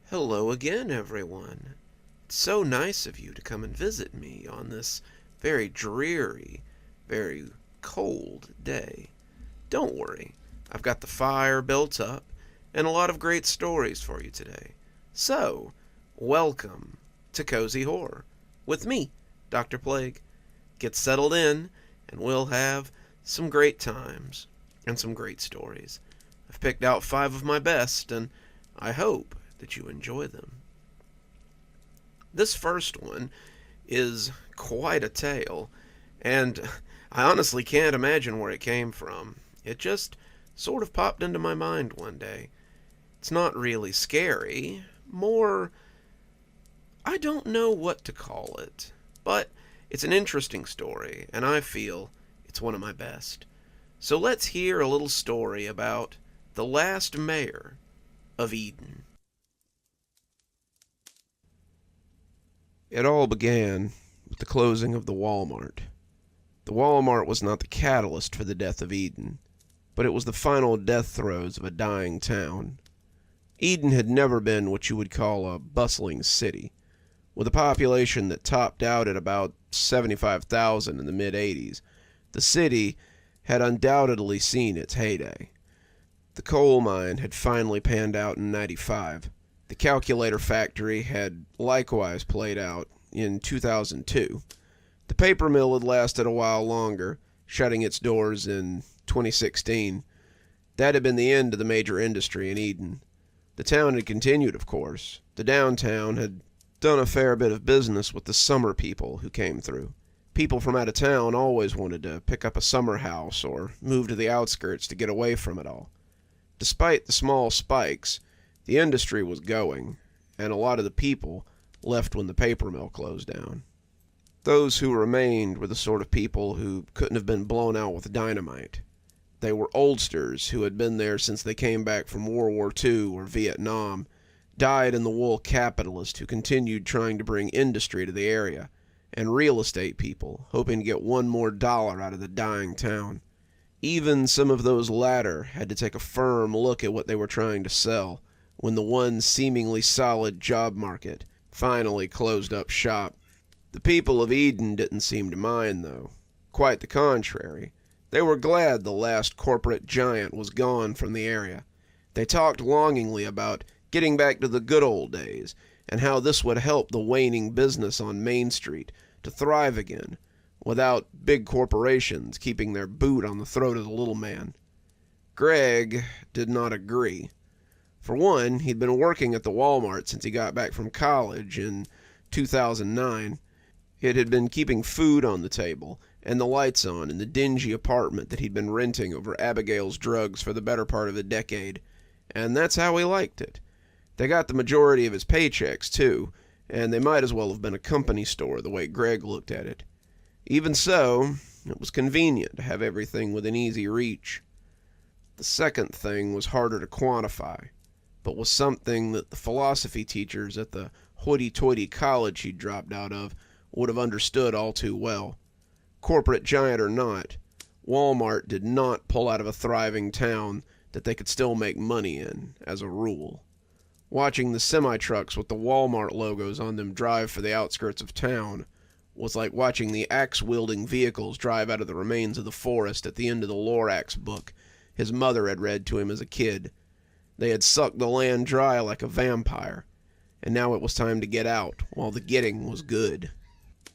Hello again, everyone. It's so nice of you to come and visit me on this very dreary, very cold day. Don't worry, I've got the fire built up and a lot of great stories for you today. So, welcome to Cozy Horror with me, Dr. Plague. Get settled in and we'll have some great times and some great stories. I've picked out 5 of my best and I hope that you enjoy them. This first one is quite a tale, and I honestly can't imagine where it came from. It just sort of popped into my mind one day. It's not really scary, more, I don't know what to call it, but it's an interesting story, and I feel it's one of my best. So let's hear a little story about the last mayor of Eden. It all began with the closing of the Walmart. The Walmart was not the catalyst for the death of Eden, but it was the final death throes of a dying town. Eden had never been what you would call a bustling city, with a population that topped out at about 75,000 in the mid-'80s. The city had undoubtedly seen its heyday. The coal mine had finally panned out in '95. The calculator factory had likewise played out in 2002. The paper mill had lasted a while longer, shutting its doors in 2016. That had been the end of the major industry in Eden. The town had continued, of course. The downtown had done a fair bit of business with the summer people who came through. People from out of town always wanted to pick up a summer house or move to the outskirts to get away from it all. Despite the small spikes, the industry was going, and a lot of the people left when the paper mill closed down. Those who remained were the sort of people who couldn't have been blown out with dynamite. They were oldsters who had been there since they came back from World War II or Vietnam, dyed-in-the-wool capitalists who continued trying to bring industry to the area, and real estate people hoping to get one more dollar out of the dying town. Even some of those latter had to take a firm look at what they were trying to sell, when the one seemingly solid job market finally closed up shop. The people of Eden didn't seem to mind, though. Quite the contrary. They were glad the last corporate giant was gone from the area. They talked longingly about getting back to the good old days, and how this would help the waning business on Main Street to thrive again, without big corporations keeping their boot on the throat of the little man. Greg did not agree. For one, he'd been working at the Walmart since he got back from college in 2009. It had been keeping food on the table and the lights on in the dingy apartment that he'd been renting over Abigail's drugs for the better part of a decade, and that's how he liked it. They got the majority of his paychecks, too, and they might as well have been a company store the way Greg looked at it. Even so, it was convenient to have everything within easy reach. The second thing was harder to quantify, but was something that the philosophy teachers at the hoity-toity college he'd dropped out of would have understood all too well. Corporate giant or not, Walmart did not pull out of a thriving town that they could still make money in, as a rule. Watching the semi-trucks with the Walmart logos on them drive for the outskirts of town was like watching the axe-wielding vehicles drive out of the remains of the forest at the end of the Lorax book his mother had read to him as a kid. They had sucked the land dry like a vampire, and now it was time to get out while the getting was good.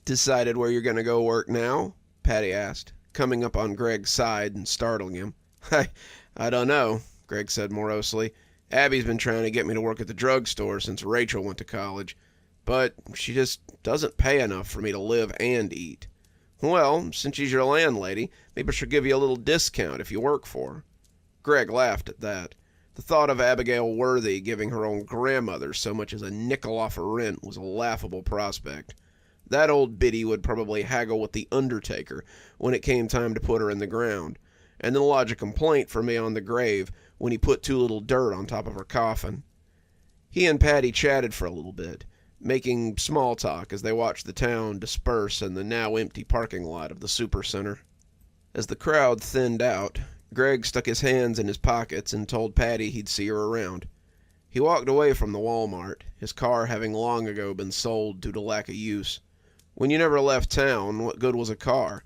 "Decided where you're going to go work now?" Patty asked, coming up on Greg's side and startling him. I don't know," Greg said morosely. "Abby's been trying to get me to work at the drugstore since Rachel went to college, but she just doesn't pay enough for me to live and eat." "Well, since she's your landlady, maybe she'll give you a little discount if you work for her." Greg laughed at that. The thought of Abigail Worthy giving her own grandmother so much as a nickel off her rent was a laughable prospect. That old biddy would probably haggle with the undertaker when it came time to put her in the ground, and then lodge a complaint for me on the grave when he put too little dirt on top of her coffin. He and Patty chatted for a little bit, making small talk as they watched the town disperse in the now empty parking lot of the supercenter. As the crowd thinned out, Greg stuck his hands in his pockets and told Patty he'd see her around. He walked away from the Walmart, his car having long ago been sold due to lack of use. When you never left town, what good was a car?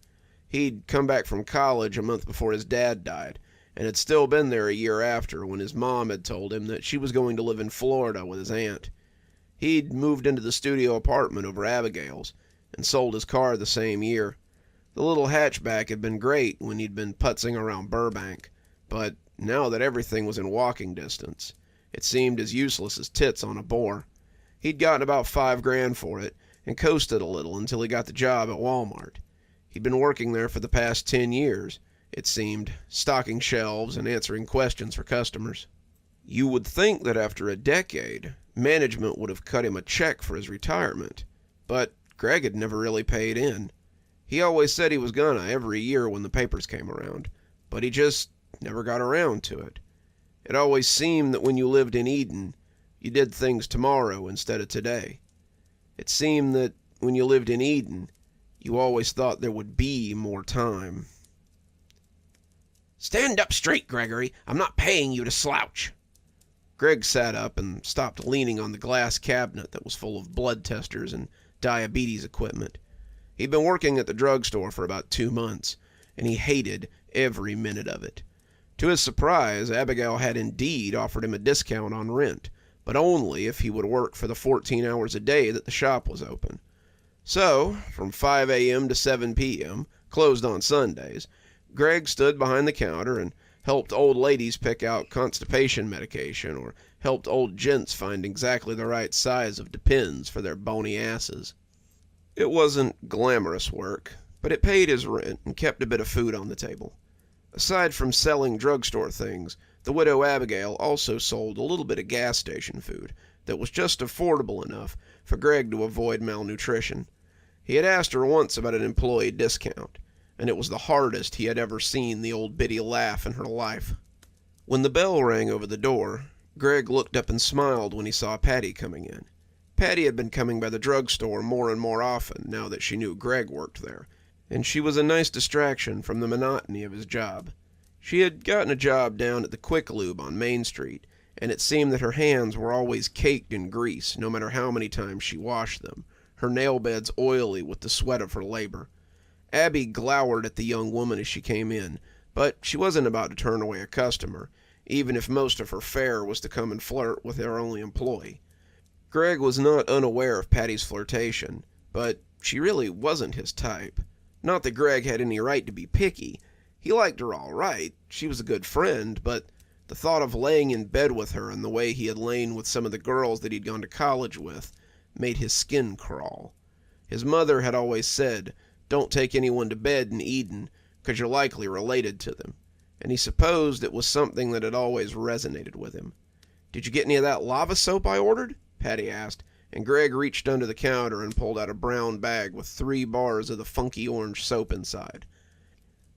He'd come back from college a month before his dad died, and had still been there a year after when his mom had told him that she was going to live in Florida with his aunt. He'd moved into the studio apartment over Abigail's, and sold his car the same year. The little hatchback had been great when he'd been putzing around Burbank, but now that everything was in walking distance, it seemed as useless as tits on a boar. He'd gotten about $5,000 for it, and coasted a little until he got the job at Walmart. He'd been working there for the past 10 years, it seemed, stocking shelves and answering questions for customers. You would think that after a decade, management would have cut him a check for his retirement, but Greg had never really paid in. He always said he was gonna every year when the papers came around, but he just never got around to it. It always seemed that when you lived in Eden, you did things tomorrow instead of today. It seemed that when you lived in Eden, you always thought there would be more time. "Stand up straight, Gregory. I'm not paying you to slouch." Greg sat up and stopped leaning on the glass cabinet that was full of blood testers and diabetes equipment. He'd been working at the drugstore for about 2 months, and he hated every minute of it. To his surprise, Abigail had indeed offered him a discount on rent, but only if he would work for the 14 hours a day that the shop was open. So, from 5 a.m. to 7 p.m., closed on Sundays, Greg stood behind the counter and helped old ladies pick out constipation medication or helped old gents find exactly the right size of Depends for their bony asses. It wasn't glamorous work, but it paid his rent and kept a bit of food on the table. Aside from selling drugstore things, the widow Abigail also sold a little bit of gas station food that was just affordable enough for Greg to avoid malnutrition. He had asked her once about an employee discount, and it was the hardest he had ever seen the old biddy laugh in her life. When the bell rang over the door, Greg looked up and smiled when he saw Patty coming in. Patty had been coming by the drugstore more and more often now that she knew Greg worked there, and she was a nice distraction from the monotony of his job. She had gotten a job down at the Quick Lube on Main Street, and it seemed that her hands were always caked in grease no matter how many times she washed them, her nail beds oily with the sweat of her labor. Abby glowered at the young woman as she came in, but she wasn't about to turn away a customer, even if most of her fare was to come and flirt with their only employee. Greg was not unaware of Patty's flirtation, but she really wasn't his type. Not that Greg had any right to be picky. He liked her all right, she was a good friend, but the thought of laying in bed with her in the way he had lain with some of the girls that he'd gone to college with made his skin crawl. His mother had always said, "Don't take anyone to bed in Eden, 'cause you're likely related to them," and he supposed it was something that had always resonated with him. "Did you get any of that lava soap I ordered?" Patty asked, and Greg reached under the counter and pulled out a brown bag with 3 bars of the funky orange soap inside.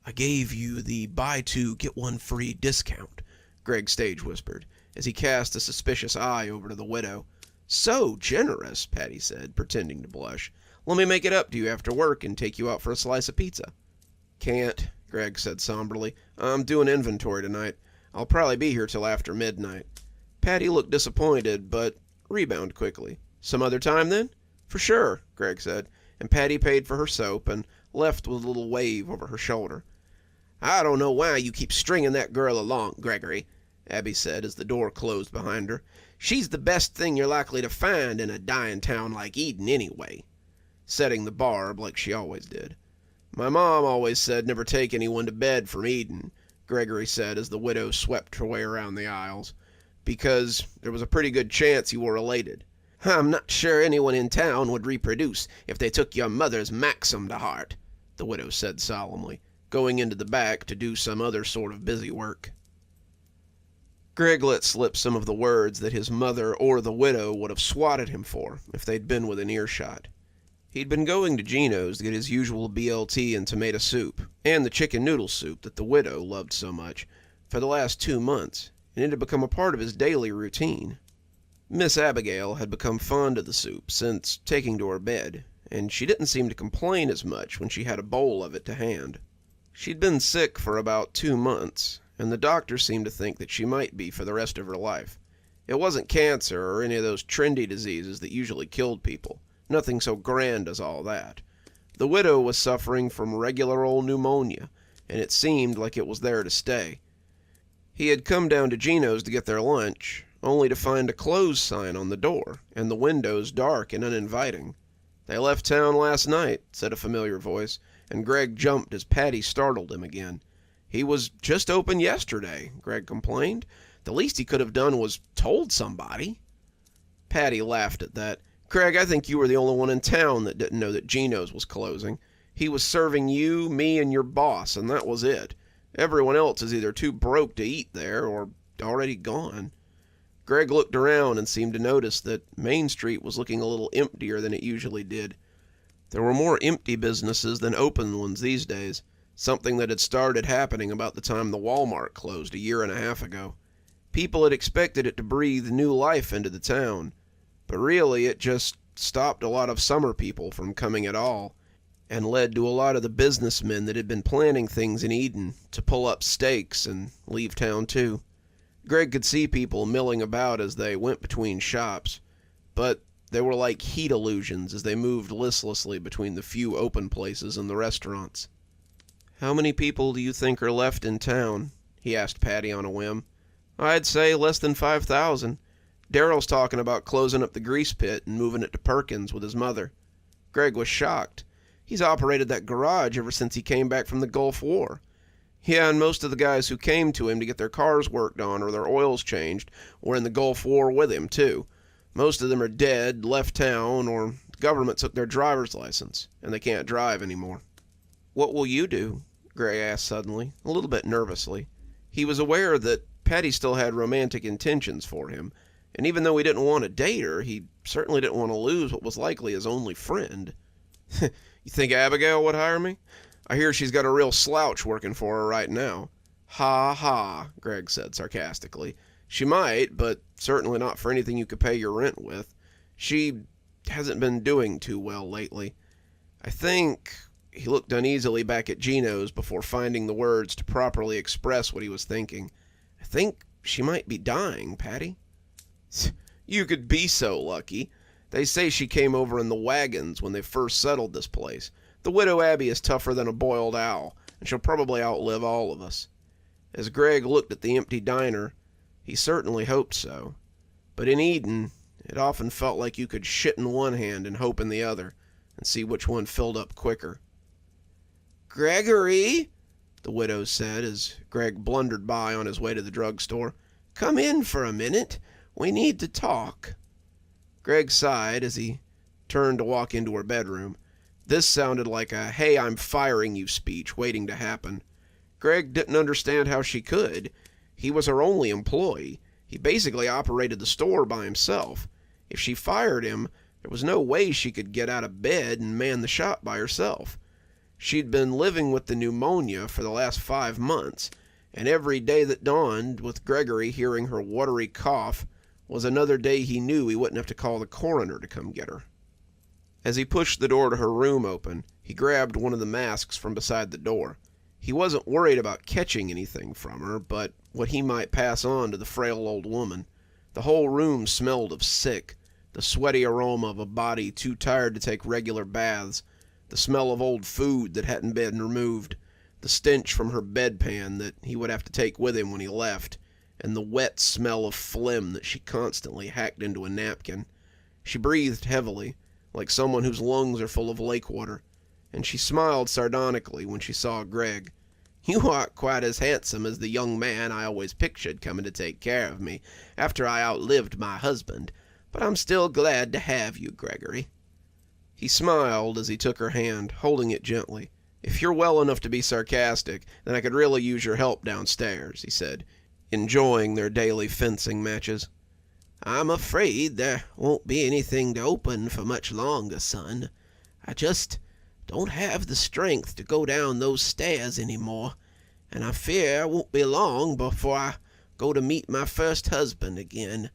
"I gave you the buy 2, get 1 free discount," Greg stage whispered, as he cast a suspicious eye over to the widow. "So generous," Patty said, pretending to blush. "Let me make it up to you after work and take you out for a slice of pizza." "Can't," Greg said somberly. "I'm doing inventory tonight. I'll probably be here till after midnight." Patty looked disappointed, but rebounded quickly. "Some other time, then?" "For sure," Greg said, and Patty paid for her soap and left with a little wave over her shoulder. "I don't know why you keep stringing that girl along, Gregory," Abby said as the door closed behind her. "She's the best thing you're likely to find in a dying town like Eden anyway," setting the barb like she always did. "My mom always said never take anyone to bed from Eden," Gregory said as the widow swept her way around the aisles, "because there was a pretty good chance you were related." "I'm not sure anyone in town would reproduce if they took your mother's maxim to heart," the widow said solemnly, going into the back to do some other sort of busy work. Greg let slip some of the words that his mother or the widow would have swatted him for if they'd been within earshot. He'd been going to Gino's to get his usual BLT and tomato soup, and the chicken noodle soup that the widow loved so much, for the last 2 months, and it had become a part of his daily routine. Miss Abigail had become fond of the soup since taking to her bed, and she didn't seem to complain as much when she had a bowl of it to hand. She'd been sick for about 2 months, and the doctor seemed to think that she might be for the rest of her life. It wasn't cancer or any of those trendy diseases that usually killed people. Nothing so grand as all that. The widow was suffering from regular old pneumonia, and it seemed like it was there to stay. He had come down to Gino's to get their lunch, only to find a close sign on the door, and the windows dark and uninviting. "They left town last night," said a familiar voice, and Greg jumped as Patty startled him again. "He was just open yesterday," Greg complained. "The least he could have done was told somebody." Patty laughed at that. "Greg, I think you were the only one in town that didn't know that Gino's was closing. He was serving you, me, and your boss, and that was it. Everyone else is either too broke to eat there or already gone." Greg looked around and seemed to notice that Main Street was looking a little emptier than it usually did. There were more empty businesses than open ones these days, something that had started happening about the time the Walmart closed a year and a half ago. People had expected it to breathe new life into the town, but really it just stopped a lot of summer people from coming at all, and led to a lot of the businessmen that had been planning things in Eden to pull up stakes and leave town too. Greg could see people milling about as they went between shops, but they were like heat illusions as they moved listlessly between the few open places and the restaurants. "How many people do you think are left in town?" he asked Patty on a whim. "I'd say less than 5,000. Daryl's talking about closing up the grease pit and moving it to Perkins with his mother." Greg was shocked. He's operated that garage ever since he came back from the Gulf War. Yeah, and most of the guys who came to him to get their cars worked on or their oils changed were in the Gulf War with him, too. Most of them are dead, left town, or the government took their driver's license, and they can't drive anymore. "What will you do?" Greg asked suddenly, a little bit nervously. He was aware that Patty still had romantic intentions for him, and even though he didn't want to date her, he certainly didn't want to lose what was likely his only friend. "You think Abigail would hire me? I hear she's got a real slouch working for her right now." "Ha ha," Greg said sarcastically. "She might, but certainly not for anything you could pay your rent with. She hasn't been doing too well lately. I think..." He looked uneasily back at Gino's before finding the words to properly express what he was thinking. "I think she might be dying, Patty." "You could be so lucky. They say she came over in the wagons when they first settled this place. The widow Abby is tougher than a boiled owl, and she'll probably outlive all of us." As Greg looked at the empty diner, he certainly hoped so. But in Eden, it often felt like you could shit in one hand and hope in the other, and see which one filled up quicker. "Gregory," the widow said as Greg blundered by on his way to the drugstore, "come in for a minute. We need to talk." Greg sighed as he turned to walk into her bedroom. This sounded like a "hey, I'm firing you" speech waiting to happen. Greg didn't understand how she could. He was her only employee. He basically operated the store by himself. If she fired him, there was no way she could get out of bed and man the shop by herself. She'd been living with the pneumonia for the last 5 months, and every day that dawned, with Gregory hearing her watery cough, was another day he knew he wouldn't have to call the coroner to come get her. As he pushed the door to her room open, he grabbed one of the masks from beside the door. He wasn't worried about catching anything from her, but what he might pass on to the frail old woman. The whole room smelled of sick, the sweaty aroma of a body too tired to take regular baths, the smell of old food that hadn't been removed, the stench from her bedpan that he would have to take with him when he left, and the wet smell of phlegm that she constantly hacked into a napkin. She breathed heavily, like someone whose lungs are full of lake water, and she smiled sardonically when she saw Greg. "You aren't quite as handsome as the young man I always pictured coming to take care of me after I outlived my husband, but I'm still glad to have you, Gregory." He smiled as he took her hand, holding it gently. "If you're well enough to be sarcastic, then I could really use your help downstairs," he said, enjoying their daily fencing matches. "I'm afraid there won't be anything to open for much longer, son. I just don't have the strength to go down those stairs anymore, and I fear it won't be long before I go to meet my first husband again."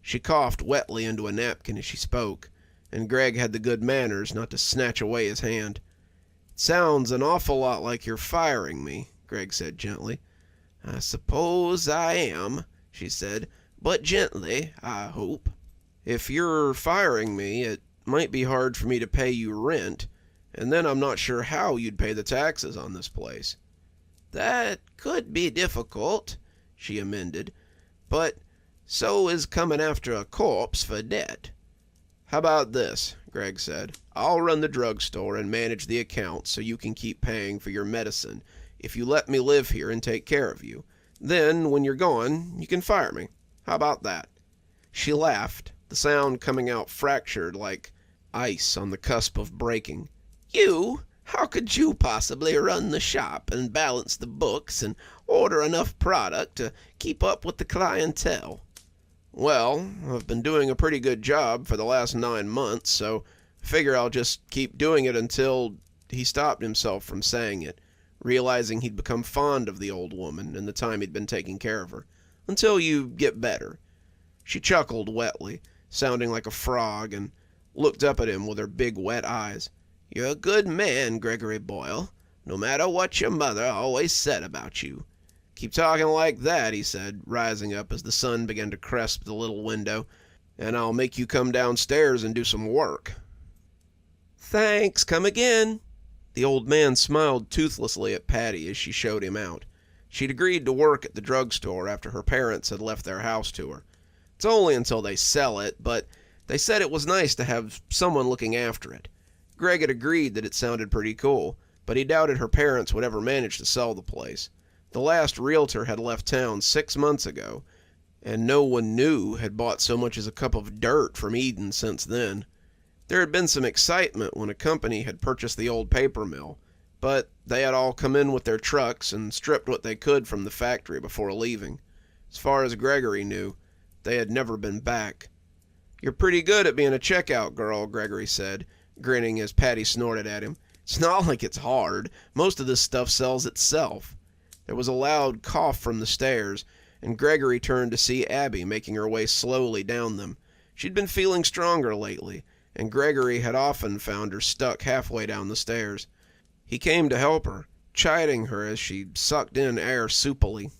She coughed wetly into a napkin as she spoke, and Greg had the good manners not to snatch away his hand. "It sounds an awful lot like you're firing me," Greg said gently. "I suppose I am," she said, but gently, I hope. If you're firing me, it might be hard for me to pay you rent, and then I'm not sure how you'd pay the taxes on this place." "That could be difficult," she amended, "but so is coming after a corpse for debt." "How about this?" Greg said. "I'll run the drugstore and manage the accounts so you can keep paying for your medicine if you let me live here and take care of you. Then, when you're gone, you can fire me. How about that?" She laughed, the sound coming out fractured like ice on the cusp of breaking. "You? How could you possibly run the shop and balance the books and order enough product to keep up with the clientele?" "Well, I've been doing a pretty good job for the last 9 months, so I figure I'll just keep doing it until—" He stopped himself from saying it, realizing he'd become fond of the old woman in the time he'd been taking care of her. "Until you get better." She chuckled wetly, sounding like a frog, and looked up at him with her big wet eyes. "You're a good man, Gregory Boyle, no matter what your mother always said about you." "Keep talking like that," he said, rising up as the sun began to cresp the little window, "and I'll make you come downstairs and do some work." "Thanks, come again." The old man smiled toothlessly at Patty as she showed him out. She'd agreed to work at the drugstore after her parents had left their house to her. It's only until they sell it, but they said it was nice to have someone looking after it. Greg had agreed that it sounded pretty cool, but he doubted her parents would ever manage to sell the place. The last realtor had left town 6 months ago, and no one new had bought so much as a cup of dirt from Eden since then. There had been some excitement when a company had purchased the old paper mill, but they had all come in with their trucks and stripped what they could from the factory before leaving. As far as Gregory knew, they had never been back. "You're pretty good at being a checkout girl," Gregory said, grinning as Patty snorted at him. "It's not like it's hard. Most of this stuff sells itself." There was a loud cough from the stairs, and Gregory turned to see Abby making her way slowly down them. She'd been feeling stronger lately, and Gregory had often found her stuck halfway down the stairs. He came to help her, chiding her as she sucked in air soupily.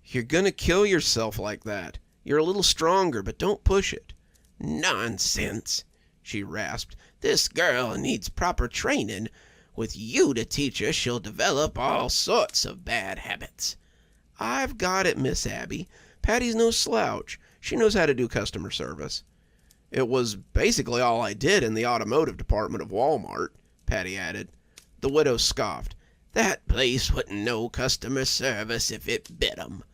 "You're gonna kill yourself like that. You're a little stronger, but don't push it." "Nonsense," she rasped. "This girl needs proper training. With you to teach her, she'll develop all sorts of bad habits." "I've got it, Miss Abby. Patty's no slouch. She knows how to do customer service." "It was basically all I did in the automotive department of Walmart," Patty added. The widow scoffed. "That place wouldn't know customer service if it bit 'em."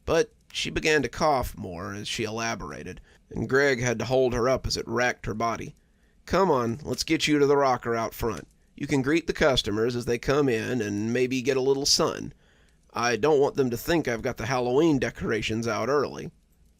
But she began to cough more as she elaborated, and Greg had to hold her up as it racked her body. "Come on, let's get you to the rocker out front. You can greet the customers as they come in and maybe get a little sun. I don't want them to think I've got the Halloween decorations out early."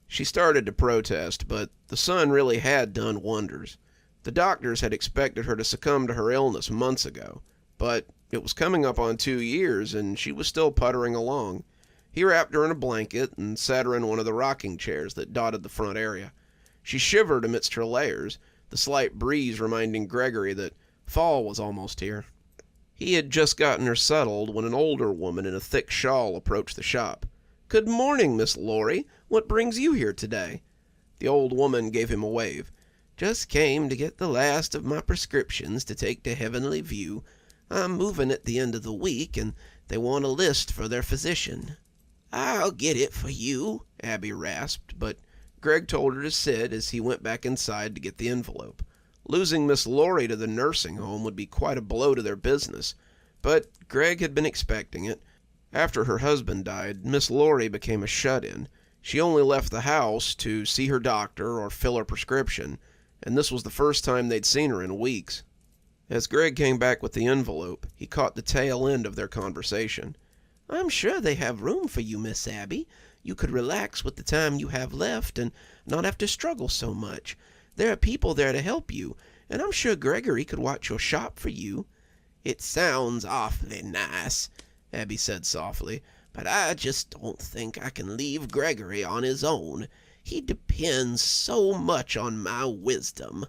She started to protest, but the sun really had done wonders. The doctors had expected her to succumb to her illness months ago, but it was coming up on 2 years and she was still puttering along. He wrapped her in a blanket and sat her in one of the rocking chairs that dotted the front area. She shivered amidst her layers, the slight breeze reminding Gregory that fall was almost here. He had just gotten her settled when an older woman in a thick shawl approached the shop. "Good morning, Miss Laurie. What brings you here today?" The old woman gave him a wave. "Just came to get the last of my prescriptions to take to Heavenly View. I'm moving at the end of the week, and they want a list for their physician." "I'll get it for you," Abby rasped, but Greg told her to sit as he went back inside to get the envelope. Losing Miss Laurie to the nursing home would be quite a blow to their business, but Greg had been expecting it. After her husband died, Miss Laurie became a shut-in. She only left the house to see her doctor or fill her prescription, and this was the first time they'd seen her in weeks. As Greg came back with the envelope, he caught the tail end of their conversation. "I'm sure they have room for you, Miss Abby. You could relax with the time you have left and not have to struggle so much. There are people there to help you, and I'm sure Gregory could watch your shop for you." "It sounds awfully nice," Abby said softly, "but I just don't think I can leave Gregory on his own. He depends so much on my wisdom."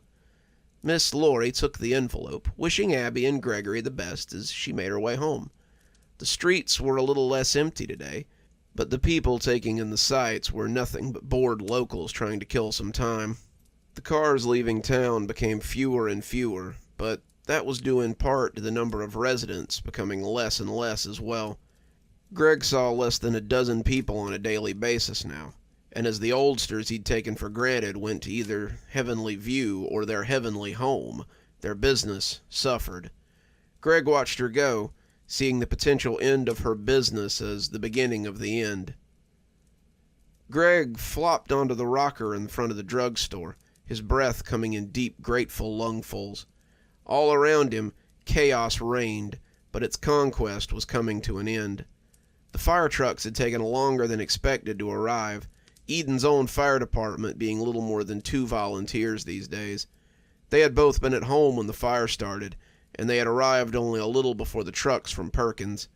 Miss Laurie took the envelope, wishing Abby and Gregory the best as she made her way home. The streets were a little less empty today. But the people taking in the sights were nothing but bored locals trying to kill some time. The cars leaving town became fewer and fewer, but that was due in part to the number of residents becoming less and less as well. Greg saw less than a dozen people on a daily basis now, and as the oldsters he'd taken for granted went to either Heavenly View or their heavenly home, their business suffered. Greg watched her go, seeing the potential end of her business as the beginning of the end. Greg flopped onto the rocker in front of the drugstore, his breath coming in deep, grateful lungfuls. All around him, chaos reigned, but its conquest was coming to an end. The fire trucks had taken longer than expected to arrive, Eden's own fire department being little more than 2 volunteers these days. They had both been at home when the fire started, and they had arrived only a little before the trucks from Perkins.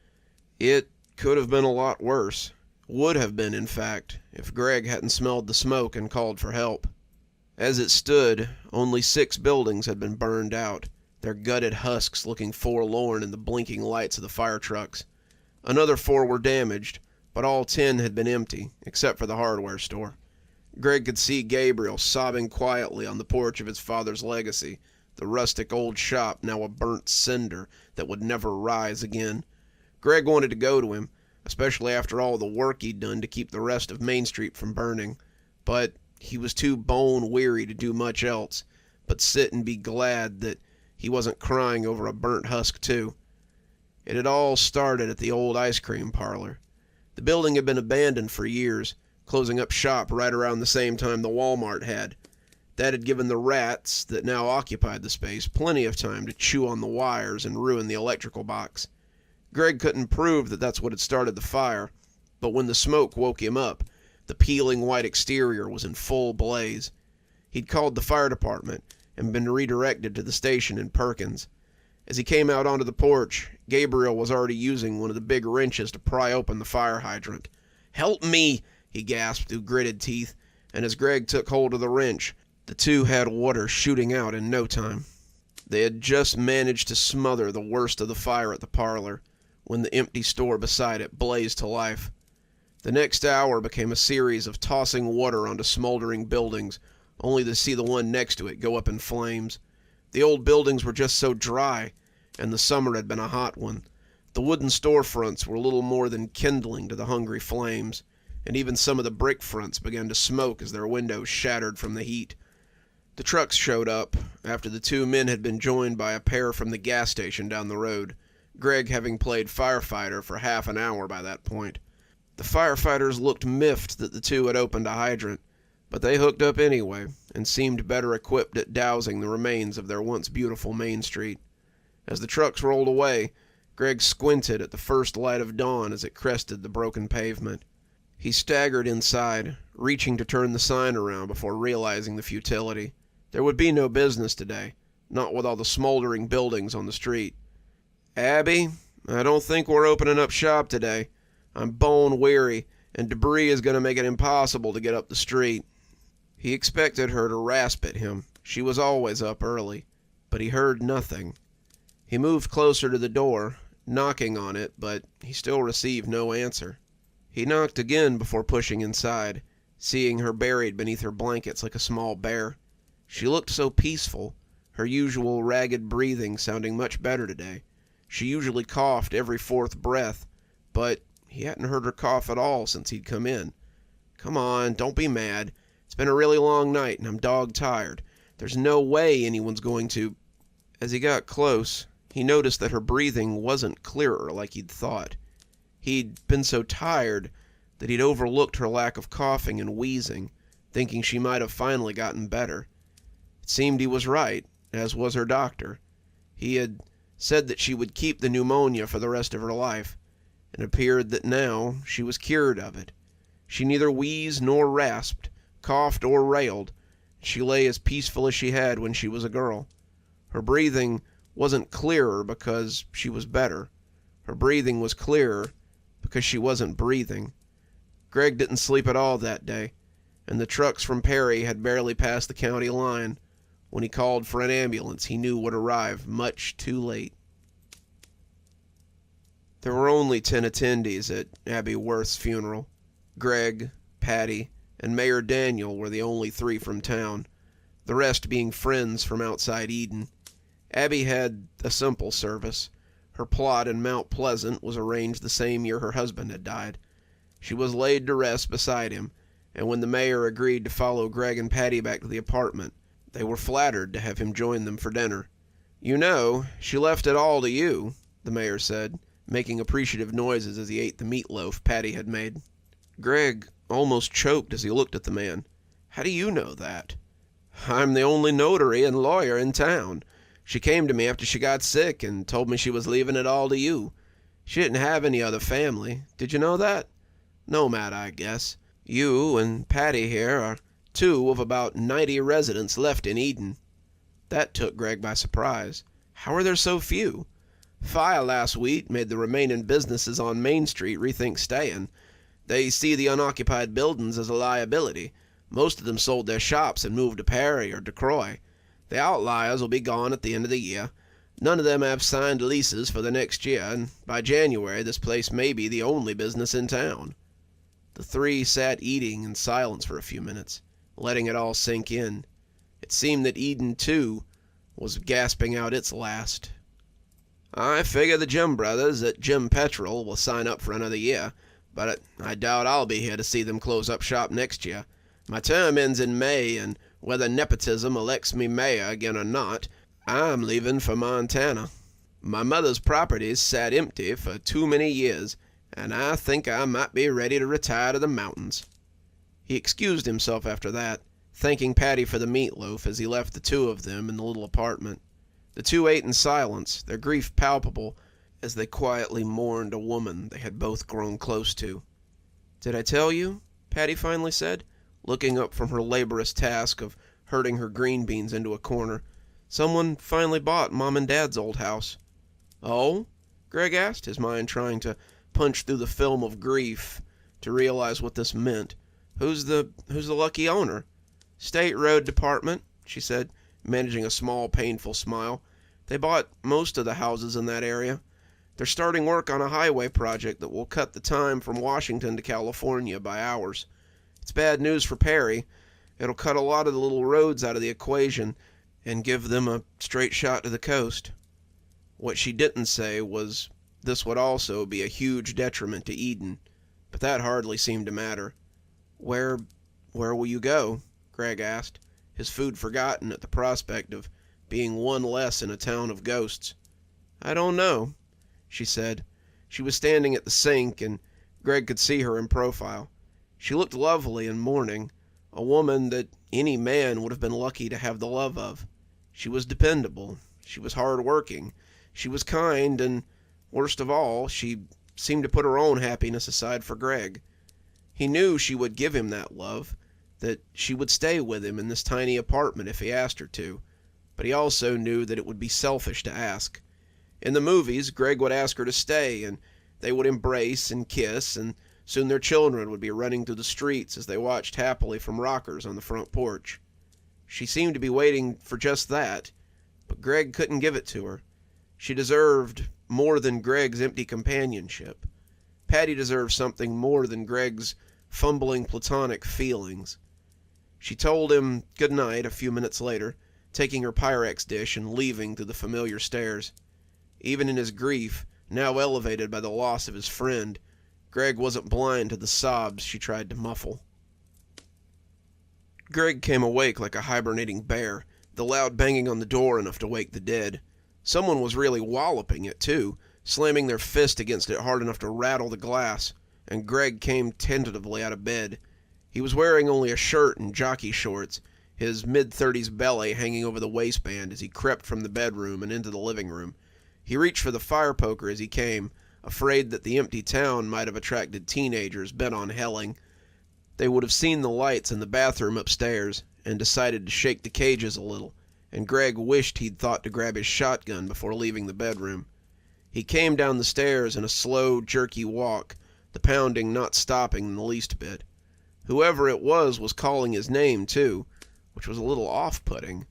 It could have been a lot worse. Would have been, in fact, if Greg hadn't smelled the smoke and called for help. As it stood, only 6 buildings had been burned out, their gutted husks looking forlorn in the blinking lights of the fire trucks. Another 4 were damaged, but all 10 had been empty, except for the hardware store. Greg could see Gabriel sobbing quietly on the porch of his father's legacy, the rustic old shop now a burnt cinder that would never rise again. Greg wanted to go to him, especially after all the work he'd done to keep the rest of Main Street from burning, but he was too bone-weary to do much else but sit and be glad that he wasn't crying over a burnt husk too. It had all started at the old ice cream parlor. The building had been abandoned for years, closing up shop right around the same time the Walmart had. That had given the rats that now occupied the space plenty of time to chew on the wires and ruin the electrical box. Greg couldn't prove that that's what had started the fire, but when the smoke woke him up, the peeling white exterior was in full blaze. He'd called the fire department and been redirected to the station in Perkins. As he came out onto the porch, Gabriel was already using one of the big wrenches to pry open the fire hydrant. "Help me!" he gasped through gritted teeth, and as Greg took hold of the wrench, the two had water shooting out in no time. They had just managed to smother the worst of the fire at the parlor, when the empty store beside it blazed to life. The next hour became a series of tossing water onto smoldering buildings, only to see the one next to it go up in flames. The old buildings were just so dry, and the summer had been a hot one. The wooden storefronts were little more than kindling to the hungry flames, and even some of the brick fronts began to smoke as their windows shattered from the heat. The trucks showed up, after the 2 men had been joined by a pair from the gas station down the road, Greg having played firefighter for half an hour by that point. The firefighters looked miffed that the 2 had opened a hydrant, but they hooked up anyway, and seemed better equipped at dousing the remains of their once beautiful Main Street. As the trucks rolled away, Greg squinted at the first light of dawn as it crested the broken pavement. He staggered inside, reaching to turn the sign around before realizing the futility. There would be no business today, not with all the smoldering buildings on the street. "Abby, I don't think we're opening up shop today. I'm bone weary, and debris is going to make it impossible to get up the street." He expected her to rasp at him. She was always up early, but he heard nothing. He moved closer to the door, knocking on it, but he still received no answer. He knocked again before pushing inside, seeing her buried beneath her blankets like a small bear. She looked so peaceful, her usual ragged breathing sounding much better today. She usually coughed every 4th breath, but he hadn't heard her cough at all since he'd come in. "Come on, don't be mad. It's been a really long night, and I'm dog-tired. There's no way anyone's going to—" As he got close, he noticed that her breathing wasn't clearer like he'd thought. He'd been so tired that he'd overlooked her lack of coughing and wheezing, thinking she might have finally gotten better. It seemed he was right, as was her doctor. He had said that she would keep the pneumonia for the rest of her life. It appeared that now she was cured of it. She neither wheezed nor rasped, coughed or railed. She lay as peaceful as she had when she was a girl. Her breathing wasn't clearer because she was better. Her breathing was clearer because she wasn't breathing. Greg didn't sleep at all that day, and the trucks from Perry had barely passed the county line when he called for an ambulance he knew would arrive much too late. There were only 10 attendees at Abby Worth's funeral. Greg, Patty, and Mayor Daniel were the only 3 from town, the rest being friends from outside Eden. Abby had a simple service. Her plot in Mount Pleasant was arranged the same year her husband had died. She was laid to rest beside him, and when the mayor agreed to follow Greg and Patty back to the apartment, they were flattered to have him join them for dinner. "You know, she left it all to you," the mayor said, making appreciative noises as he ate the meatloaf Patty had made. Greg almost choked as he looked at the man. "How do you know that?" "I'm the only notary and lawyer in town. She came to me after she got sick and told me she was leaving it all to you. She didn't have any other family. Did you know that? No matter, I guess. You and Patty here are 2 of about 90 residents left in Eden." That took Greg by surprise. How are there so few? Fire last week made the remaining businesses on Main Street rethink staying. They see the unoccupied buildings as a liability. Most of them sold their shops and moved to Perry or DeCroix. The outliers will be gone at the end of the year. None of them have signed leases for the next year, and by January this place may be the only business in town. The 3 sat eating in silence for a few minutes, letting it all sink in. It seemed that Eden, too, was gasping out its last. "I figure the Jim brothers at Jim Petrol will sign up for another year, but I doubt I'll be here to see them close up shop next year. My term ends in May, and whether nepotism elects me mayor again or not, I'm leaving for Montana. My mother's properties sat empty for too many years, and I think I might be ready to retire to the mountains." He excused himself after that, thanking Patty for the meatloaf as he left the 2 of them in the little apartment. The 2 ate in silence, their grief palpable as they quietly mourned a woman they had both grown close to. "Did I tell you?" Patty finally said, looking up from her laborious task of herding her green beans into a corner. "Someone finally bought Mom and Dad's old house." "Oh?" Greg asked, his mind trying to punch through the film of grief to realize what this meant. Who's the lucky owner?" "State Road Department," she said, managing a small, painful smile. "They bought most of the houses in that area. They're starting work on a highway project that will cut the time from Washington to California by hours. It's bad news for Perry. It'll cut a lot of the little roads out of the equation and give them a straight shot to the coast." What she didn't say was this would also be a huge detriment to Eden, but that hardly seemed to matter. Where will you go?" Greg asked, his food forgotten at the prospect of being one less in a town of ghosts. "I don't know," she said. She was standing at the sink, and Greg could see her in profile. She looked lovely in mourning, a woman that any man would have been lucky to have the love of. She was dependable. She was hard-working. She was kind, and, worst of all, she seemed to put her own happiness aside for Greg. He knew she would give him that love, that she would stay with him in this tiny apartment if he asked her to, but he also knew that it would be selfish to ask. In the movies, Greg would ask her to stay, and they would embrace and kiss, and soon their children would be running through the streets as they watched happily from rockers on the front porch. She seemed to be waiting for just that, but Greg couldn't give it to her. She deserved more than Greg's empty companionship. Patty deserved something more than Greg's fumbling platonic feelings. She told him good night a few minutes later, taking her Pyrex dish and leaving through the familiar stairs. Even in his grief, now elevated by the loss of his friend, Greg wasn't blind to the sobs she tried to muffle. Greg came awake like a hibernating bear, the loud banging on the door enough to wake the dead. Someone was really walloping it, too, slamming their fist against it hard enough to rattle the glass, and Greg came tentatively out of bed. He was wearing only a shirt and jockey shorts, his mid-30s belly hanging over the waistband as he crept from the bedroom and into the living room. He reached for the fire poker as he came, afraid that the empty town might have attracted teenagers bent on helling. They would have seen the lights in the bathroom upstairs and decided to shake the cages a little, and Greg wished he'd thought to grab his shotgun before leaving the bedroom. He came down the stairs in a slow, jerky walk, the pounding not stopping in the least bit. Whoever it was calling his name, too, which was a little off-putting.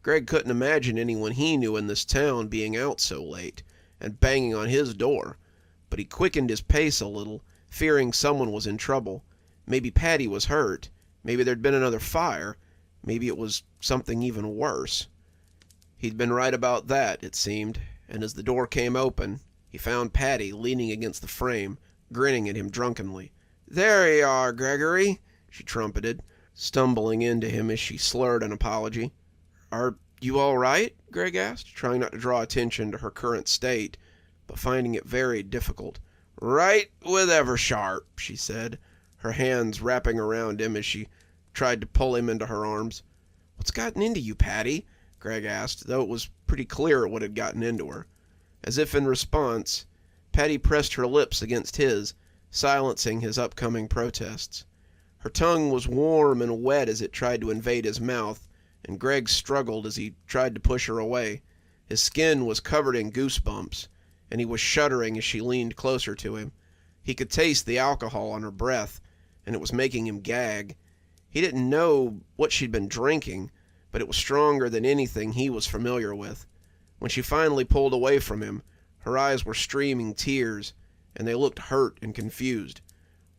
Greg couldn't imagine anyone he knew in this town being out so late and banging on his door, but he quickened his pace a little, fearing someone was in trouble. Maybe Patty was hurt. Maybe there'd been another fire. Maybe it was something even worse. He'd been right about that, it seemed, and as the door came open, he found Patty leaning against the frame, grinning at him drunkenly. "There you are, Gregory," she trumpeted, stumbling into him as she slurred an apology. "Are you all right?" Greg asked, trying not to draw attention to her current state, but finding it very difficult. "Right with Eversharp," she said, her hands wrapping around him as she tried to pull him into her arms. "What's gotten into you, Patty?" Greg asked, though it was pretty clear what had gotten into her. As if in response, Patty pressed her lips against his, silencing his upcoming protests. Her tongue was warm and wet as it tried to invade his mouth, and Greg struggled as he tried to push her away. His skin was covered in goosebumps, and he was shuddering as she leaned closer to him. He could taste the alcohol on her breath, and it was making him gag. He didn't know what she'd been drinking, but it was stronger than anything he was familiar with. When she finally pulled away from him, her eyes were streaming tears, and they looked hurt and confused.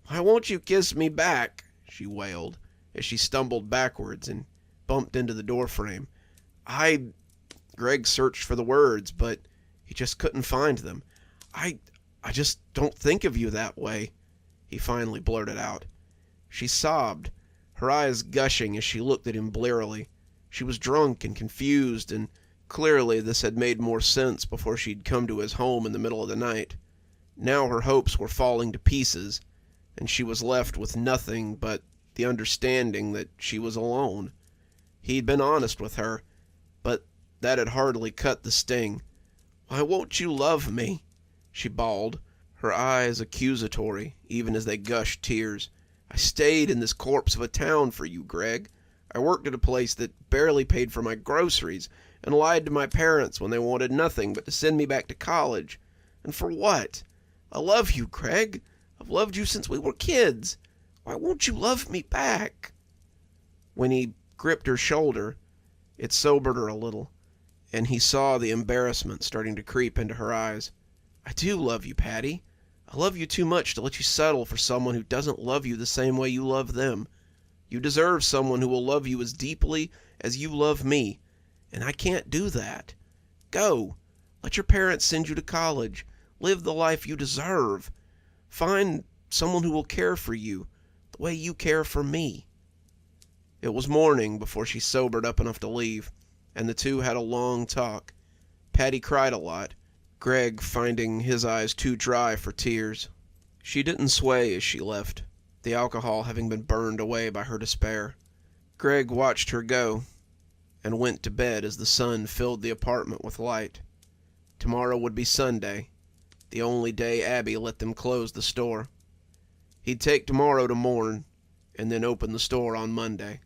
"Why won't you kiss me back?" she wailed, as she stumbled backwards and bumped into the doorframe. Greg searched for the words, but he just couldn't find them. I just don't think of you that way," he finally blurted out. She sobbed, her eyes gushing as she looked at him blearily. She was drunk and confused, and clearly this had made more sense before she'd come to his home in the middle of the night. Now her hopes were falling to pieces, and she was left with nothing but the understanding that she was alone. He'd been honest with her, but that had hardly cut the sting. "Why won't you love me?" she bawled, her eyes accusatory, even as they gushed tears. "I stayed in this corpse of a town for you, Greg. I worked at a place that barely paid for my groceries and lied to my parents when they wanted nothing but to send me back to college. And for what? I love you, Greg. I've loved you since we were kids. Why won't you love me back?" When he gripped her shoulder, it sobered her a little, and he saw the embarrassment starting to creep into her eyes. "I do love you, Patty. I love you too much to let you settle for someone who doesn't love you the same way you love them. You deserve someone who will love you as deeply as you love me, and I can't do that. Go. Let your parents send you to college. Live the life you deserve. Find someone who will care for you the way you care for me." It was morning before she sobered up enough to leave, and the two had a long talk. Patty cried a lot, Greg finding his eyes too dry for tears. She didn't sway as she left, the alcohol having been burned away by her despair. Greg watched her go, and went to bed as the sun filled the apartment with light. Tomorrow would be Sunday, the only day Abby let them close the store. He'd take tomorrow to mourn, and then open the store on Monday.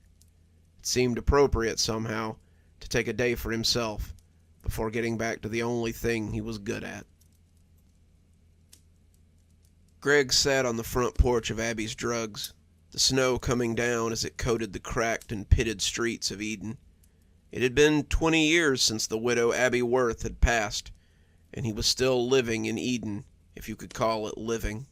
It seemed appropriate somehow to take a day for himself before getting back to the only thing he was good at. Greg sat on the front porch of Abby's Drugs, the snow coming down as it coated the cracked and pitted streets of Eden. It had been 20 years since the widow Abby Worth had passed, and he was still living in Eden, if you could call it living.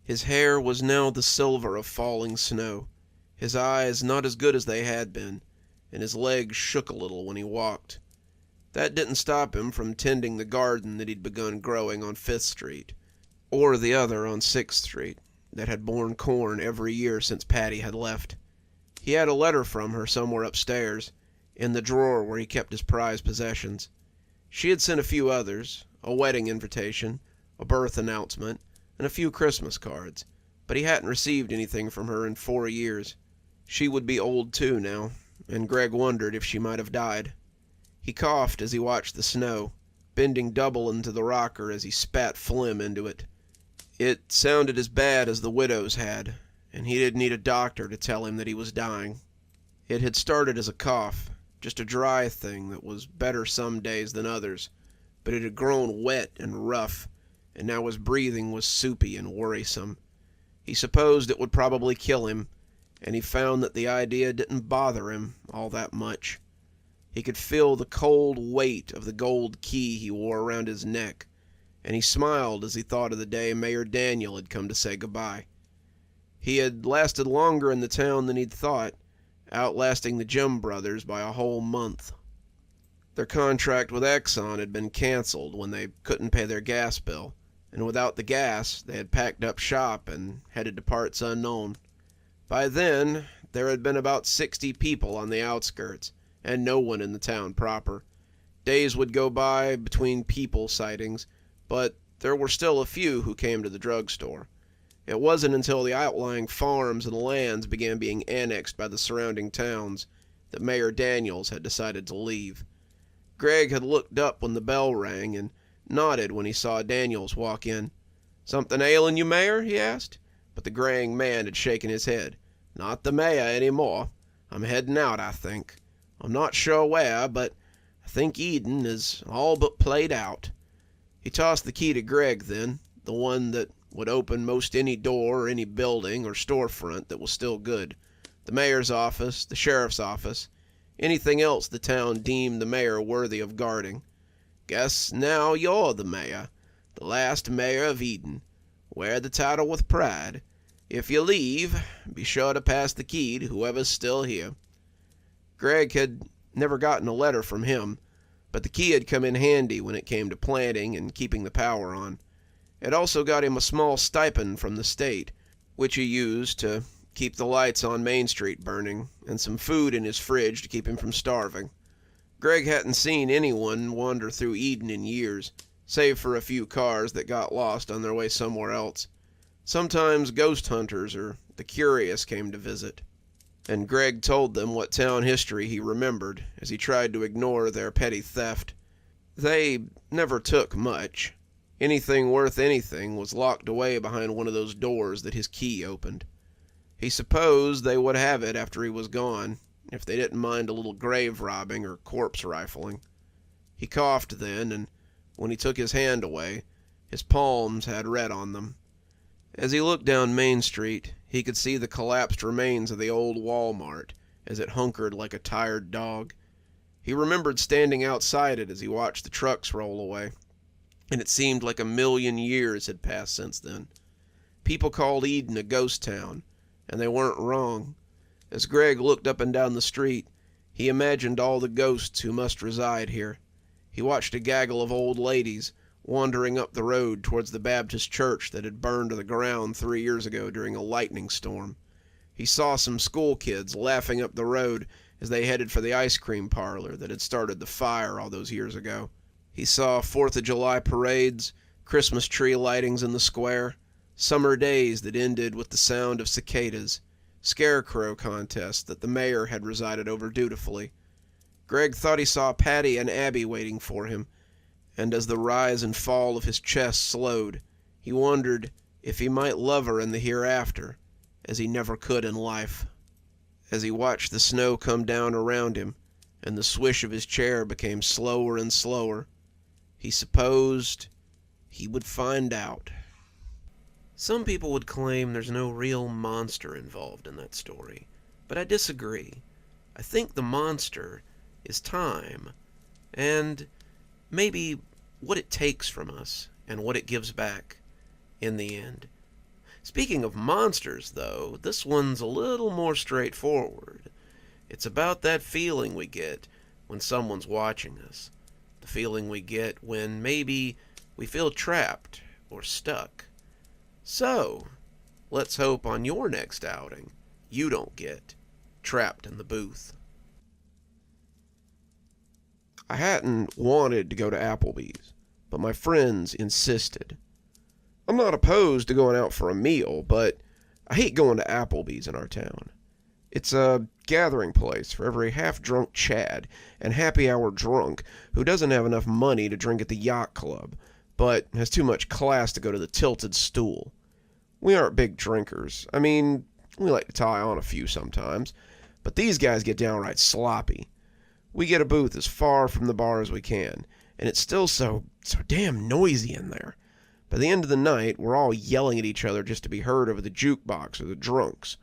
His hair was now the silver of falling snow, his eyes not as good as they had been, and his legs shook a little when he walked. That didn't stop him from tending the garden that he'd begun growing on 5th Street, or the other on 6th Street, that had borne corn every year since Patty had left. He had a letter from her somewhere upstairs, in the drawer where he kept his prized possessions. She had sent a few others, a wedding invitation, a birth announcement, and a few Christmas cards, but he hadn't received anything from her in 4 years. She would be old too now, and Greg wondered if she might have died. He coughed as he watched the snow, bending double into the rocker as he spat phlegm into it. It sounded as bad as the widow's had, and he didn't need a doctor to tell him that he was dying. It had started as a cough, just a dry thing that was better some days than others, but it had grown wet and rough, and now his breathing was soupy and worrisome. He supposed it would probably kill him, and he found that the idea didn't bother him all that much. He could feel the cold weight of the gold key he wore around his neck, and he smiled as he thought of the day Mayor Daniel had come to say goodbye. He had lasted longer in the town than he'd thought, outlasting the Jim brothers by a whole month. Their contract with Exxon had been canceled when they couldn't pay their gas bill, and without the gas, they had packed up shop and headed to parts unknown. By then, there had been about 60 people on the outskirts, and no one in the town proper. Days would go by between people sightings, but there were still a few who came to the drugstore. It wasn't until the outlying farms and lands began being annexed by the surrounding towns that Mayor Daniels had decided to leave. Greg had looked up when the bell rang and nodded when he saw Daniels walk in. "Something ailing you, Mayor?" he asked, but the graying man had shaken his head. "Not the mayor anymore. I'm heading out, I think. I'm not sure where, but I think Eden is all but played out." He tossed the key to Greg then, the one that would open most any door or any building or storefront that was still good. The mayor's office, the sheriff's office, anything else the town deemed the mayor worthy of guarding. "Guess now you're the mayor, the last mayor of Eden. Wear the title with pride. If you leave, be sure to pass the key to whoever's still here." Greg had never gotten a letter from him, but the key had come in handy when it came to planting and keeping the power on. It also got him a small stipend from the state, which he used to keep the lights on Main Street burning, and some food in his fridge to keep him from starving. Greg hadn't seen anyone wander through Eden in years, save for a few cars that got lost on their way somewhere else. Sometimes ghost hunters or the curious came to visit, and Greg told them what town history he remembered as he tried to ignore their petty theft. They never took much. Anything worth anything was locked away behind one of those doors that his key opened. He supposed they would have it after he was gone, if they didn't mind a little grave robbing or corpse rifling. He coughed then, and when he took his hand away, his palms had red on them. As he looked down Main Street, he could see the collapsed remains of the old Walmart as it hunkered like a tired dog. He remembered standing outside it as he watched the trucks roll away, and it seemed like 1,000,000 years had passed since then. People called Eden a ghost town, and they weren't wrong. As Greg looked up and down the street, he imagined all the ghosts who must reside here. He watched a gaggle of old ladies wandering up the road towards the Baptist church that had burned to the ground 3 years ago during a lightning storm. He saw some school kids laughing up the road as they headed for the ice cream parlor that had started the fire all those years ago. He saw 4th of July parades, Christmas tree lightings in the square, summer days that ended with the sound of cicadas, scarecrow contests that the mayor had resided over dutifully. Greg thought he saw Patty and Abby waiting for him, and as the rise and fall of his chest slowed, he wondered if he might love her in the hereafter, as he never could in life. As he watched the snow come down around him, and the swish of his chair became slower and slower, he supposed he would find out. Some people would claim there's no real monster involved in that story, but I disagree. I think the monster is time, and maybe what it takes from us and what it gives back in the end. Speaking of monsters, though, this one's a little more straightforward. It's about that feeling we get when someone's watching us. The feeling we get when maybe we feel trapped or stuck. So, let's hope on your next outing you don't get trapped in the booth. I hadn't wanted to go to Applebee's, but my friends insisted. I'm not opposed to going out for a meal, but I hate going to Applebee's in our town. It's a gathering place for every half-drunk Chad and happy-hour drunk who doesn't have enough money to drink at the yacht club, but has too much class to go to the Tilted Stool. We aren't big drinkers. I mean, we like to tie on a few sometimes, but these guys get downright sloppy. We get a booth as far from the bar as we can, and it's still so damn noisy in there. By the end of the night, we're all yelling at each other just to be heard over the jukebox or the drunks.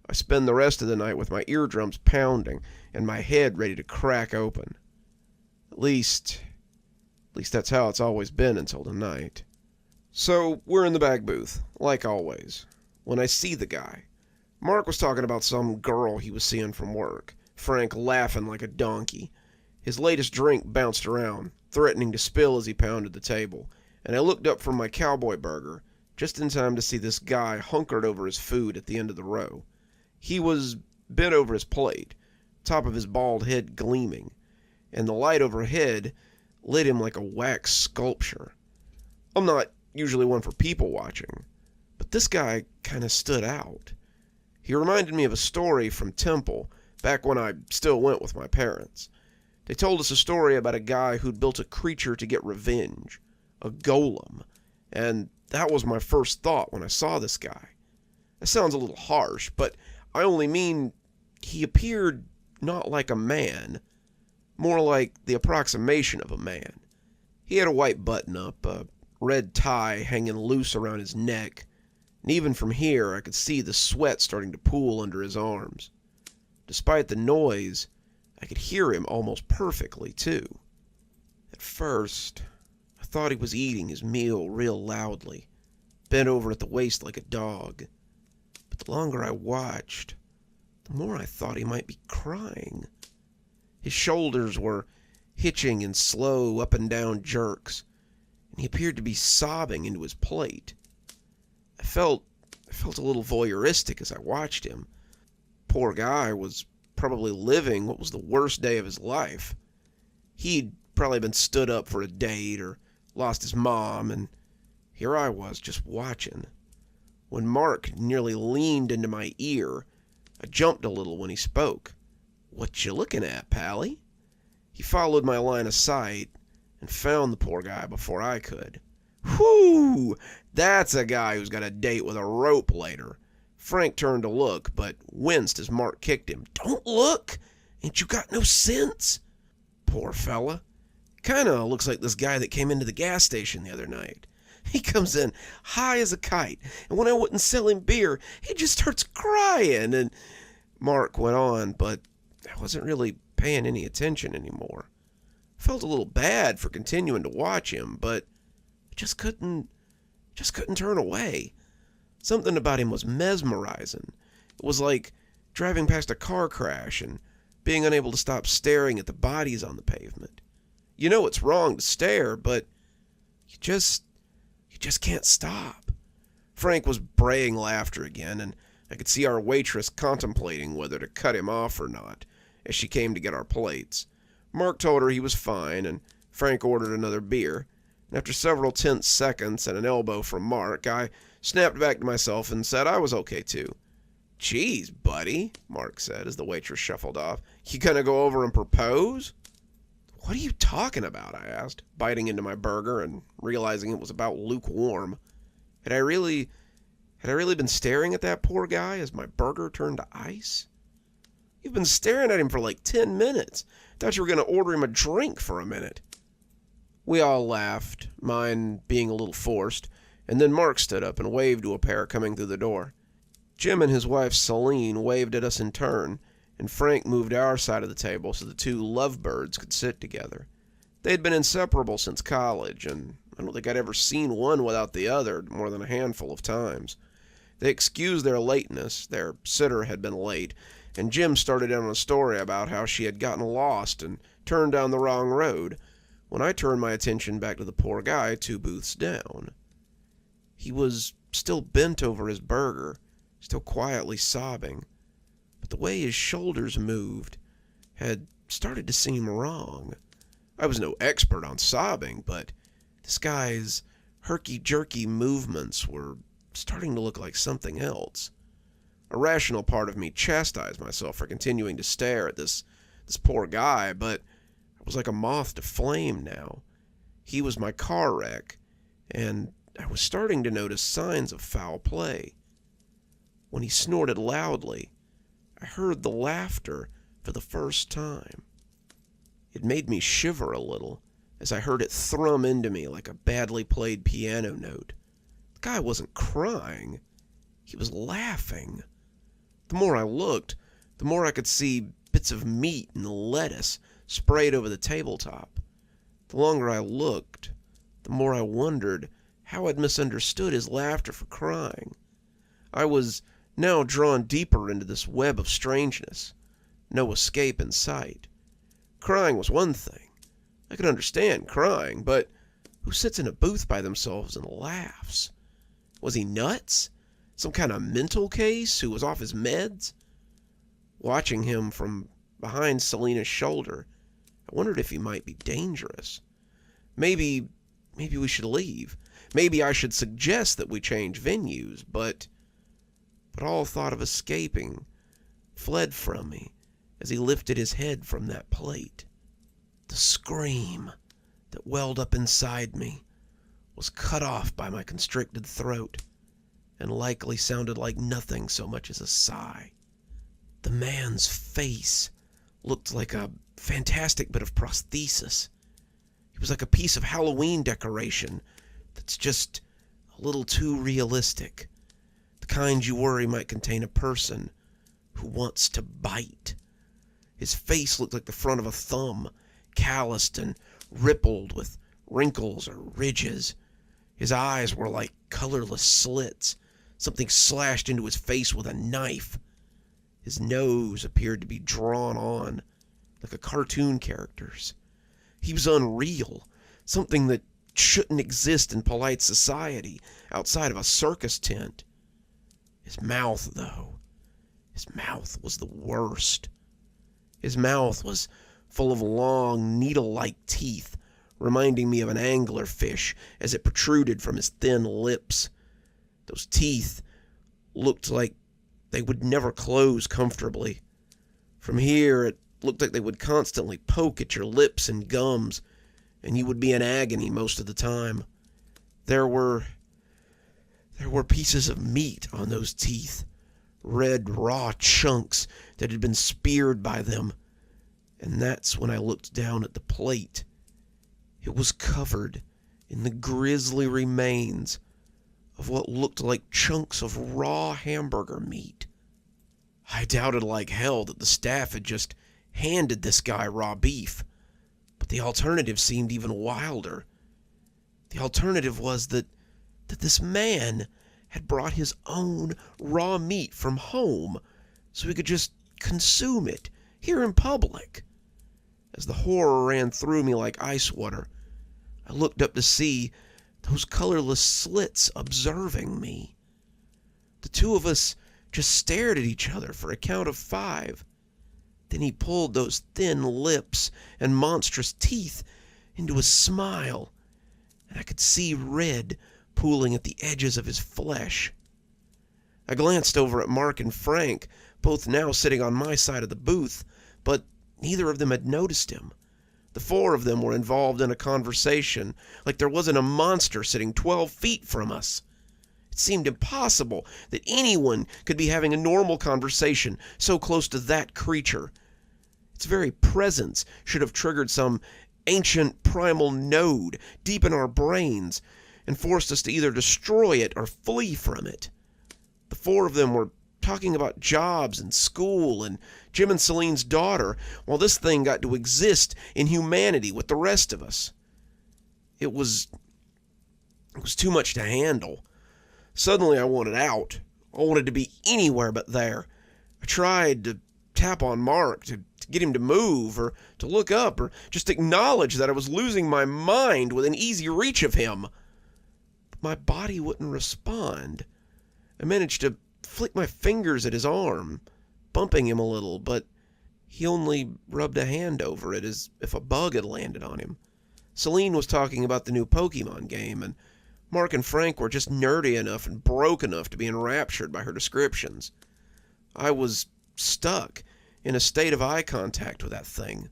I spend the rest of the night with my eardrums pounding and my head ready to crack open. At least that's how it's always been until tonight. So, we're in the back booth, like always, when I see the guy. Mark was talking about some girl he was seeing from work, Frank laughing like a donkey. His latest drink bounced around, threatening to spill as he pounded the table, and I looked up from my cowboy burger, just in time to see this guy hunkered over his food at the end of the row. He was bent over his plate, top of his bald head gleaming, and the light overhead lit him like a wax sculpture. I'm not usually one for people watching, but this guy kind of stood out. He reminded me of a story from Temple, back when I still went with my parents. They told us a story about a guy who'd built a creature to get revenge, a golem, and that was my first thought when I saw this guy. That sounds a little harsh, but I only mean he appeared not like a man, more like the approximation of a man. He had a white button-up, a red tie hanging loose around his neck, and even from here I could see the sweat starting to pool under his arms. Despite the noise, I could hear him almost perfectly, too. At first, I thought he was eating his meal real loudly, bent over at the waist like a dog. But the longer I watched, the more I thought he might be crying. His shoulders were hitching in slow up and down jerks, and he appeared to be sobbing into his plate. I felt a little voyeuristic as I watched him. Poor guy was probably living what was the worst day of his life. He'd probably been stood up for a date or lost his mom, and here I was just watching. When Mark nearly leaned into my ear, I jumped a little when he spoke. "What you looking at, Pally?" He followed my line of sight and found the poor guy before I could. Whew! That's a guy who's got a date with a rope later. Frank turned to look, but winced as Mark kicked him. "Don't look! Ain't you got no sense?" Poor fella. Kinda looks like this guy that came into the gas station the other night. He comes in high as a kite, and when I wouldn't sell him beer, he just starts crying, and Mark went on, but I wasn't really paying any attention anymore. I felt a little bad for continuing to watch him, but I just couldn't turn away. Something about him was mesmerizing. It was like driving past a car crash and being unable to stop staring at the bodies on the pavement. You know it's wrong to stare, but you just can't stop. Frank was braying laughter again, and I could see our waitress contemplating whether to cut him off or not as she came to get our plates. Mark told her he was fine, and Frank ordered another beer. And after several tense seconds and an elbow from Mark, I snapped back to myself and said I was okay too. "Geez, buddy," Mark said as the waitress shuffled off. "You gonna go over and propose?" "What are you talking about?" I asked, biting into my burger and realizing it was about lukewarm. Had I really been staring at that poor guy as my burger turned to ice? "You've been staring at him for like 10 minutes. Thought you were going to order him a drink for a minute." We all laughed, mine being a little forced, and then Mark stood up and waved to a pair coming through the door. Jim and his wife Celine waved at us in turn, and Frank moved to our side of the table so the two lovebirds could sit together. They had been inseparable since college, and I don't think I'd ever seen one without the other more than a handful of times. They excused their lateness, their sitter had been late, and Jim started in on a story about how she had gotten lost and turned down the wrong road, when I turned my attention back to the poor guy 2 booths down. He was still bent over his burger, still quietly sobbing, but the way his shoulders moved had started to seem wrong. I was no expert on sobbing, but this guy's herky-jerky movements were starting to look like something else. A rational part of me chastised myself for continuing to stare at this poor guy, but I was like a moth to flame now. He was my car wreck, and I was starting to notice signs of foul play. When he snorted loudly, I heard the laughter for the first time. It made me shiver a little as I heard it thrum into me like a badly played piano note. The guy wasn't crying. He was laughing. The more I looked, the more I could see bits of meat and lettuce sprayed over the tabletop. The longer I looked, the more I wondered how I'd misunderstood his laughter for crying. I was now drawn deeper into this web of strangeness. No escape in sight. Crying was one thing. I could understand crying, but who sits in a booth by themselves and laughs? Was he nuts? Some kind of mental case who was off his meds? Watching him from behind Selena's shoulder, I wondered if he might be dangerous. Maybe we should leave. Maybe I should suggest that we change venues, but all thought of escaping fled from me as he lifted his head from that plate. The scream that welled up inside me was cut off by my constricted throat and likely sounded like nothing so much as a sigh. The man's face looked like a fantastic bit of prosthesis. He was like a piece of Halloween decoration that's just a little too realistic. The kind you worry might contain a person who wants to bite. His face looked like the front of a thumb, calloused and rippled with wrinkles or ridges. His eyes were like colorless slits, something slashed into his face with a knife. His nose appeared to be drawn on, like a cartoon character's. He was unreal, something that shouldn't exist in polite society outside of a circus tent. His mouth, though, his mouth was the worst. His mouth was full of long, needle-like teeth, reminding me of an anglerfish as it protruded from his thin lips. Those teeth looked like they would never close comfortably. From here, it looked like they would constantly poke at your lips and gums, and you would be in agony most of the time. There were pieces of meat on those teeth, red raw chunks that had been speared by them, and that's when I looked down at the plate. It was covered in the grisly remains of what looked like chunks of raw hamburger meat. I doubted like hell that the staff had just handed this guy raw beef, but the alternative seemed even wilder. The alternative was that this man had brought his own raw meat from home so he could just consume it here in public. As the horror ran through me like ice water, I looked up to see those colorless slits observing me. The two of us just stared at each other for a count of 5. Then he pulled those thin lips and monstrous teeth into a smile, and I could see red pooling at the edges of his flesh. I glanced over at Mark and Frank, both now sitting on my side of the booth, but neither of them had noticed him. The 4 of them were involved in a conversation like there wasn't a monster sitting 12 feet from us. It seemed impossible that anyone could be having a normal conversation so close to that creature. Its very presence should have triggered some ancient primal node deep in our brains and forced us to either destroy it or flee from it. The 4 of them were talking about jobs and school and Jim and Celine's daughter, while this thing got to exist in humanity with the rest of us. It was too much to handle. Suddenly I wanted out. I wanted to be anywhere but there. I tried to tap on Mark to get him to move or to look up or just acknowledge that I was losing my mind within easy reach of him. But my body wouldn't respond. I managed to flick my fingers at his arm, bumping him a little, but he only rubbed a hand over it as if a bug had landed on him. Celine was talking about the new Pokemon game, and Mark and Frank were just nerdy enough and broke enough to be enraptured by her descriptions. I was stuck in a state of eye contact with that thing,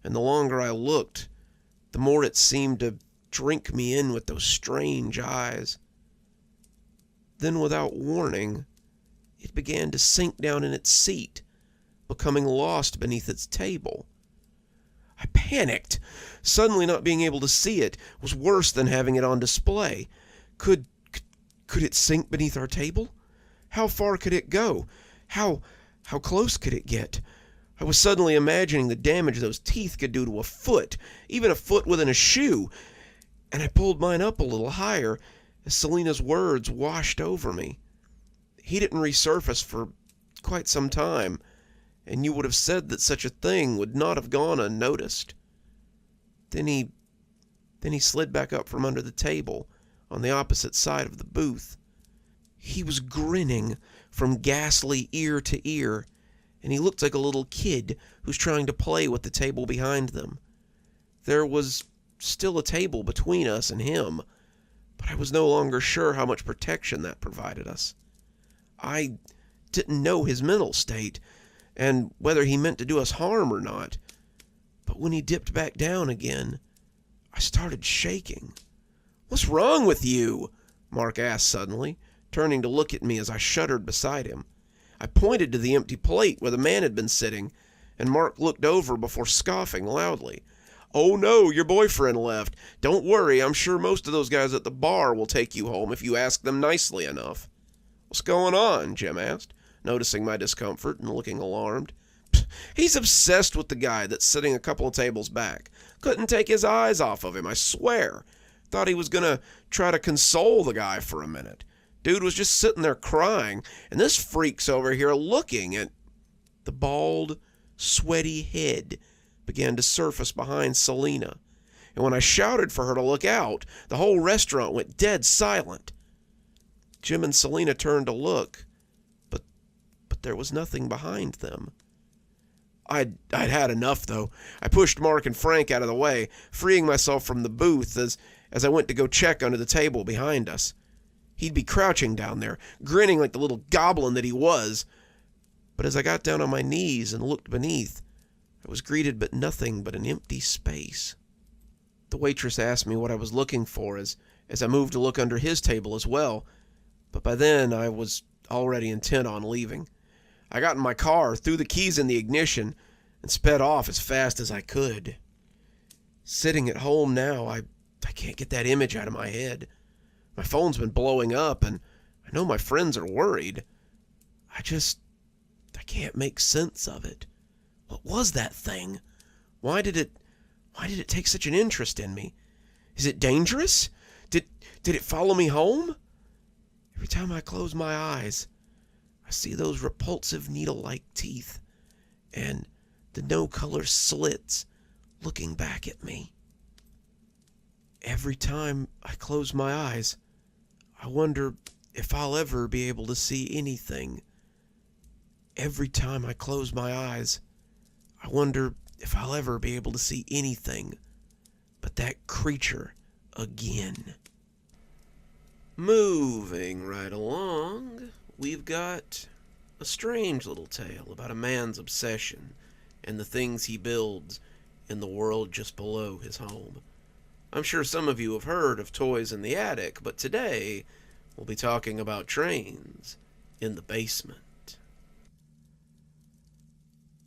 and the longer I looked, the more it seemed to drink me in with those strange eyes. Then, without warning, it began to sink down in its seat, becoming lost beneath its table. I panicked. Suddenly not being able to see it was worse than having it on display. Could it sink beneath our table? How far could it go? How close could it get? I was suddenly imagining the damage those teeth could do to a foot, even a foot within a shoe, and I pulled mine up a little higher as Selena's words washed over me. He didn't resurface for quite some time, and you would have said that such a thing would not have gone unnoticed. Then he slid back up from under the table on the opposite side of the booth. He was grinning from ghastly ear to ear, and he looked like a little kid who's trying to play with the table behind them. There was still a table between us and him, but I was no longer sure how much protection that provided us. I didn't know his mental state, and whether he meant to do us harm or not, but when he dipped back down again, I started shaking. "What's wrong with you?" Mark asked suddenly, turning to look at me as I shuddered beside him. I pointed to the empty plate where the man had been sitting, and Mark looked over before scoffing loudly. "Oh no, your boyfriend left. Don't worry, I'm sure most of those guys at the bar will take you home if you ask them nicely enough." "What's going on?" Jim asked, noticing my discomfort and looking alarmed. "He's obsessed with the guy that's sitting a couple of tables back. Couldn't take his eyes off of him, I swear. Thought he was gonna try to console the guy for a minute. Dude was just sitting there crying, and this freak's over here looking at..." The bald, sweaty head began to surface behind Selena, and when I shouted for her to look out, the whole restaurant went dead silent. Jim and Selena turned to look, but there was nothing behind them. I'd had enough, though. I pushed Mark and Frank out of the way, freeing myself from the booth as I went to go check under the table behind us. He'd be crouching down there, grinning like the little goblin that he was. But as I got down on my knees and looked beneath, I was greeted by nothing but an empty space. The waitress asked me what I was looking for as I moved to look under his table as well, but by then I was already intent on leaving. I got in my car, threw the keys in the ignition, and sped off as fast as I could. Sitting at home now, I can't get that image out of my head. My phone's been blowing up, and I know my friends are worried. I can't make sense of it. What was that thing? Why did it take such an interest in me? Is it dangerous? Did it follow me home? Every time I close my eyes, I see those repulsive needle-like teeth and the no-color slits looking back at me. Every time I close my eyes, I wonder if I'll ever be able to see anything. Every time I close my eyes, I wonder if I'll ever be able to see anything but that creature again. Moving right along, we've got a strange little tale about a man's obsession and the things he builds in the world just below his home. I'm sure some of you have heard of toys in the attic, but today we'll be talking about trains in the basement.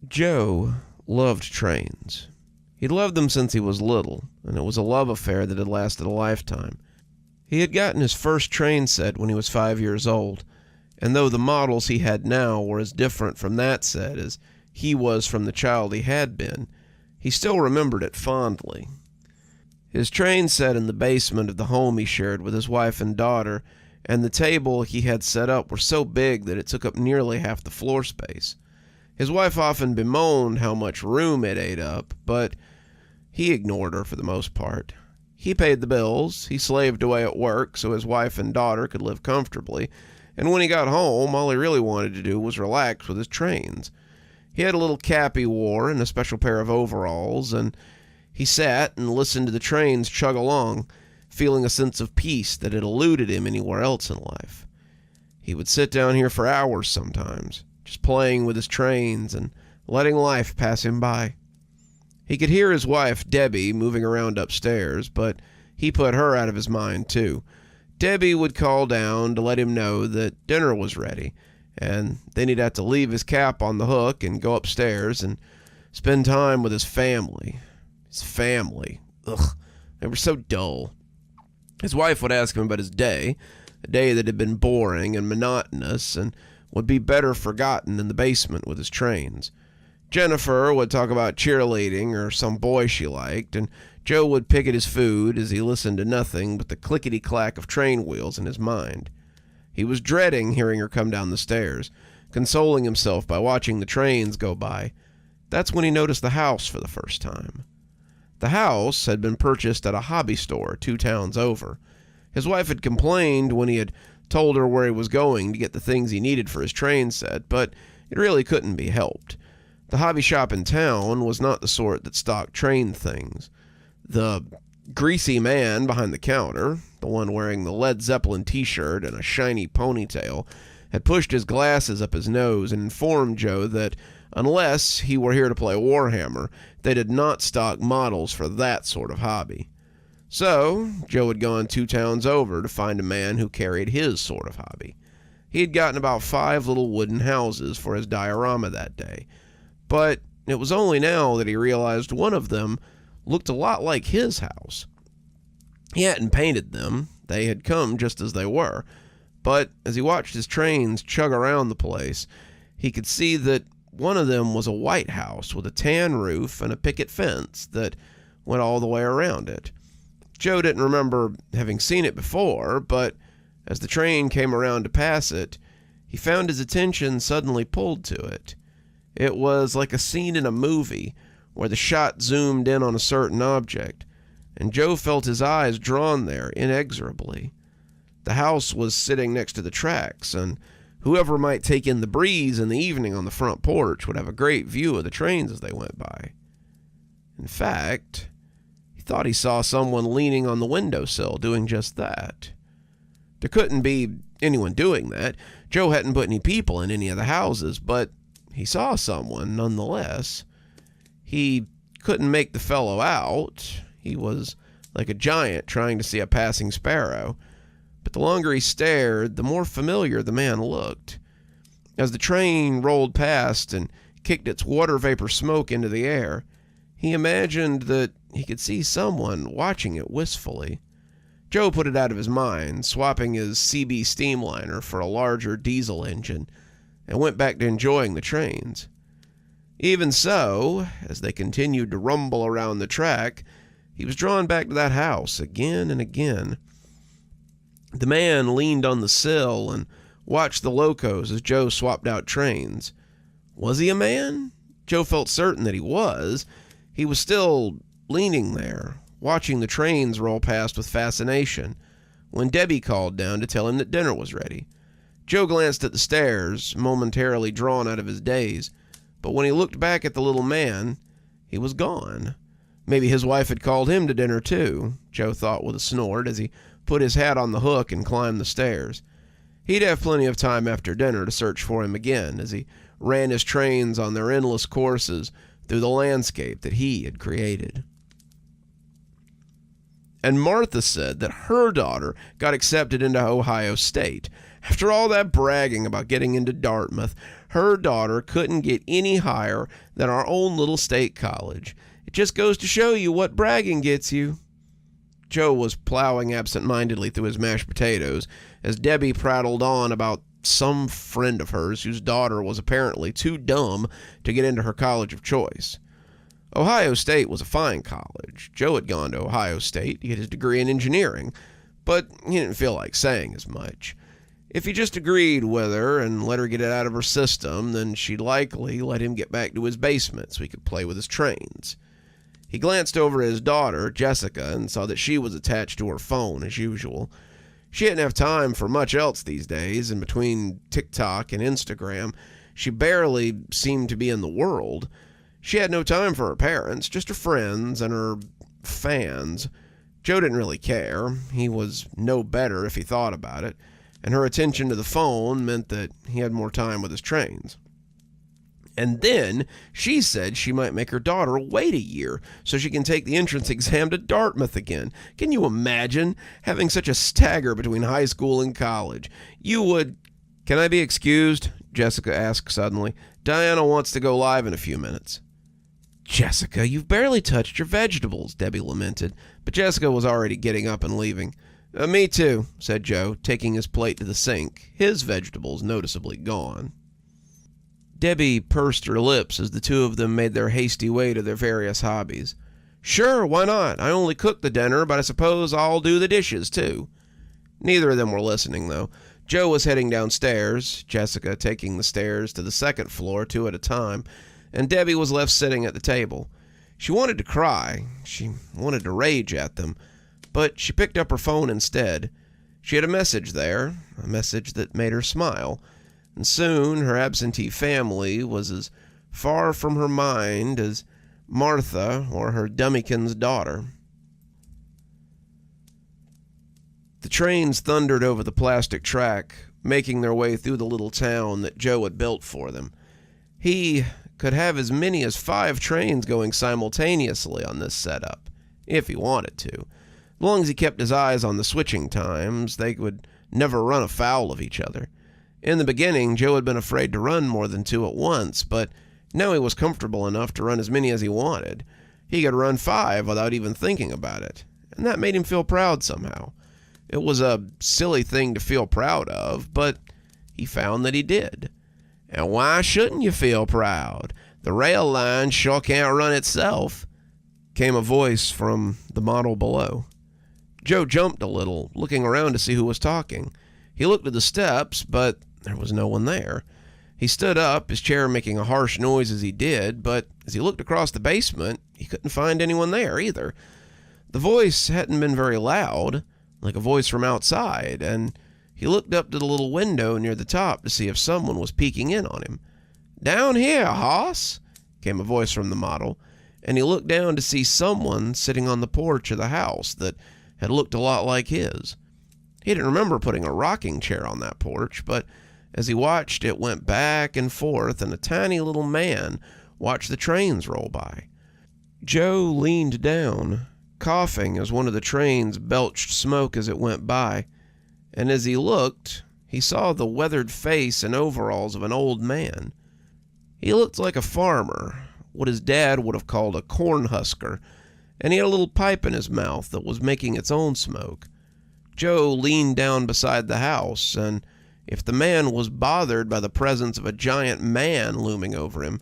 Joe loved trains. He'd loved them since he was little, and it was a love affair that had lasted a lifetime. He had gotten his first train set when he was 5 years old, and though the models he had now were as different from that set as he was from the child he had been, he still remembered it fondly. His train set in the basement of the home he shared with his wife and daughter, and the table he had set up were so big that it took up nearly half the floor space. His wife often bemoaned how much room it ate up, but he ignored her for the most part. He paid the bills, he slaved away at work so his wife and daughter could live comfortably, and when he got home, all he really wanted to do was relax with his trains. He had a little cap he wore and a special pair of overalls, and he sat and listened to the trains chug along, feeling a sense of peace that had eluded him anywhere else in life. He would sit down here for hours sometimes, just playing with his trains and letting life pass him by. He could hear his wife, Debbie, moving around upstairs, but he put her out of his mind, too. Debbie would call down to let him know that dinner was ready, and then he'd have to leave his cap on the hook and go upstairs and spend time with his family. His family. Ugh, they were so dull. His wife would ask him about his day, a day that had been boring and monotonous and would be better forgotten in the basement with his trains. Jennifer would talk about cheerleading or some boy she liked, and Joe would pick at his food as he listened to nothing but the clickety-clack of train wheels in his mind. He was dreading hearing her come down the stairs, consoling himself by watching the trains go by. That's when he noticed the house for the first time. The house had been purchased at a hobby store 2 towns over. His wife had complained when he had told her where he was going to get the things he needed for his train set, but it really couldn't be helped. The hobby shop in town was not the sort that stocked train things. The greasy man behind the counter, the one wearing the Led Zeppelin t-shirt and a shiny ponytail, had pushed his glasses up his nose and informed Joe that unless he were here to play Warhammer, they did not stock models for that sort of hobby. So, Joe had gone 2 towns over to find a man who carried his sort of hobby. He had gotten about 5 little wooden houses for his diorama that day, but it was only now that he realized one of them looked a lot like his house. He hadn't painted them, they had come just as they were, but as he watched his trains chug around the place, he could see that one of them was a white house with a tan roof and a picket fence that went all the way around it. Joe didn't remember having seen it before, but as the train came around to pass it, he found his attention suddenly pulled to it. It was like a scene in a movie where the shot zoomed in on a certain object, and Joe felt his eyes drawn there inexorably. The house was sitting next to the tracks, and whoever might take in the breeze in the evening on the front porch would have a great view of the trains as they went by. In fact, he thought he saw someone leaning on the windowsill doing just that. There couldn't be anyone doing that. Joe hadn't put any people in any of the houses, but he saw someone nonetheless. He couldn't make the fellow out. He was like a giant trying to see a passing sparrow. But the longer he stared, the more familiar the man looked. As the train rolled past and kicked its water vapor smoke into the air, he imagined that he could see someone watching it wistfully. Joe put it out of his mind, swapping his CB steamliner for a larger diesel engine, and went back to enjoying the trains. Even so, as they continued to rumble around the track, he was drawn back to that house again and again. The man leaned on the sill and watched the locos as Joe swapped out trains. Was he a man? Joe felt certain that he was. He was still leaning there, watching the trains roll past with fascination, when Debbie called down to tell him that dinner was ready. Joe glanced at the stairs, momentarily drawn out of his daze, but when he looked back at the little man, he was gone. Maybe his wife had called him to dinner too, Joe thought with a snort as he put his hat on the hook and climbed the stairs. He'd have plenty of time after dinner to search for him again as he ran his trains on their endless courses through the landscape that he had created. And Martha said that her daughter got accepted into Ohio State. After all that bragging about getting into Dartmouth, her daughter couldn't get any higher than our own little state college. It just goes to show you what bragging gets you. Joe was plowing absent-mindedly through his mashed potatoes as Debbie prattled on about some friend of hers whose daughter was apparently too dumb to get into her college of choice. Ohio State was a fine college. Joe had gone to Ohio State to get his degree in engineering, but he didn't feel like saying as much. If he just agreed with her and let her get it out of her system, then she'd likely let him get back to his basement so he could play with his trains. He glanced over at his daughter, Jessica, and saw that she was attached to her phone as usual. She didn't have time for much else these days, and between TikTok and Instagram, she barely seemed to be in the world. She had no time for her parents, just her friends and her fans. Joe didn't really care. He was no better if he thought about it, and her attention to the phone meant that he had more time with his trains. And then she said she might make her daughter wait a year so she can take the entrance exam to Dartmouth again. Can you imagine having such a stagger between high school and college? You would... Can I be excused? Jessica asked suddenly. Diana wants to go live in a few minutes. Jessica, you've barely touched your vegetables, Debbie lamented, but Jessica was already getting up and leaving. Me too, said Joe, taking his plate to the sink, his vegetables noticeably gone. Debbie pursed her lips as the two of them made their hasty way to their various hobbies. "Sure, why not? I only cook the dinner, but I suppose I'll do the dishes, too." Neither of them were listening, though. Joe was heading downstairs, Jessica taking the stairs to the second floor 2 at a time, and Debbie was left sitting at the table. She wanted to cry. She wanted to rage at them, but she picked up her phone instead. She had a message there, a message that made her smile, and soon her absentee family was as far from her mind as Martha or her dummykin's daughter. The trains thundered over the plastic track, making their way through the little town that Joe had built for them. He could have as many as 5 trains going simultaneously on this setup, if he wanted to. As long as he kept his eyes on the switching times, they would never run afoul of each other. In the beginning, Joe had been afraid to run more than 2 at once, but now he was comfortable enough to run as many as he wanted. He could run 5 without even thinking about it, and that made him feel proud somehow. It was a silly thing to feel proud of, but he found that he did. And why shouldn't you feel proud? The rail line sure can't run itself, came a voice from the model below. Joe jumped a little, looking around to see who was talking. He looked at the steps, but there was no one there. He stood up, his chair making a harsh noise as he did, but as he looked across the basement, he couldn't find anyone there either. The voice hadn't been very loud, like a voice from outside, and he looked up to the little window near the top to see if someone was peeking in on him. "Down here, hoss," came a voice from the model, and he looked down to see someone sitting on the porch of the house that had looked a lot like his. He didn't remember putting a rocking chair on that porch, but as he watched, it went back and forth, and a tiny little man watched the trains roll by. Joe leaned down, coughing as one of the trains belched smoke as it went by, and as he looked, he saw the weathered face and overalls of an old man. He looked like a farmer, what his dad would have called a corn husker, and he had a little pipe in his mouth that was making its own smoke. Joe leaned down beside the house, and if the man was bothered by the presence of a giant man looming over him,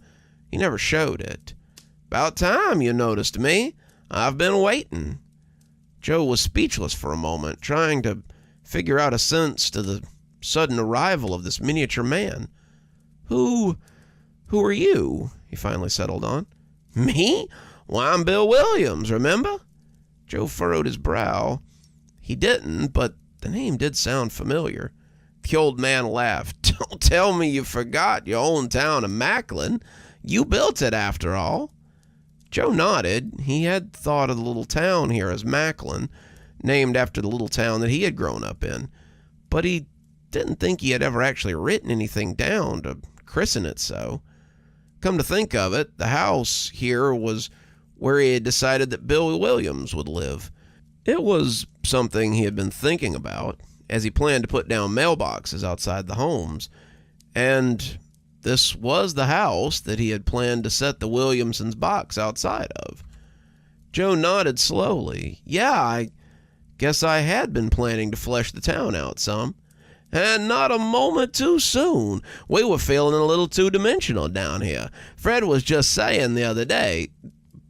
he never showed it. "'Bout time you noticed me. I've been waiting." Joe was speechless for a moment, trying to figure out a sense to the sudden arrival of this miniature man. Who are you?" he finally settled on. "Me? Why, I'm Bill Williams, remember?" Joe furrowed his brow. He didn't, but the name did sound familiar. The old man laughed. "Don't tell me you forgot your own town of Macklin. You built it, after all." Joe nodded. He had thought of the little town here as Macklin, named after the little town that he had grown up in, but he didn't think he had ever actually written anything down to christen it so. Come to think of it, the house here was where he had decided that Bill Williams would live. It was something he had been thinking about, as he planned to put down mailboxes outside the homes, and this was the house that he had planned to set the Williamsons' box outside of. Joe nodded slowly. "Yeah, I guess I had been planning to flesh the town out some. And not a moment too soon. We were feeling a little two-dimensional down here. Fred was just saying the other day."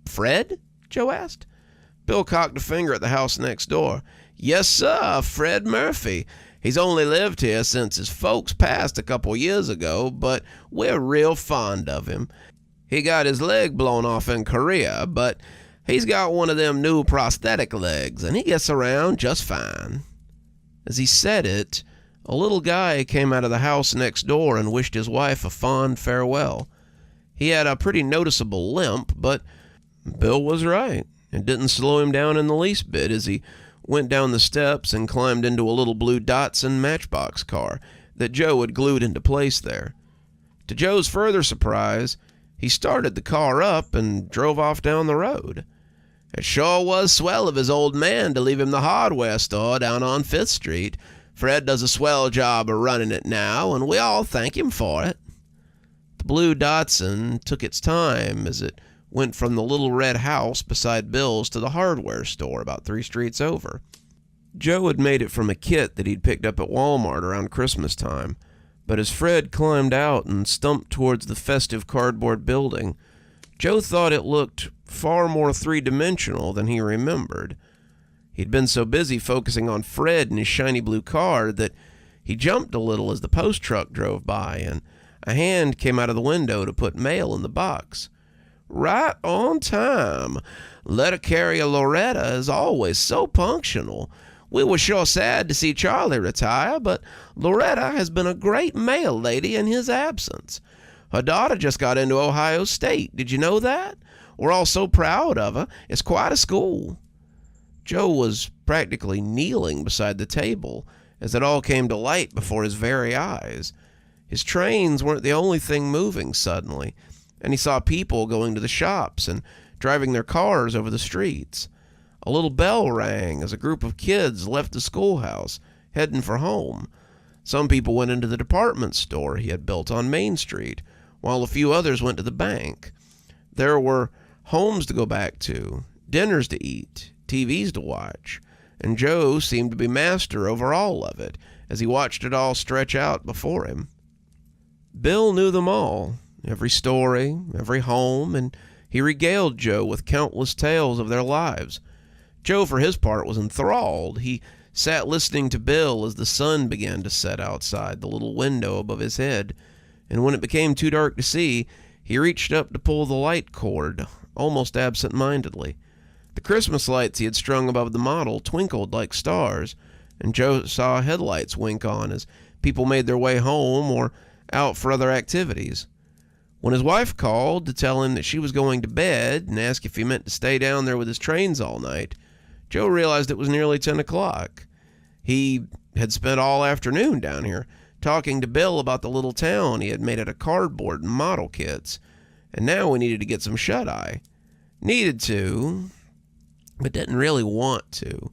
"Fred?" Joe asked. Bill cocked a finger at the house next door. "Yes, sir, Fred Murphy. He's only lived here since his folks passed a couple years ago, but we're real fond of him. He got his leg blown off in Korea, but he's got one of them new prosthetic legs, and he gets around just fine." As he said it, a little guy came out of the house next door and wished his wife a fond farewell. He had a pretty noticeable limp, but Bill was right. It didn't slow him down in the least bit as he went down the steps and climbed into a little blue Datsun Matchbox car that Joe had glued into place there. To Joe's further surprise, he started the car up and drove off down the road. "It sure was swell of his old man to leave him the hardware store down on 5th Street. Fred does a swell job of running it now, and we all thank him for it." The blue Datsun took its time as it went from the little red house beside Bill's to the hardware store about 3 streets over. Joe had made it from a kit that he'd picked up at Walmart around Christmas time, But as Fred climbed out and stumped towards the festive cardboard building, Joe thought it looked far more three-dimensional than he remembered. He'd been so busy focusing on Fred and his shiny blue car that he jumped a little as the post truck drove by, and a hand came out of the window to put mail in the box. "Right on time. Letter carrier Loretta is always so punctual. We were sure sad to see Charlie retire, but Loretta has been a great mail lady in his absence. Her daughter just got into Ohio State. Did you know that? We're all so proud of her. It's quite a school." Joe was practically kneeling beside the table as it all came to light before his very eyes. His trains weren't the only thing moving suddenly, and he saw people going to the shops and driving their cars over the streets. A little bell rang as a group of kids left the schoolhouse, heading for home. Some people went into the department store he had built on Main Street, while a few others went to the bank. There were homes to go back to, dinners to eat, TVs to watch, and Joe seemed to be master over all of it as he watched it all stretch out before him. Bill knew them all, every story, every home, and he regaled Joe with countless tales of their lives. Joe, for his part, was enthralled. He sat listening to Bill as the sun began to set outside the little window above his head, and when it became too dark to see, he reached up to pull the light cord, almost absent-mindedly. The Christmas lights he had strung above the model twinkled like stars, and Joe saw headlights wink on as people made their way home or out for other activities. When his wife called to tell him that she was going to bed and asked if he meant to stay down there with his trains all night, Joe realized it was nearly 10 o'clock. He had spent all afternoon down here talking to Bill about the little town he had made out of cardboard and model kits, and now he needed to get some shut-eye. Needed to, but didn't really want to.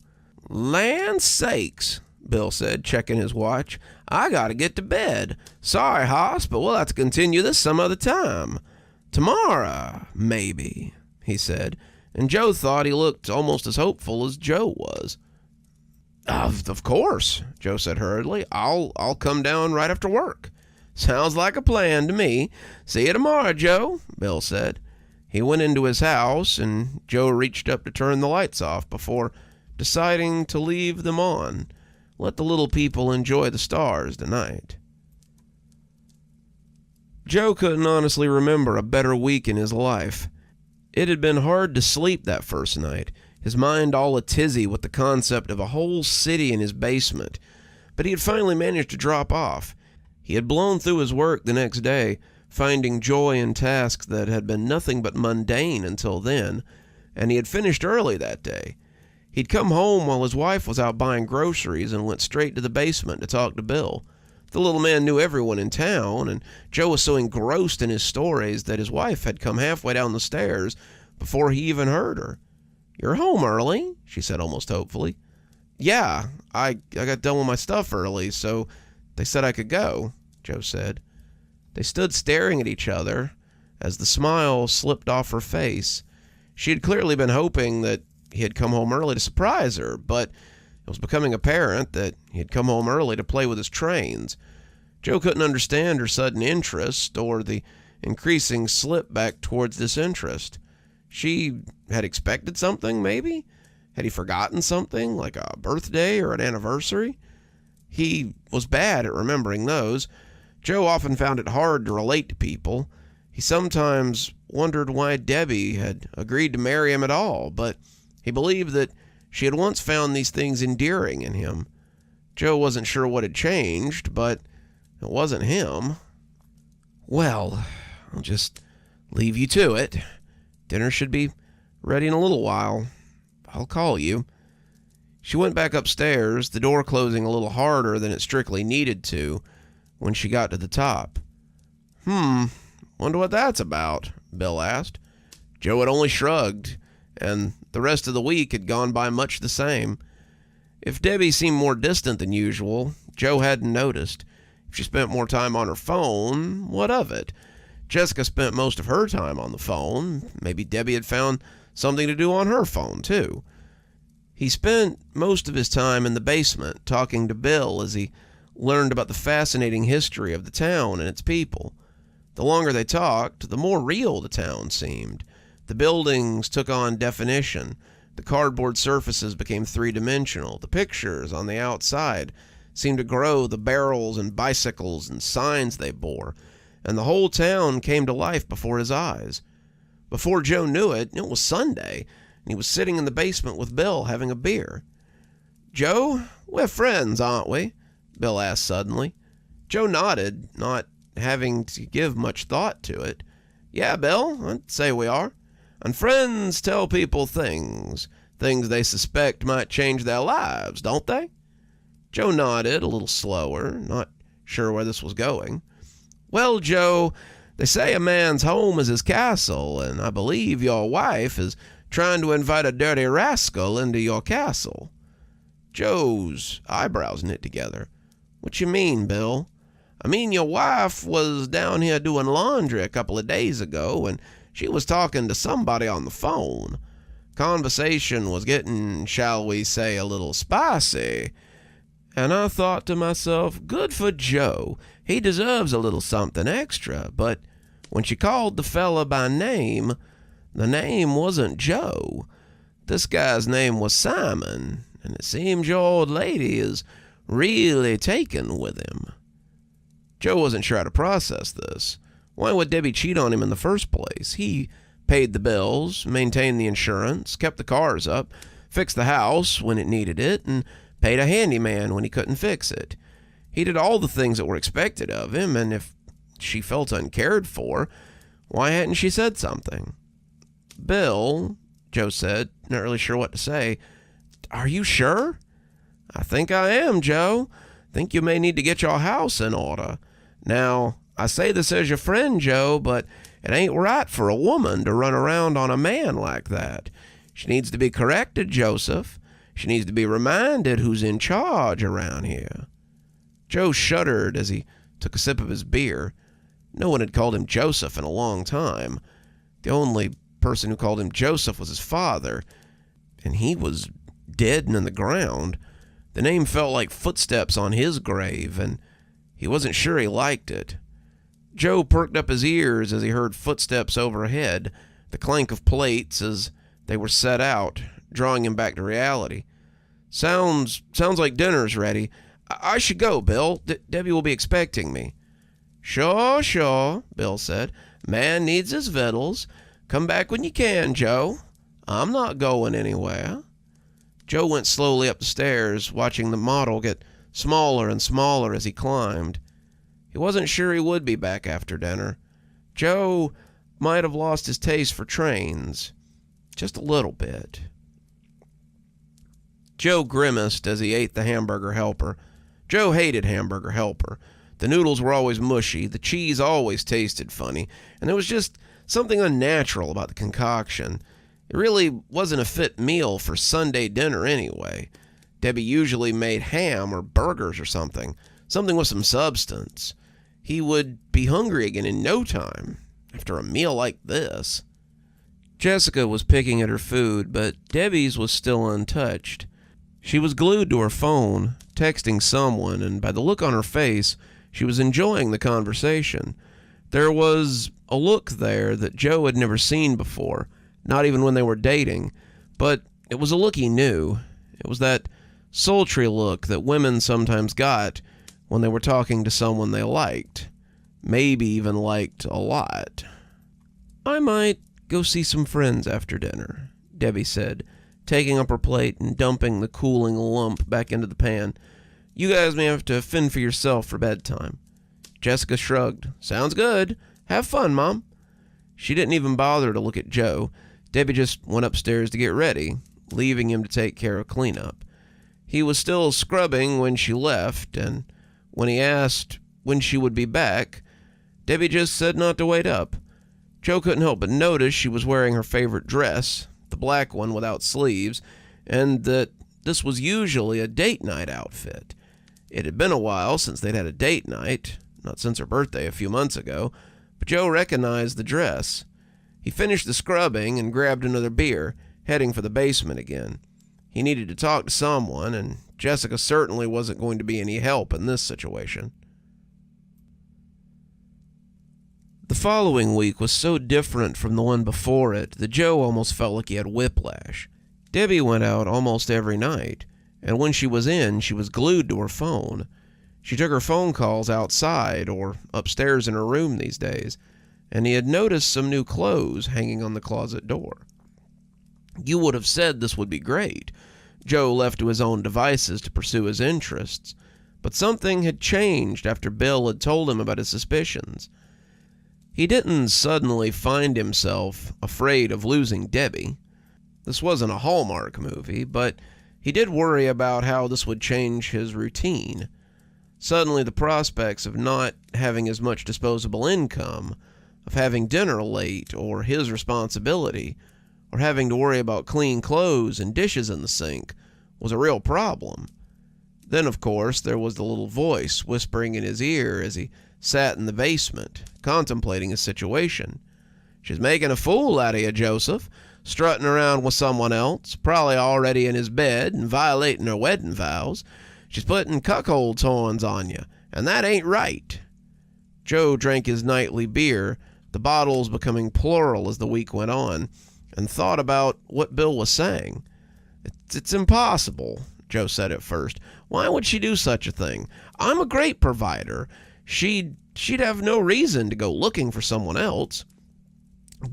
"Land sakes," Bill said, checking his watch. "I gotta get to bed. Sorry, Hoss, but we'll have to continue this some other time. Tomorrow, maybe," he said, and Joe thought he looked almost as hopeful as Joe was. Of course," Joe said hurriedly. I'll come down right after work." "Sounds like a plan to me. See you tomorrow, Joe," Bill said. He went into his house, and Joe reached up to turn the lights off before deciding to leave them on. Let the little people enjoy the stars tonight. Joe couldn't honestly remember a better week in his life. It had been hard to sleep that first night, his mind all a tizzy with the concept of a whole city in his basement, but he had finally managed to drop off. He had blown through his work the next day, finding joy in tasks that had been nothing but mundane until then, and he had finished early that day. He'd come home while his wife was out buying groceries and went straight to the basement to talk to Bill. The little man knew everyone in town, and Joe was so engrossed in his stories that his wife had come halfway down the stairs before he even heard her. "You're home early?" she said almost hopefully. "Yeah, I got done with my stuff early, so they said I could go," Joe said. They stood staring at each other as the smile slipped off her face. She had clearly been hoping that he had come home early to surprise her, but it was becoming apparent that he had come home early to play with his trains. Joe couldn't understand her sudden interest or the increasing slip back towards this interest. She had expected something, maybe? Had he forgotten something, like a birthday or an anniversary? He was bad at remembering those. Joe often found it hard to relate to people. He sometimes wondered why Debbie had agreed to marry him at all, but he believed that she had once found these things endearing in him. Joe wasn't sure what had changed, but it wasn't him. "Well, I'll just leave you to it. Dinner should be ready in a little while. I'll call you." She went back upstairs, the door closing a little harder than it strictly needed to when she got to the top. Wonder what that's about," Bill asked. Joe had only shrugged, and the rest of the week had gone by much the same. If Debbie seemed more distant than usual, Joe hadn't noticed. If she spent more time on her phone, what of it? Jessica spent most of her time on the phone. Maybe Debbie had found something to do on her phone, too. He spent most of his time in the basement talking to Bill as he learned about the fascinating history of the town and its people. The longer they talked, the more real the town seemed. The buildings took on definition. The cardboard surfaces became three-dimensional. The pictures on the outside seemed to grow, the barrels and bicycles and signs they bore, and the whole town came to life before his eyes. Before Joe knew it, it was Sunday, and he was sitting in the basement with Bill having a beer. "Joe, we're friends, aren't we?" Bill asked suddenly. Joe nodded, not having to give much thought to it. "Yeah, Bill, I'd say we are. And friends tell people things they suspect might change their lives, don't they?" Joe nodded, a little slower, not sure where this was going. "Well, Joe, they say a man's home is his castle, and I believe your wife is trying to invite a dirty rascal into your castle." Joe's eyebrows knit together. "What you mean, Bill?" "I mean, your wife was down here doing laundry a couple of days ago, and she was talking to somebody on the phone. Conversation was getting, shall we say, a little spicy. And I thought to myself, good for Joe. He deserves a little something extra. But when she called the fella by name, the name wasn't Joe. This guy's name was Simon, and it seems your old lady is really taken with him." Joe wasn't sure how to process this. Why would Debbie cheat on him in the first place? He paid the bills, maintained the insurance, kept the cars up, fixed the house when it needed it, and paid a handyman when he couldn't fix it. He did all the things that were expected of him, and if she felt uncared for, why hadn't she said something? "Bill," Joe said, not really sure what to say, "are you sure?" "I think I am, Joe. Think you may need to get your house in order. Now, I say this as your friend, Joe, but it ain't right for a woman to run around on a man like that. She needs to be corrected, Joseph. She needs to be reminded who's in charge around here." Joe shuddered as he took a sip of his beer. No one had called him Joseph in a long time. The only person who called him Joseph was his father, and he was dead and in the ground. The name felt like footsteps on his grave, and he wasn't sure he liked it. Joe perked up his ears as he heard footsteps overhead, the clank of plates as they were set out, drawing him back to reality. Sounds like dinner's ready. I should go, Bill. Debbie will be expecting me." Sure, Bill said. "Man needs his victuals. Come back when you can, Joe. I'm not going anywhere." Joe went slowly up the stairs, watching the model get smaller and smaller as he climbed. He wasn't sure he would be back after dinner. Joe might have lost his taste for trains. Just a little bit. Joe grimaced as he ate the hamburger helper. Joe hated hamburger helper. The noodles were always mushy, the cheese always tasted funny, and there was just something unnatural about the concoction. It really wasn't a fit meal for Sunday dinner anyway. Debbie usually made ham or burgers or something with some substance. He would be hungry again in no time after a meal like this. Jessica was picking at her food, but Debbie's was still untouched. She was glued to her phone, texting someone, and by the look on her face, she was enjoying the conversation. There was a look there that Joe had never seen before, not even when they were dating, but it was a look he knew. It was that sultry look that women sometimes got when they were talking to someone they liked, maybe even liked a lot. "I might go see some friends after dinner," Debbie said, taking up her plate and dumping the cooling lump back into the pan. "You guys may have to fend for yourself for bedtime." Jessica shrugged. "Sounds good. Have fun, Mom." She didn't even bother to look at Joe. Debbie just went upstairs to get ready, leaving him to take care of cleanup. He was still scrubbing when she left, and when he asked when she would be back, Debbie just said not to wait up. Joe couldn't help but notice she was wearing her favorite dress, the black one without sleeves, and that this was usually a date night outfit. It had been a while since they'd had a date night, not since her birthday a few months ago, but Joe recognized the dress. He finished the scrubbing and grabbed another beer, heading for the basement again. He needed to talk to someone, and Jessica certainly wasn't going to be any help in this situation. The following week was so different from the one before it that Joe almost felt like he had whiplash. Debbie went out almost every night, and when she was in, she was glued to her phone. She took her phone calls outside or upstairs in her room these days, and he had noticed some new clothes hanging on the closet door. You would have said this would be great, Joe left to his own devices to pursue his interests, but something had changed after Bill had told him about his suspicions. He didn't suddenly find himself afraid of losing Debbie. This wasn't a Hallmark movie, but he did worry about how this would change his routine. Suddenly, the prospects of not having as much disposable income, of having dinner late, or his responsibility, or having to worry about clean clothes and dishes in the sink, was a real problem. Then, of course, there was the little voice whispering in his ear as he sat in the basement, contemplating his situation. "She's making a fool out of you, Joseph, strutting around with someone else, probably already in his bed and violating her wedding vows. She's putting cuckold's horns on you, and that ain't right." Joe drank his nightly beer, the bottles becoming plural as the week went on, and thought about what Bill was saying. It's impossible, Joe said at first. "Why would she do such a thing? I'm a great provider. She'd have no reason to go looking for someone else."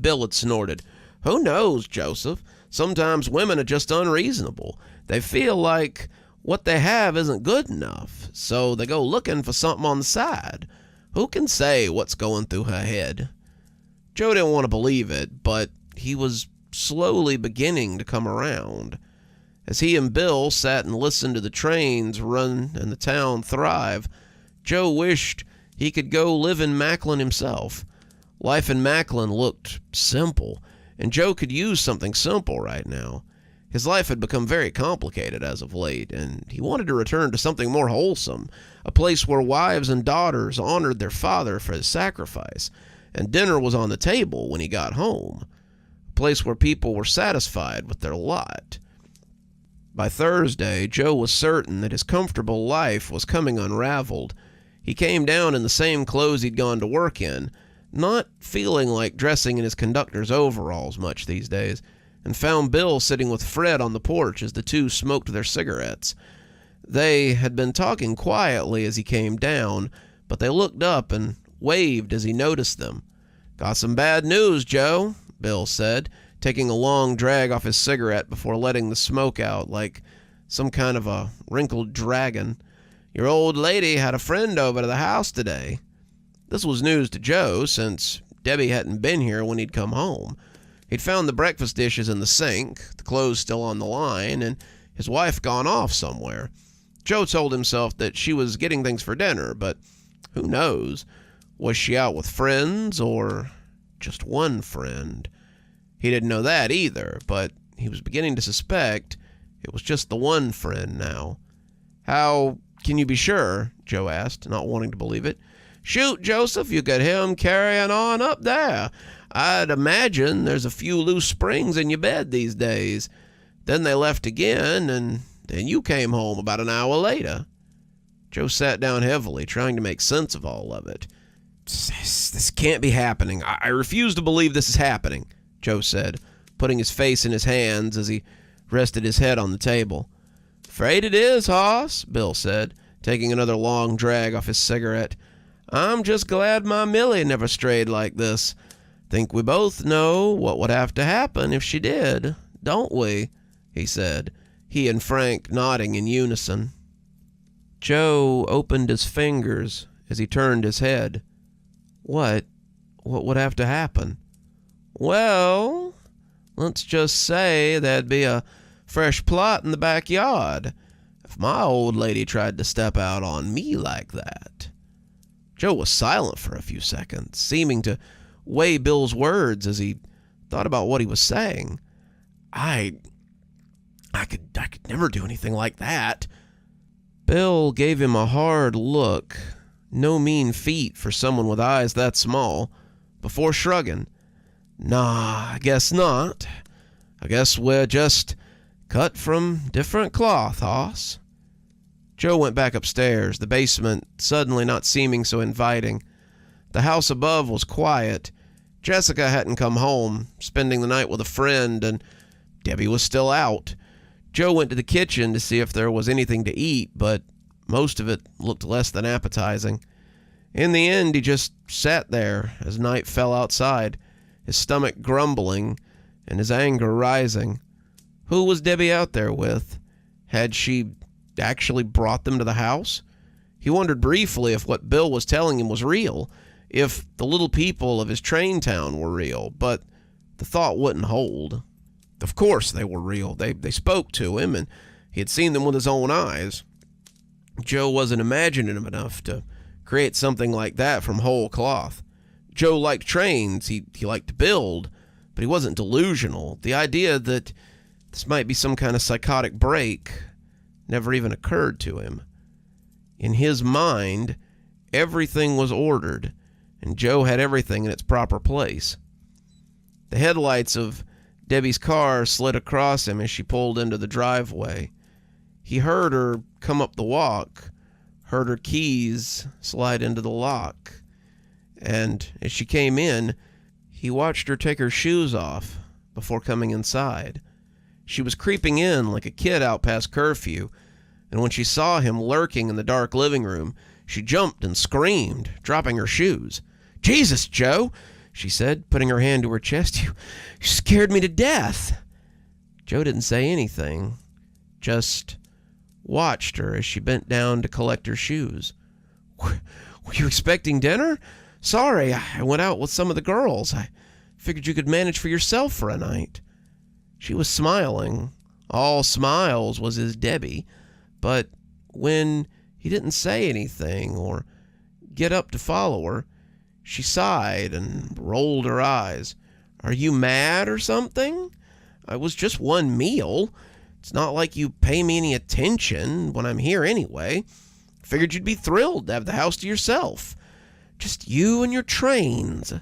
Bill had snorted. "Who knows, Joseph? Sometimes women are just unreasonable. They feel like what they have isn't good enough, so they go looking for something on the side. Who can say what's going through her head?" Joe didn't want to believe it, but he was slowly beginning to come around. As he and Bill sat and listened to the trains run and the town thrive, Joe wished he could go live in Macklin himself. Life in Macklin looked simple, and Joe could use something simple right now. His life had become very complicated as of late, and he wanted to return to something more wholesome, a place where wives and daughters honored their father for his sacrifice, and dinner was on the table when he got home, a place where people were satisfied with their lot. By Thursday, Joe was certain that his comfortable life was coming unraveled. He came down in the same clothes he'd gone to work in, not feeling like dressing in his conductor's overalls much these days, and found Bill sitting with Fred on the porch as the two smoked their cigarettes. They had been talking quietly as he came down, but they looked up and waved as he noticed them. "Got some bad news, Joe," Bill said, taking a long drag off his cigarette before letting the smoke out like some kind of a wrinkled dragon. "Your old lady had a friend over to the house today." This was news to Joe, since Debbie hadn't been here when he'd come home. He'd found the breakfast dishes in the sink, the clothes still on the line, and his wife gone off somewhere. Joe told himself that she was getting things for dinner, but who knows? Was she out with friends, or just one friend? He didn't know that either, but he was beginning to suspect it was just the one friend now. "How can you be sure?" Joe asked, not wanting to believe it. "Shoot, Joseph, you could hear him carrying on up there. I'd imagine there's a few loose springs in your bed these days. Then they left again, and then you came home about an hour later." Joe sat down heavily, trying to make sense of all of it. This can't be happening. I refuse to believe this is happening," Joe said, putting his face in his hands as he rested his head on the table. "Afraid it is, hoss," Bill said, taking another long drag off his cigarette. "I'm just glad my Millie never strayed like this. Think we both know what would have to happen if she did, don't we?" he said, he and Frank nodding in unison. Joe opened his fingers as he turned his head. What would have to happen? "Well, let's just say there'd be a fresh plot in the backyard if my old lady tried to step out on me like that." Joe was silent for a few seconds, seeming to weigh Bill's words as he thought about what he was saying. I could never do anything like that." Bill gave him a hard look, no mean feat for someone with eyes that small, before shrugging. "Nah, I guess not. I guess we're just cut from different cloth, hoss." Joe went back upstairs, the basement suddenly not seeming so inviting. The house above was quiet. Jessica hadn't come home, spending the night with a friend, and Debbie was still out. Joe went to the kitchen to see if there was anything to eat, but most of it looked less than appetizing. In the end, he just sat there as night fell outside, his stomach grumbling and his anger rising. Who was Debbie out there with? Had she actually brought them to the house? He wondered briefly if what Bill was telling him was real, if the little people of his train town were real, but the thought wouldn't hold. Of course they were real. They spoke to him, and he had seen them with his own eyes. Joe wasn't imaginative enough to create something like that from whole cloth. Joe liked trains, he liked to build, but he wasn't delusional. The idea that this might be some kind of psychotic break never even occurred to him. In his mind, everything was ordered, and Joe had everything in its proper place. The headlights of Debbie's car slid across him as she pulled into the driveway. He heard her come up the walk, heard her keys slide into the lock, and as she came in, he watched her take her shoes off before coming inside. She was creeping in like a kid out past curfew, and when she saw him lurking in the dark living room, she jumped and screamed, dropping her shoes. "Jesus, Joe," she said, putting her hand to her chest, you scared me to death." Joe didn't say anything, just watched her as she bent down to collect her shoes. "Were you expecting dinner? Sorry, I went out with some of the girls. I figured you could manage for yourself for a night." She was smiling. All smiles was his Debbie. But when he didn't say anything or get up to follow her, she sighed and rolled her eyes. "Are you mad or something? It was just one meal. It's not like you pay me any attention when I'm here anyway. Figured you'd be thrilled to have the house to yourself. Just you and your trains."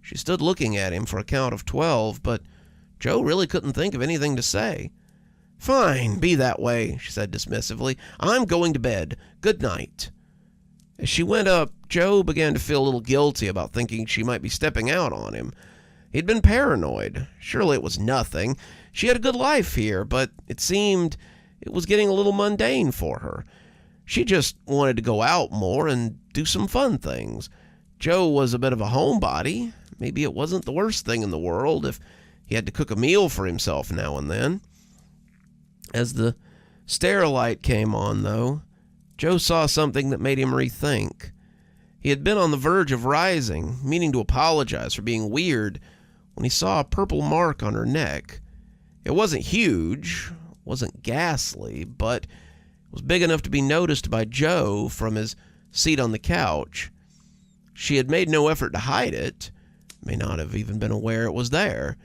She stood looking at him for a count of 12, but Joe really couldn't think of anything to say. "Fine, be that way," she said dismissively. "I'm going to bed. Good night." As she went up, Joe began to feel a little guilty about thinking she might be stepping out on him. He'd been paranoid. Surely it was nothing. She had a good life here, but it seemed it was getting a little mundane for her. She just wanted to go out more and do some fun things. Joe was a bit of a homebody. Maybe it wasn't the worst thing in the world if he had to cook a meal for himself now and then. As the Starrlight came on, though, Joe saw something that made him rethink. He had been on the verge of rising, meaning to apologize for being weird, when he saw a purple mark on her neck. It wasn't huge, wasn't ghastly, but it was big enough to be noticed by Joe from his seat on the couch. She had made no effort to hide it, may not have even been aware it was there,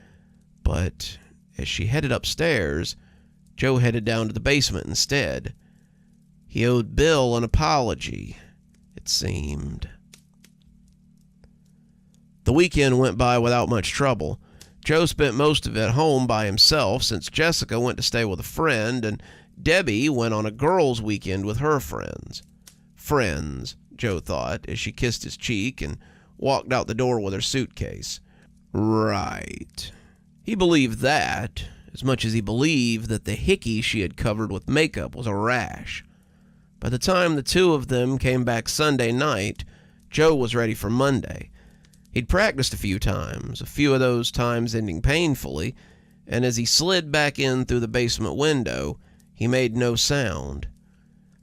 but as she headed upstairs, Joe headed down to the basement instead. He owed Bill an apology, it seemed. The weekend went by without much trouble. Joe spent most of it home by himself since Jessica went to stay with a friend and Debbie went on a girls' weekend with her friends. Friends, Joe thought, as she kissed his cheek and walked out the door with her suitcase. Right. He believed that, as much as he believed that the hickey she had covered with makeup was a rash. By the time the two of them came back Sunday night, Joe was ready for Monday. He'd practiced a few times, a few of those times ending painfully, and as he slid back in through the basement window, he made no sound.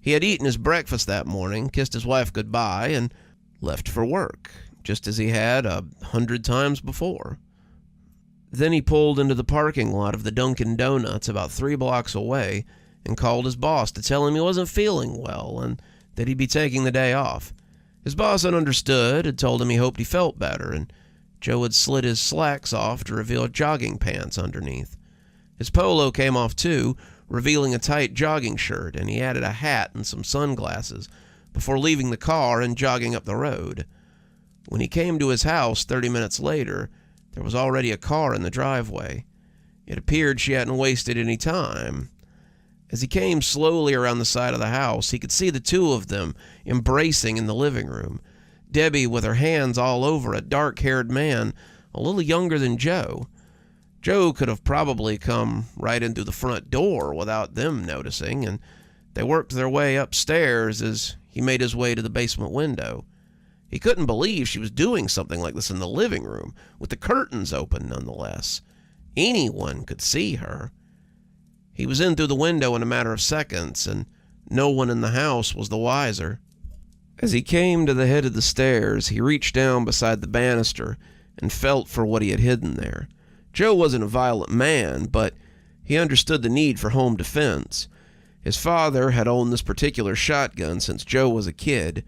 He had eaten his breakfast that morning, kissed his wife goodbye, and left for work, just as he had 100 times before. Then he pulled into the parking lot of the Dunkin' Donuts about 3 blocks away and called his boss to tell him he wasn't feeling well and that he'd be taking the day off. His boss had understood, had told him he hoped he felt better, and Joe had slid his slacks off to reveal jogging pants underneath. His polo came off too, revealing a tight jogging shirt, and he added a hat and some sunglasses before leaving the car and jogging up the road. When he came to his house 30 minutes later, there was already a car in the driveway. It appeared she hadn't wasted any time. As he came slowly around the side of the house, he could see the two of them embracing in the living room. Debbie with her hands all over a dark-haired man a little younger than Joe. Joe could have probably come right into the front door without them noticing, and they worked their way upstairs as he made his way to the basement window. He couldn't believe she was doing something like this in the living room, with the curtains open nonetheless. Anyone could see her. He was in through the window in a matter of seconds, and no one in the house was the wiser. As he came to the head of the stairs, he reached down beside the banister and felt for what he had hidden there. Joe wasn't a violent man, but he understood the need for home defense. His father had owned this particular shotgun since Joe was a kid.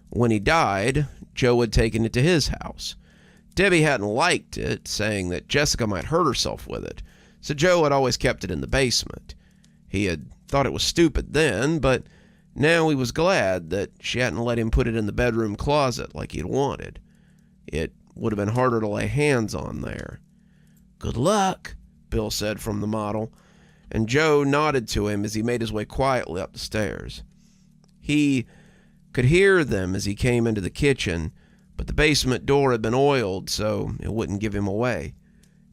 When he died, Joe had taken it to his house. Debbie hadn't liked it, saying that Jessica might hurt herself with it, so Joe had always kept it in the basement. He had thought it was stupid then, but now he was glad that she hadn't let him put it in the bedroom closet like he'd wanted. It would have been harder to lay hands on there. "Good luck," Bill said from the model, and Joe nodded to him as he made his way quietly up the stairs. He could hear them as he came into the kitchen, but the basement door had been oiled, so it wouldn't give him away.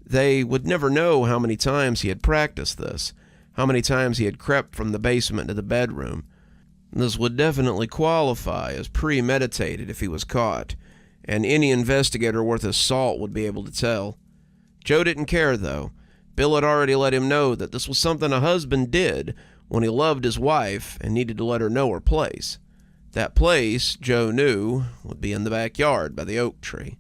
They would never know how many times he had practiced this, how many times he had crept from the basement to the bedroom. This would definitely qualify as premeditated if he was caught, and any investigator worth his salt would be able to tell. Joe didn't care, though. Bill had already let him know that this was something a husband did when he loved his wife and needed to let her know her place. That place, Joe knew, would be in the backyard by the oak tree.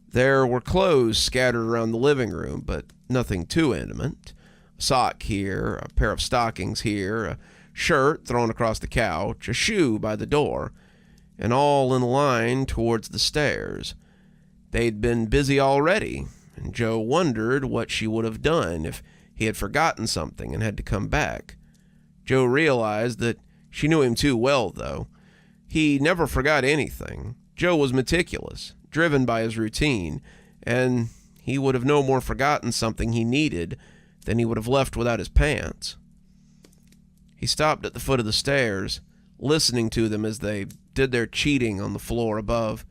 There were clothes scattered around the living room, but nothing too intimate. A sock here, a pair of stockings here, a shirt thrown across the couch, a shoe by the door, and all in line towards the stairs. They'd been busy already, and Joe wondered what she would have done if he had forgotten something and had to come back. Joe realized that she knew him too well, though. He never forgot anything. Joe was meticulous, driven by his routine, and he would have no more forgotten something he needed than he would have left without his pants. He stopped at the foot of the stairs, listening to them as they did their cheating on the floor above.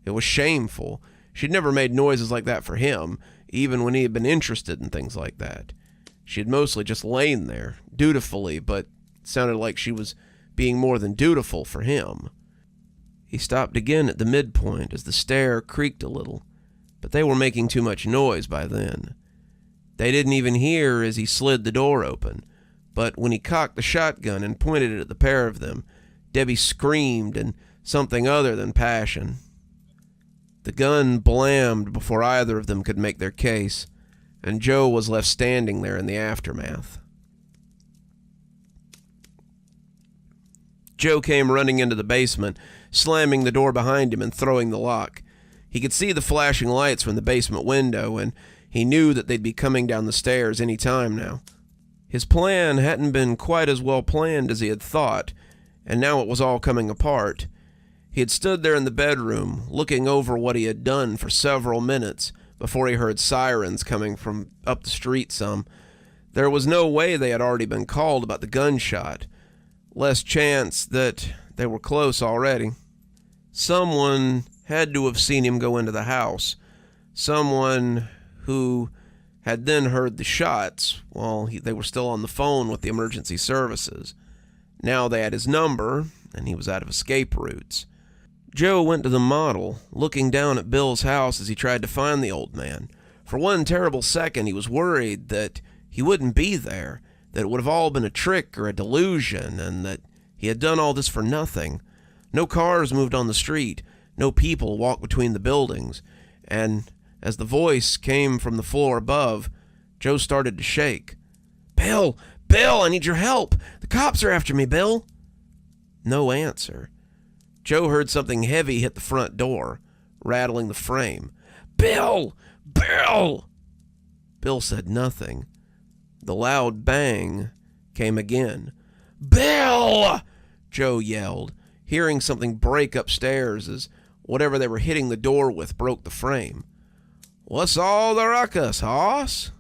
It was shameful. She'd never made noises like that for him, even when he had been interested in things like that. She had mostly just lain there, dutifully, but it sounded like she was being more than dutiful for him. He stopped again at the midpoint as the stair creaked a little, but they were making too much noise by then. They didn't even hear as he slid the door open, but when he cocked the shotgun and pointed it at the pair of them, Debbie screamed in something other than passion. The gun blammed before either of them could make their case, and Joe was left standing there in the aftermath. Joe came running into the basement, slamming the door behind him and throwing the lock. He could see the flashing lights from the basement window, and he knew that they'd be coming down the stairs any time now. His plan hadn't been quite as well planned as he had thought, and now it was all coming apart. He had stood there in the bedroom, looking over what he had done for several minutes before he heard sirens coming from up the street some. There was no way they had already been called about the gunshot. Less chance that they were close already. Someone had to have seen him go into the house. Someone who had then heard the shots while they were still on the phone with the emergency services. Now they had his number, and he was out of escape routes. Joe went to the model, looking down at Bill's house as he tried to find the old man. For one terrible second, he was worried that he wouldn't be there, that it would have all been a trick or a delusion, and that he had done all this for nothing. No cars moved on the street, no people walked between the buildings, and as the voice came from the floor above, Joe started to shake. "Bill! Bill, I need your help! The cops are after me, Bill!" No answer. Joe heard something heavy hit the front door, rattling the frame. "Bill! Bill!" Bill said nothing. The loud bang came again. "Bill!" Joe yelled, hearing something break upstairs as whatever they were hitting the door with broke the frame. "What's all the ruckus, hoss?"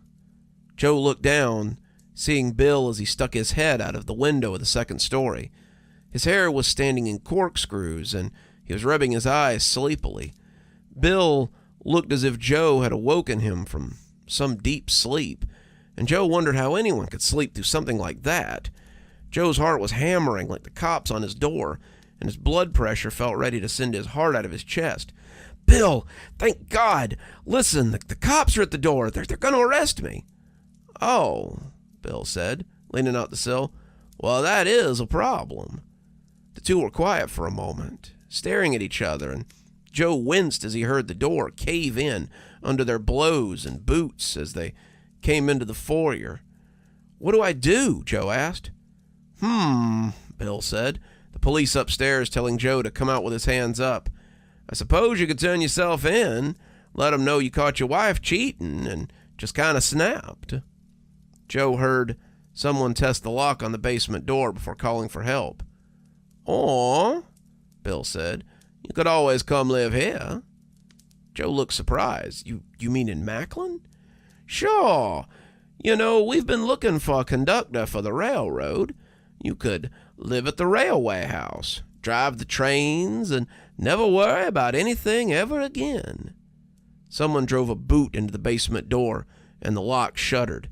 Joe looked down, seeing Bill as he stuck his head out of the window of the second story. His hair was standing in corkscrews, and he was rubbing his eyes sleepily. Bill looked as if Joe had awoken him from some deep sleep, and Joe wondered how anyone could sleep through something like that. Joe's heart was hammering like the cops on his door, and his blood pressure felt ready to send his heart out of his chest. "Bill, thank God! Listen, the cops are at the door. They're going to arrest me." "Oh," Bill said, leaning out the sill. "Well, that is a problem." The two were quiet for a moment, staring at each other, and Joe winced as he heard the door cave in under their blows and boots as they came into the foyer. "What do I do?" Joe asked. Bill said, the police upstairs telling Joe to come out with his hands up. "I suppose you could turn yourself in, let 'em know you caught your wife cheating, and just kind of snapped." Joe heard someone test the lock on the basement door before calling for help. "Aw," Bill said, "you could always come live here." Joe looked surprised. You mean in Macklin?" "Sure. You know, we've been looking for a conductor for the railroad. You could live at the railway house, drive the trains, and never worry about anything ever again." Someone drove a boot into the basement door, and the lock shuddered.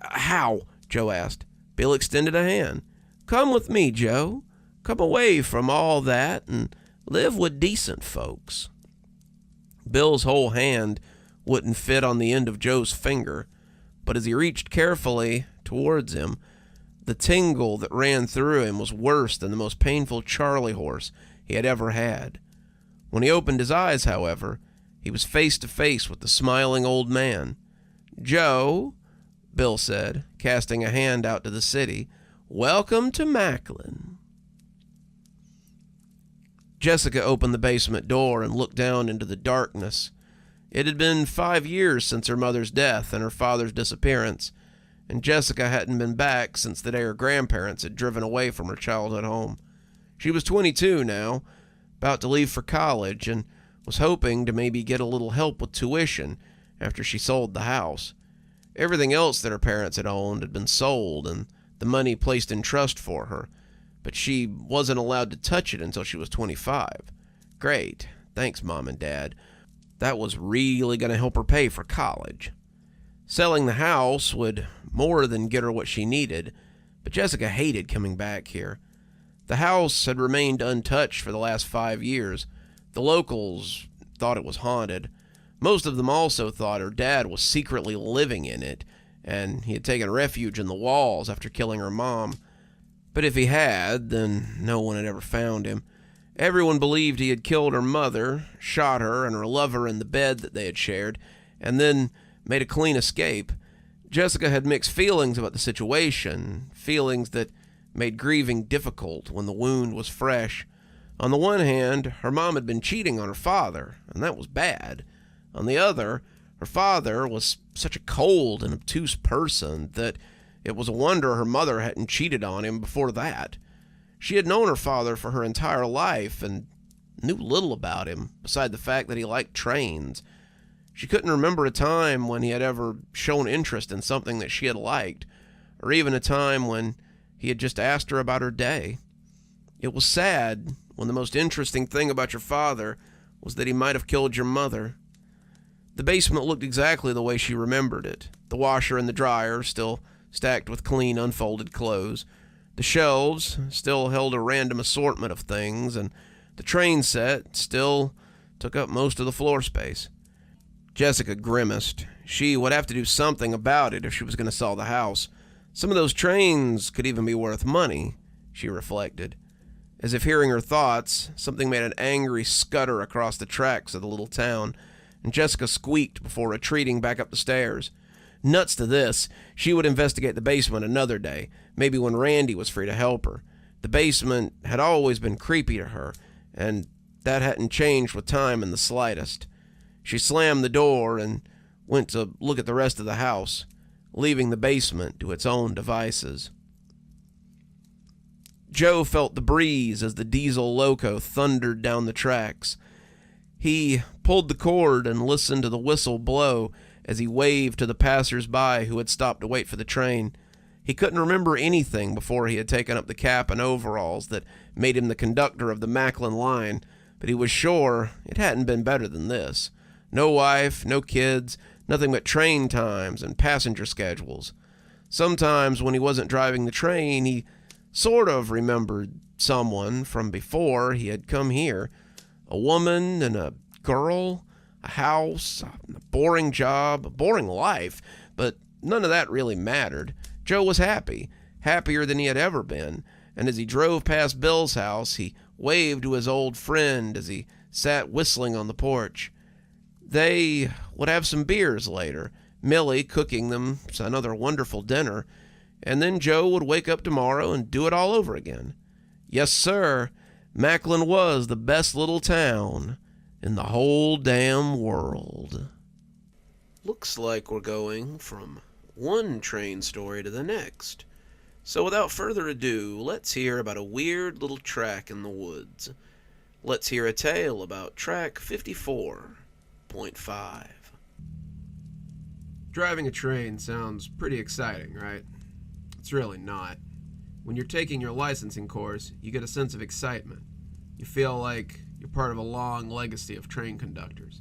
"How?" Joe asked. Bill extended a hand. "Come with me, Joe. Come away from all that and live with decent folks." Bill's whole hand wouldn't fit on the end of Joe's finger, but as he reached carefully towards him, the tingle that ran through him was worse than the most painful Charlie horse he had ever had. When he opened his eyes, however, he was face to face with the smiling old man. "Joe," Bill said, casting a hand out to the city, "welcome to Macklin." Jessica opened the basement door and looked down into the darkness. It had been 5 years since her mother's death and her father's disappearance, and Jessica hadn't been back since the day her grandparents had driven away from her childhood home. She was 22 now, about to leave for college, and was hoping to maybe get a little help with tuition after she sold the house. Everything else that her parents had owned had been sold and the money placed in trust for her, but she wasn't allowed to touch it until she was 25. Great. Thanks, Mom and Dad. That was really going to help her pay for college. Selling the house would more than get her what she needed, but Jessica hated coming back here. The house had remained untouched for the last 5 years. The locals thought it was haunted. Most of them also thought her dad was secretly living in it, and he had taken refuge in the walls after killing her mom. But if he had, then no one had ever found him. Everyone believed he had killed her mother, shot her and her lover in the bed that they had shared, and then made a clean escape. Jessica had mixed feelings about the situation, feelings that made grieving difficult when the wound was fresh. On the one hand, her mom had been cheating on her father, and that was bad. On the other, her father was such a cold and obtuse person that it was a wonder her mother hadn't cheated on him before that. She had known her father for her entire life and knew little about him, beside the fact that he liked trains. She couldn't remember a time when he had ever shown interest in something that she had liked, or even a time when he had just asked her about her day. It was sad when the most interesting thing about your father was that he might have killed your mother. The basement looked exactly the way she remembered it. The washer and the dryer still stacked with clean, unfolded clothes. The shelves still held a random assortment of things, and the train set still took up most of the floor space. Jessica grimaced. She would have to do something about it if she was going to sell the house. Some of those trains could even be worth money, she reflected. As if hearing her thoughts, something made an angry scutter across the tracks of the little town, and Jessica squeaked before retreating back up the stairs. Nuts to this, she would investigate the basement another day, maybe when Randy was free to help her. The basement had always been creepy to her, and that hadn't changed with time in the slightest. She slammed the door and went to look at the rest of the house, leaving the basement to its own devices. Joe felt the breeze as the diesel loco thundered down the tracks. He pulled the cord and listened to the whistle blow as he waved to the passers-by who had stopped to wait for the train. He couldn't remember anything before he had taken up the cap and overalls that made him the conductor of the Macklin line, but he was sure it hadn't been better than this. No wife, no kids, nothing but train times and passenger schedules. Sometimes when he wasn't driving the train, he sort of remembered someone from before he had come here. A woman and a girl, a house, a boring job, a boring life, but none of that really mattered. Joe was happy, happier than he had ever been, and as he drove past Bill's house, he waved to his old friend as he sat whistling on the porch. They would have some beers later, Millie cooking them another wonderful dinner, and then Joe would wake up tomorrow and do it all over again. Yes, sir, Macklin was the best little town in the whole damn world. Looks like we're going from one train story to the next. So without further ado, let's hear about a weird little track in the woods. Let's hear a tale about track 54.5. Driving a train sounds pretty exciting, right? It's really not. When you're taking your licensing course, you get a sense of excitement. You feel like you're part of a long legacy of train conductors.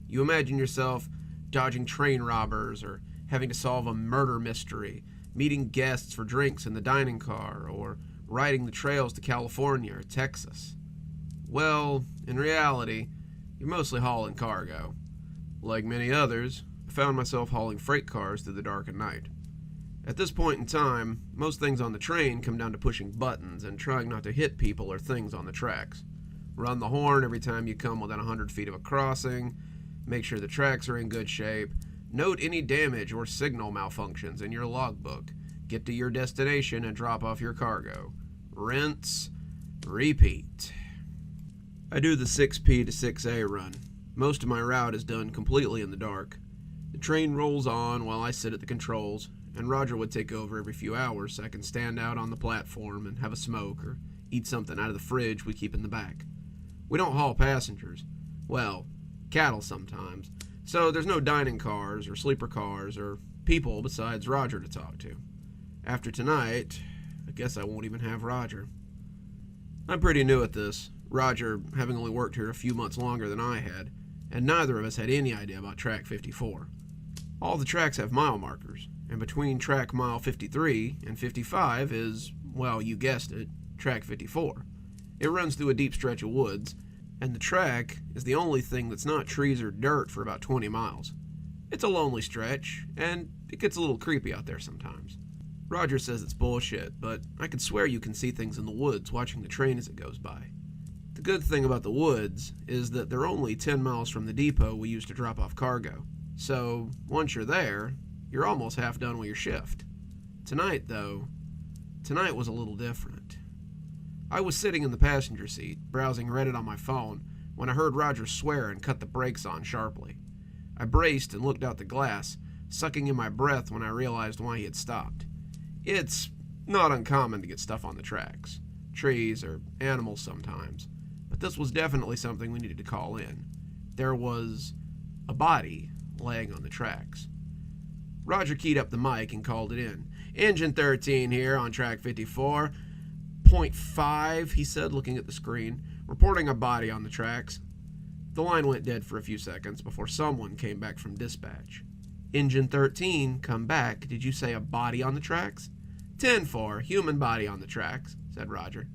You imagine yourself dodging train robbers or having to solve a murder mystery, meeting guests for drinks in the dining car, or riding the trails to California or Texas. Well, in reality, you're mostly hauling cargo. Like many others, I found myself hauling freight cars through the dark at night. At this point in time, most things on the train come down to pushing buttons and trying not to hit people or things on the tracks. Run the horn every time you come within 100 feet of a crossing, make sure the tracks are in good shape, note any damage or signal malfunctions in your logbook, get to your destination and drop off your cargo. Rinse, repeat. I do the 6P to 6A run. Most of my route is done completely in the dark. The train rolls on while I sit at the controls, and Roger would take over every few hours so I can stand out on the platform and have a smoke or eat something out of the fridge we keep in the back. We don't haul passengers. Well, cattle sometimes. So there's no dining cars or sleeper cars or people besides Roger to talk to. After tonight, I guess I won't even have Roger. I'm pretty new at this, Roger having only worked here a few months longer than I had, and neither of us had any idea about track 54. All the tracks have mile markers, and between track mile 53 and 55 is, well, you guessed it, track 54. It runs through a deep stretch of woods, and the track is the only thing that's not trees or dirt for about 20 miles. It's a lonely stretch, and it gets a little creepy out there sometimes. Roger says it's bullshit, but I could swear you can see things in the woods watching the train as it goes by. The good thing about the woods is that they're only 10 miles from the depot we use to drop off cargo. So, once you're there, you're almost half done with your shift. Tonight, though, was a little different. I was sitting in the passenger seat, browsing Reddit on my phone, when I heard Roger swear and cut the brakes on sharply. I braced and looked out the glass, sucking in my breath when I realized why he had stopped. It's not uncommon to get stuff on the tracks, trees or animals sometimes, but this was definitely something we needed to call in. There was a body laying on the tracks. Roger keyed up the mic and called it in. Engine 13 here on track 54.5, he said, looking at the screen, reporting a body on the tracks. The line went dead for a few seconds before someone came back from dispatch. Engine 13, come back. Did you say a body on the tracks? 10-4, human body on the tracks, said Roger.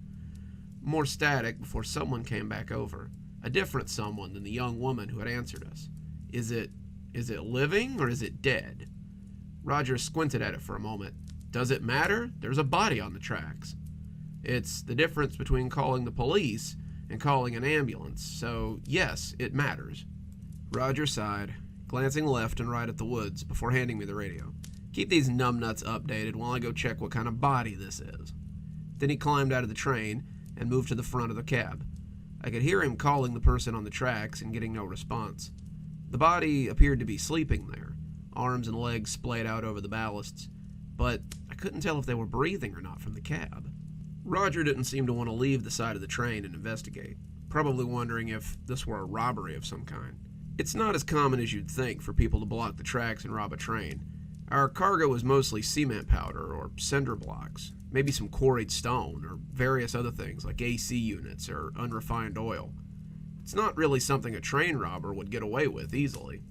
More static before someone came back over. A different someone than the young woman who had answered us. Is it living or is it dead? Roger squinted at it for a moment. Does it matter? There's a body on the tracks. It's the difference between calling the police and calling an ambulance, so yes, it matters. Roger sighed, glancing left and right at the woods before handing me the radio. Keep these numbnuts updated while I go check what kind of body this is. Then he climbed out of the train and moved to the front of the cab. I could hear him calling the person on the tracks and getting no response. The body appeared to be sleeping there, arms and legs splayed out over the ballasts, but I couldn't tell if they were breathing or not from the cab. Roger didn't seem to want to leave the side of the train and investigate, probably wondering if this were a robbery of some kind. It's not as common as you'd think for people to block the tracks and rob a train. Our cargo was mostly cement powder or cinder blocks, maybe some quarried stone or various other things like AC units or unrefined oil. It's not really something a train robber would get away with easily.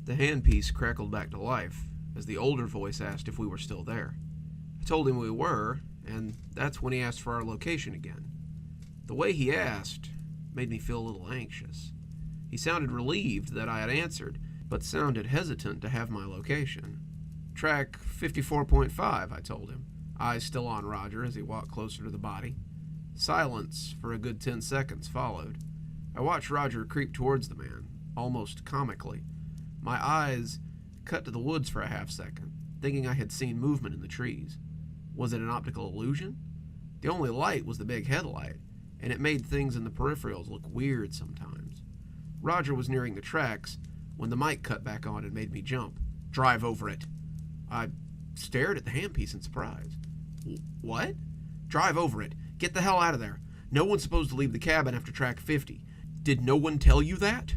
The handpiece crackled back to life as the older voice asked if we were still there. I told him we were, and that's when he asked for our location again. The way he asked made me feel a little anxious. He sounded relieved that I had answered, but sounded hesitant to have my location. Track 54.5, I told him, eyes still on Roger as he walked closer to the body. Silence for a good 10 seconds followed. I watched Roger creep towards the man, almost comically. My eyes cut to the woods for a half second, thinking I had seen movement in the trees. Was it an optical illusion? The only light was the big headlight, and it made things in the peripherals look weird sometimes. Roger was nearing the tracks when the mic cut back on and made me jump. "Drive over it." I stared at the handpiece in surprise. "What?" "Drive over it. Get the hell out of there. No one's supposed to leave the cabin after track 50. Did no one tell you that?"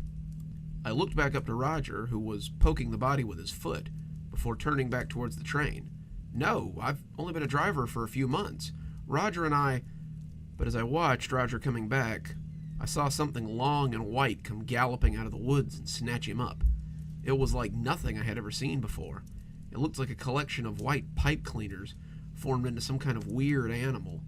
I looked back up to Roger, who was poking the body with his foot, before turning back towards the train. "No, I've only been a driver for a few months. Roger and I..." But as I watched Roger coming back, I saw something long and white come galloping out of the woods and snatch him up. It was like nothing I had ever seen before. It looked like a collection of white pipe cleaners formed into some kind of weird animal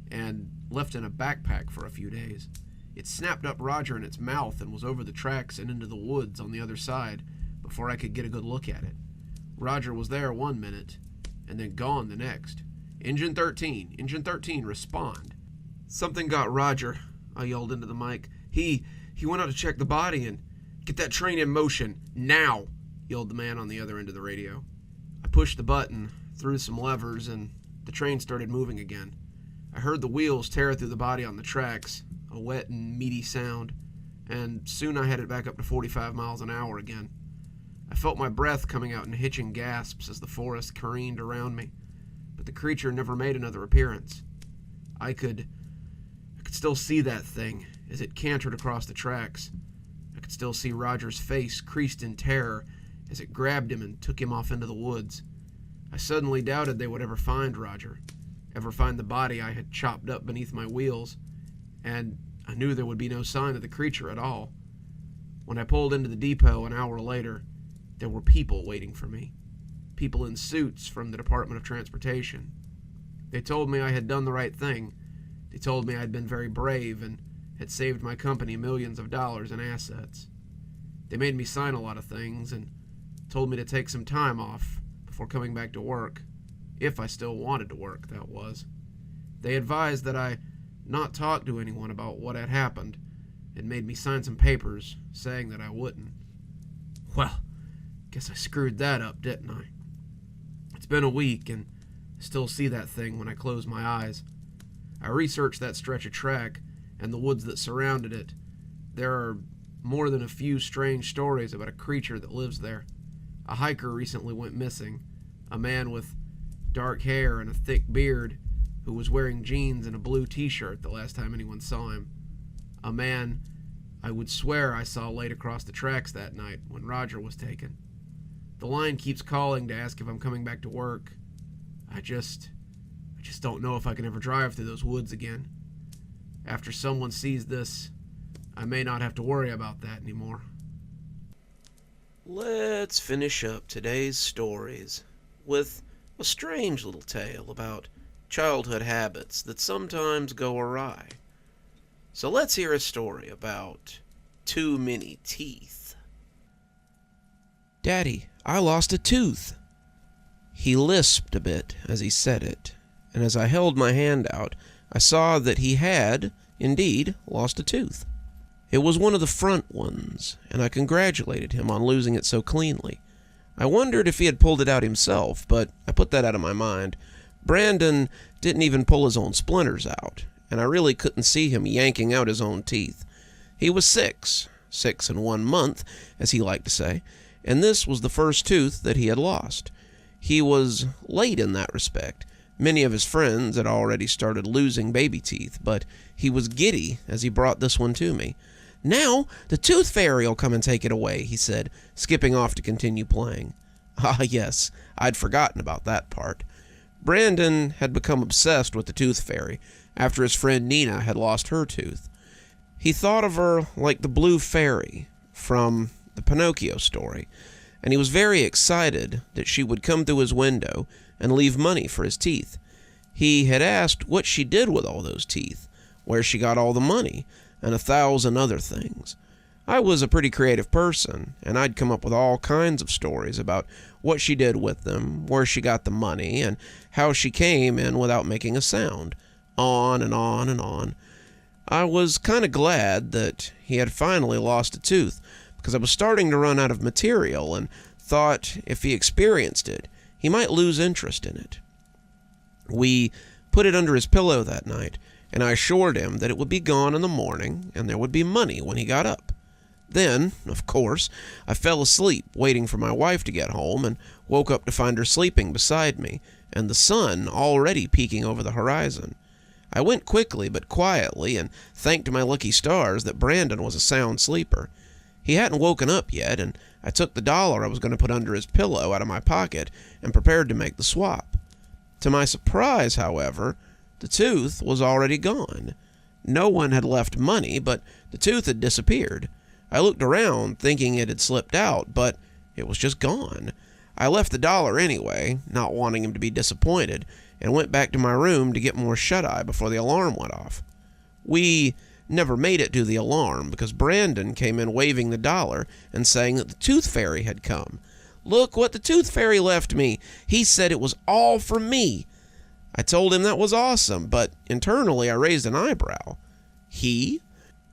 and left in a backpack for a few days. It snapped up Roger in its mouth and was over the tracks and into the woods on the other side before I could get a good look at it. Roger was there 1 minute and then gone the next. Engine 13, respond." "Something got Roger," I yelled into the mic. He went out to check the body and..." "Get that train in motion, now," yelled the man on the other end of the radio. I pushed the button, threw some levers, and the train started moving again. I heard the wheels tear through the body on the tracks, a wet and meaty sound, and soon I had it back up to 45 miles an hour again. I felt my breath coming out in hitching gasps as the forest careened around me, but the creature never made another appearance. I could still see that thing as it cantered across the tracks. I could still see Roger's face creased in terror as it grabbed him and took him off into the woods. I suddenly doubted they would ever find Roger, ever find the body I had chopped up beneath my wheels, and I knew there would be no sign of the creature at all. When I pulled into the depot an hour later, there were people waiting for me. People in suits from the Department of Transportation. They told me I had done the right thing. They told me I had been very brave and had saved my company millions of dollars in assets. They made me sign a lot of things and told me to take some time off before coming back to work, if I still wanted to work, that was. They advised that I not talk to anyone about what had happened and made me sign some papers saying that I wouldn't. Well, guess I screwed that up, didn't I? It's been a week and I still see that thing when I close my eyes. I researched that stretch of track and the woods that surrounded it. There are more than a few strange stories about a creature that lives there. A hiker recently went missing, a man with dark hair and a thick beard who was wearing jeans and a blue t-shirt the last time anyone saw him. A man I would swear I saw laid across the tracks that night when Roger was taken. The line keeps calling to ask if I'm coming back to work. I just don't know if I can ever drive through those woods again. After someone sees this, I may not have to worry about that anymore. Let's finish up today's stories with a strange little tale about childhood habits that sometimes go awry. So let's hear a story about too many teeth. "Daddy, I lost a tooth." He lisped a bit as he said it, and as I held my hand out, I saw that he had, indeed, lost a tooth. It was one of the front ones, and I congratulated him on losing it so cleanly. I wondered if he had pulled it out himself, but I put that out of my mind. Brandon didn't even pull his own splinters out, and I really couldn't see him yanking out his own teeth. He was 6 and 1 month, as he liked to say, and this was the first tooth that he had lost. He was late in that respect. Many of his friends had already started losing baby teeth, but he was giddy as he brought this one to me. "Now, the tooth fairy will come and take it away," he said, skipping off to continue playing. Ah, yes, I'd forgotten about that part. Brandon had become obsessed with the Tooth Fairy after his friend Nina had lost her tooth. He thought of her like the Blue Fairy from the Pinocchio story, and he was very excited that she would come through his window and leave money for his teeth. He had asked what she did with all those teeth, where she got all the money, and 1,000 other things. I was a pretty creative person, and I'd come up with all kinds of stories about what she did with them, where she got the money, and how she came in without making a sound. On and on and on. I was kind of glad that he had finally lost a tooth, because I was starting to run out of material and thought if he experienced it, he might lose interest in it. We put it under his pillow that night, and I assured him that it would be gone in the morning and there would be money when he got up. Then, of course, I fell asleep waiting for my wife to get home and woke up to find her sleeping beside me and the sun already peeking over the horizon. I went quickly but quietly and thanked my lucky stars that Brandon was a sound sleeper. He hadn't woken up yet, and I took the $1 I was going to put under his pillow out of my pocket and prepared to make the swap. To my surprise, however, the tooth was already gone. No one had left money, but the tooth had disappeared. I looked around, thinking it had slipped out, but it was just gone. I left the $1 anyway, not wanting him to be disappointed, and went back to my room to get more shut-eye before the alarm went off. We never made it to the alarm because Brandon came in waving the $1 and saying that the Tooth Fairy had come. "Look what the Tooth Fairy left me. He said it was all for me." I told him that was awesome, but internally I raised an eyebrow. He?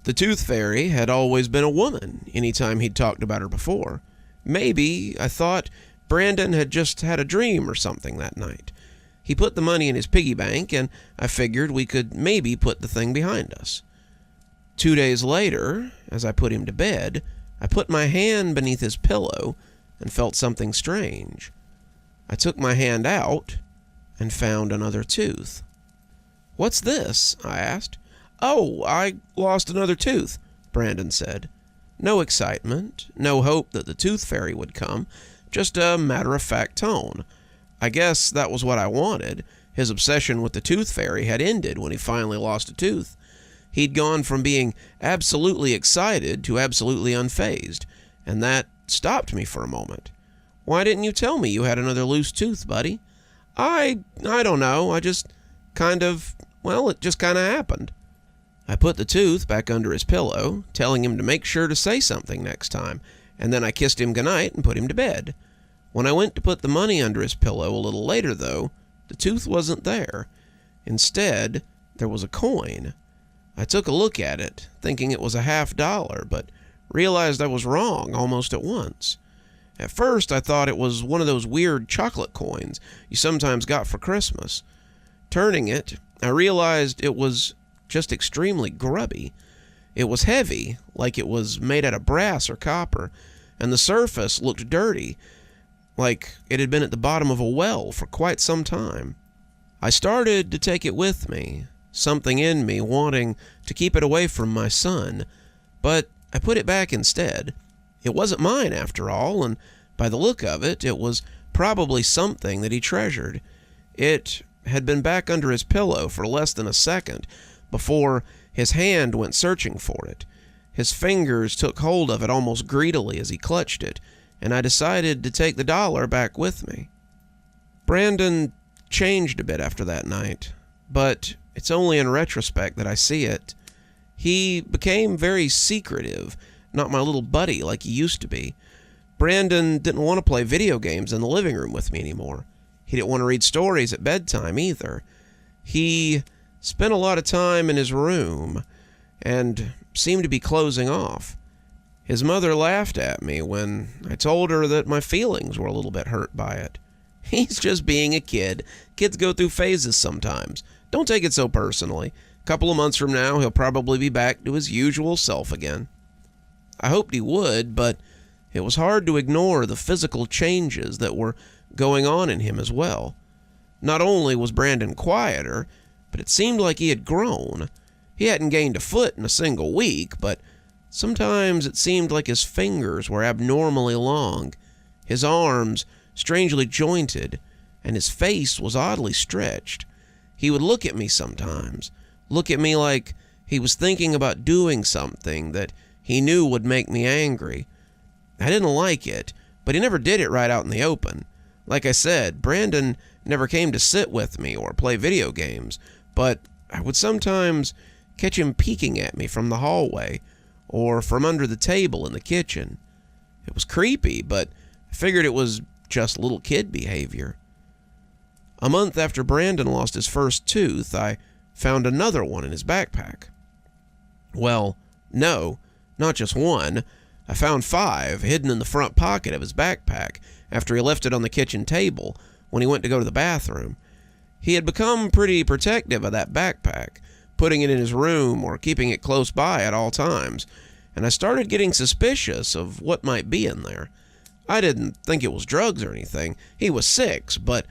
The Tooth Fairy had always been a woman anytime he'd talked about her before. Maybe, I thought, Brandon had just had a dream or something that night. He put the money in his piggy bank, and I figured we could maybe put the thing behind us. 2 days later, as I put him to bed, I put my hand beneath his pillow and felt something strange. I took my hand out and found another tooth. "What's this?" I asked. "Oh, I lost another tooth," Brandon said. No excitement, no hope that the Tooth Fairy would come, just a matter-of-fact tone. I guess that was what I wanted. His obsession with the Tooth Fairy had ended when he finally lost a tooth. He'd gone from being absolutely excited to absolutely unfazed, and that stopped me for a moment. "Why didn't you tell me you had another loose tooth, buddy?" I don't know. It just kind of happened. I put the tooth back under his pillow, telling him to make sure to say something next time, and then I kissed him goodnight and put him to bed. When I went to put the money under his pillow a little later, though, the tooth wasn't there. Instead, there was a coin. I took a look at it, thinking it was a $50, but realized I was wrong almost at once. At first, I thought it was one of those weird chocolate coins you sometimes got for Christmas. Turning it, I realized it was just extremely grubby. It was heavy, like it was made out of brass or copper, and the surface looked dirty, like it had been at the bottom of a well for quite some time. I started to take it with me, something in me wanting to keep it away from my son, but I put it back instead. It wasn't mine after all, and by the look of it, it was probably something that he treasured. It had been back under his pillow for less than a second before his hand went searching for it. His fingers took hold of it almost greedily as he clutched it, and I decided to take the $1 back with me. Brandon changed a bit after that night, but it's only in retrospect that I see it. He became very secretive, not my little buddy like he used to be. Brandon didn't want to play video games in the living room with me anymore. He didn't want to read stories at bedtime either. He spent a lot of time in his room and seemed to be closing off. His mother laughed at me when I told her that my feelings were a little bit hurt by it. "He's just being a kid. Kids go through phases sometimes. Don't take it so personally. A couple of months from now, he'll probably be back to his usual self again." I hoped he would, but it was hard to ignore the physical changes that were going on in him as well. Not only was Brandon quieter, but it seemed like he had grown. He hadn't gained a foot in a single week, but sometimes it seemed like his fingers were abnormally long. His arms strangely jointed, and his face was oddly stretched. He would look at me sometimes, look at me like he was thinking about doing something that he knew would make me angry. I didn't like it, but he never did it right out in the open. Like I said, Brandon never came to sit with me or play video games, but I would sometimes catch him peeking at me from the hallway or from under the table in the kitchen. It was creepy, but I figured it was just little kid behavior. A month after Brandon lost his first tooth, I found another one in his backpack. Well, no, not just one. I found 5 hidden in the front pocket of his backpack after he left it on the kitchen table when he went to go to the bathroom. He had become pretty protective of that backpack, putting it in his room or keeping it close by at all times, and I started getting suspicious of what might be in there. I didn't think it was drugs or anything. He was 6, but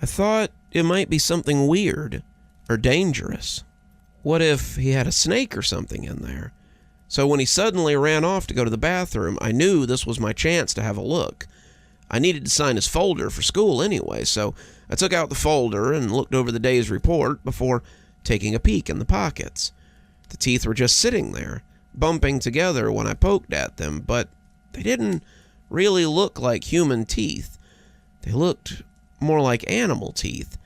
I thought it might be something weird or dangerous. What if he had a snake or something in there? So when he suddenly ran off to go to the bathroom, I knew this was my chance to have a look. I needed to sign his folder for school anyway, so I took out the folder and looked over the day's report before taking a peek in the pockets. The teeth were just sitting there, bumping together when I poked at them, but they didn't really look like human teeth. They looked more like animal teeth,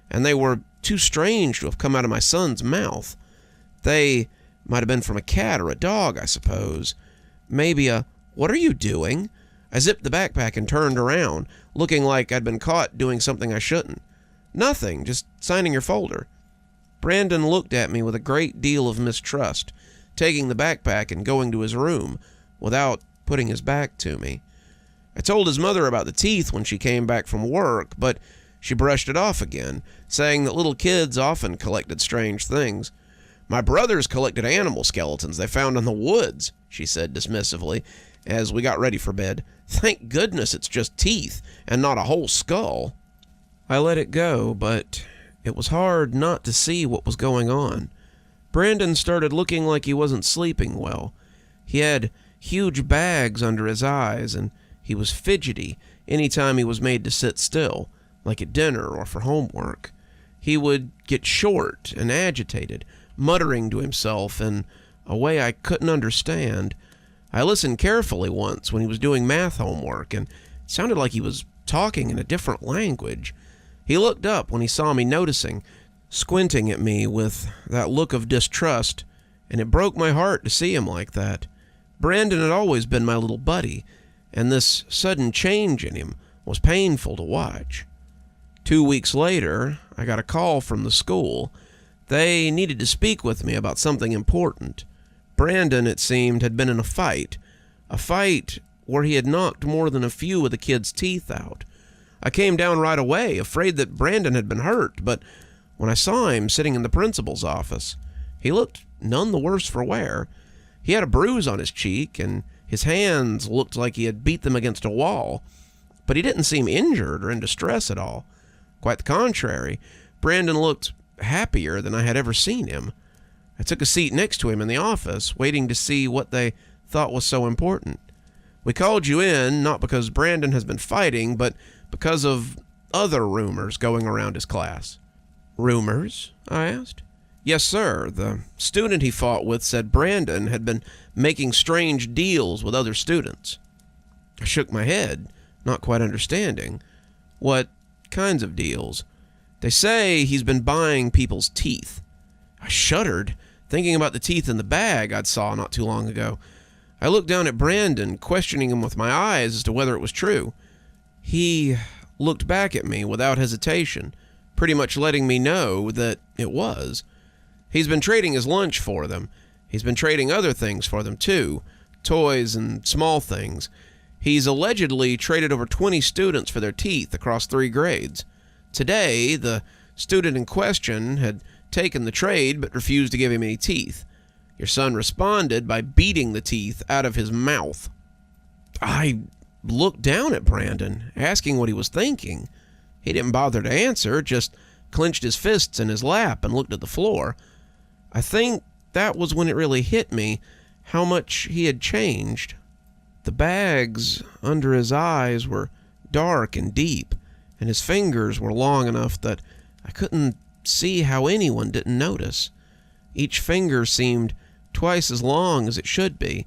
and they were too strange to have come out of my son's mouth. They might have been from a cat or a dog, I suppose. Maybe a, "What are you doing?" I zipped the backpack and turned around, looking like I'd been caught doing something I shouldn't. "Nothing, just signing your folder." Brandon looked at me with a great deal of mistrust, taking the backpack and going to his room without putting his back to me. I told his mother about the teeth when she came back from work, but she brushed it off again, saying that little kids often collected strange things. "My brothers collected animal skeletons they found in the woods," she said dismissively, as we got ready for bed. "Thank goodness it's just teeth and not a whole skull." I let it go, but it was hard not to see what was going on. Brandon started looking like he wasn't sleeping well. He had huge bags under his eyes, and he was fidgety anytime he was made to sit still, like at dinner or for homework. He would get short and agitated, muttering to himself in a way I couldn't understand. I listened carefully once when he was doing math homework, and it sounded like he was talking in a different language. He looked up when he saw me noticing, squinting at me with that look of distrust, and it broke my heart to see him like that. Brandon had always been my little buddy, and this sudden change in him was painful to watch. 2 weeks later, I got a call from the school. They needed to speak with me about something important. Brandon, it seemed, had been in a fight where he had knocked more than a few of the kids' teeth out. I came down right away, afraid that Brandon had been hurt, but when I saw him sitting in the principal's office, he looked none the worse for wear. He had a bruise on his cheek, and his hands looked like he had beat them against a wall, but he didn't seem injured or in distress at all. Quite the contrary, Brandon looked happier than I had ever seen him. I took a seat next to him in the office, waiting to see what they thought was so important. "We called you in, not because Brandon has been fighting, but because of other rumors going around his class." "Rumors?" I asked. "Yes, sir. The student he fought with said Brandon had been making strange deals with other students." I shook my head, not quite understanding. "What kinds of deals?" "They say he's been buying people's teeth." I shuddered, thinking about the teeth in the bag I'd saw not too long ago. I looked down at Brandon, questioning him with my eyes as to whether it was true. He looked back at me without hesitation, pretty much letting me know that it was. He's been trading his lunch for them. He's been trading other things for them too, toys and small things. He's allegedly traded over 20 students for their teeth across 3 grades. Today, the student in question had taken the trade but refused to give him any teeth. Your son responded by beating the teeth out of his mouth. I looked down at Brandon, asking what he was thinking. He didn't bother to answer, just clenched his fists in his lap and looked at the floor. I think that was when it really hit me how much he had changed. The bags under his eyes were dark and deep, and his fingers were long enough that I couldn't see how anyone didn't notice. Each finger seemed twice as long as it should be,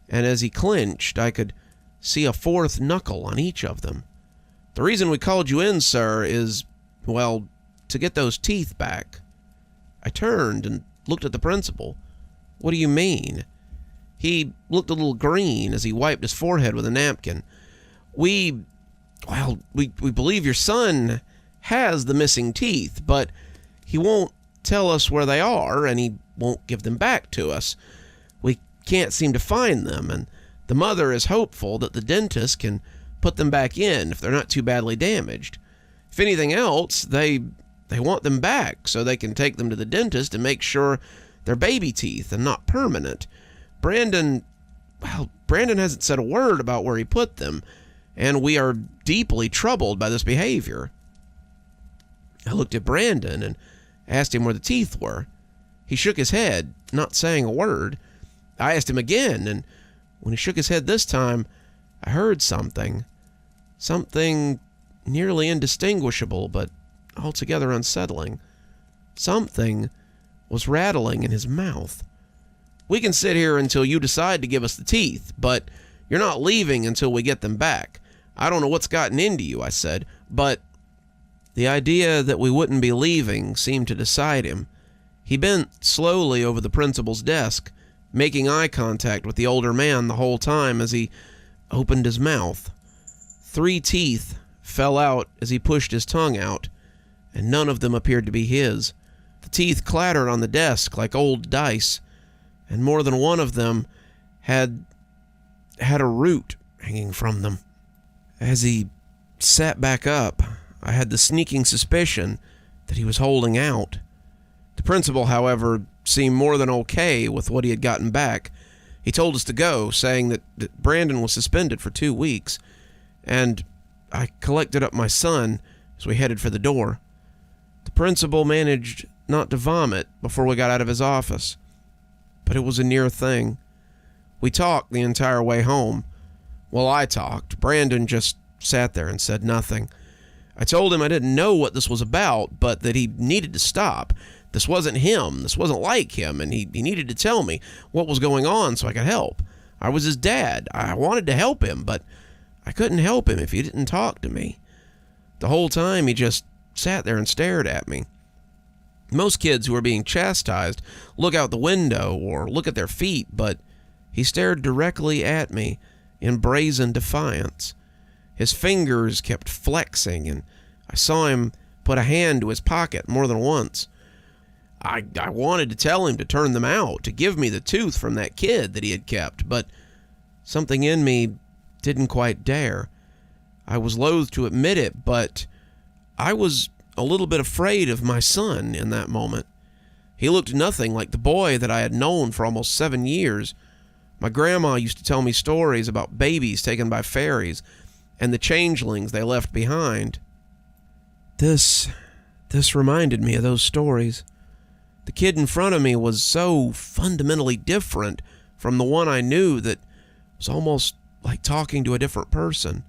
and as he clenched, I could see a fourth knuckle on each of them. "The reason we called you in, sir, is, well, to get those teeth back." I turned and looked at the principal. "What do you mean?" He looked a little green as he wiped his forehead with a napkin. We believe your son has the missing teeth, but he won't tell us where they are, and he won't give them back to us. We can't seem to find them, and the mother is hopeful that the dentist can put them back in if they're not too badly damaged. If anything else, they want them back so they can take them to the dentist and make sure they're baby teeth and not permanent. Brandon hasn't said a word about where he put them, and we are deeply troubled by this behavior." I looked at Brandon and asked him where the teeth were. He shook his head, not saying a word. I asked him again, and when he shook his head this time, I heard something nearly indistinguishable, but altogether unsettling. Something was rattling in his mouth. "We can sit here until you decide to give us the teeth, but you're not leaving until we get them back. I don't know what's gotten into you," I said, but the idea that we wouldn't be leaving seemed to decide him. He bent slowly over the principal's desk, making eye contact with the older man the whole time as he opened his mouth. 3 teeth fell out as he pushed his tongue out, and none of them appeared to be his. The teeth clattered on the desk like old dice, and more than one of them had a root hanging from them. As he sat back up, I had the sneaking suspicion that he was holding out. The principal, however, seemed more than okay with what he had gotten back. He told us to go, saying that Brandon was suspended for 2 weeks, and I collected up my son as we headed for the door. The principal managed not to vomit before we got out of his office, but it was a near thing. We talked the entire way home. Well, I talked. Brandon just sat there and said nothing. I told him I didn't know what this was about, but that he needed to stop. This wasn't him. This wasn't like him, and he needed to tell me what was going on so I could help. I was his dad. I wanted to help him, but I couldn't help him if he didn't talk to me. The whole time, he just sat there and stared at me. Most kids who are being chastised look out the window or look at their feet, but he stared directly at me in brazen defiance. His fingers kept flexing, and I saw him put a hand to his pocket more than once. I wanted to tell him to turn them out, to give me the tooth from that kid that he had kept, but something in me didn't quite dare. I was loath to admit it, but I was a little bit afraid of my son in that moment. He looked nothing like the boy that I had known for almost 7 years. My grandma used to tell me stories about babies taken by fairies and the changelings they left behind. This reminded me of those stories. The kid in front of me was so fundamentally different from the one I knew that it was almost like talking to a different person.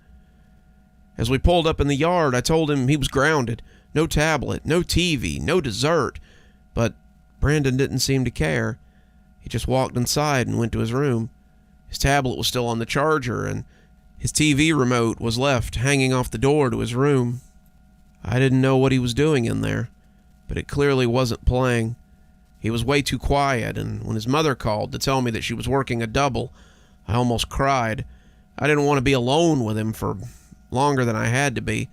As we pulled up in the yard, I told him he was grounded. No tablet, no TV, no dessert. But Brandon didn't seem to care. He just walked inside and went to his room. His tablet was still on the charger, and his TV remote was left hanging off the door to his room. I didn't know what he was doing in there, but it clearly wasn't playing. He was way too quiet, and when his mother called to tell me that she was working a double, I almost cried. I didn't want to be alone with him for longer than I had to be,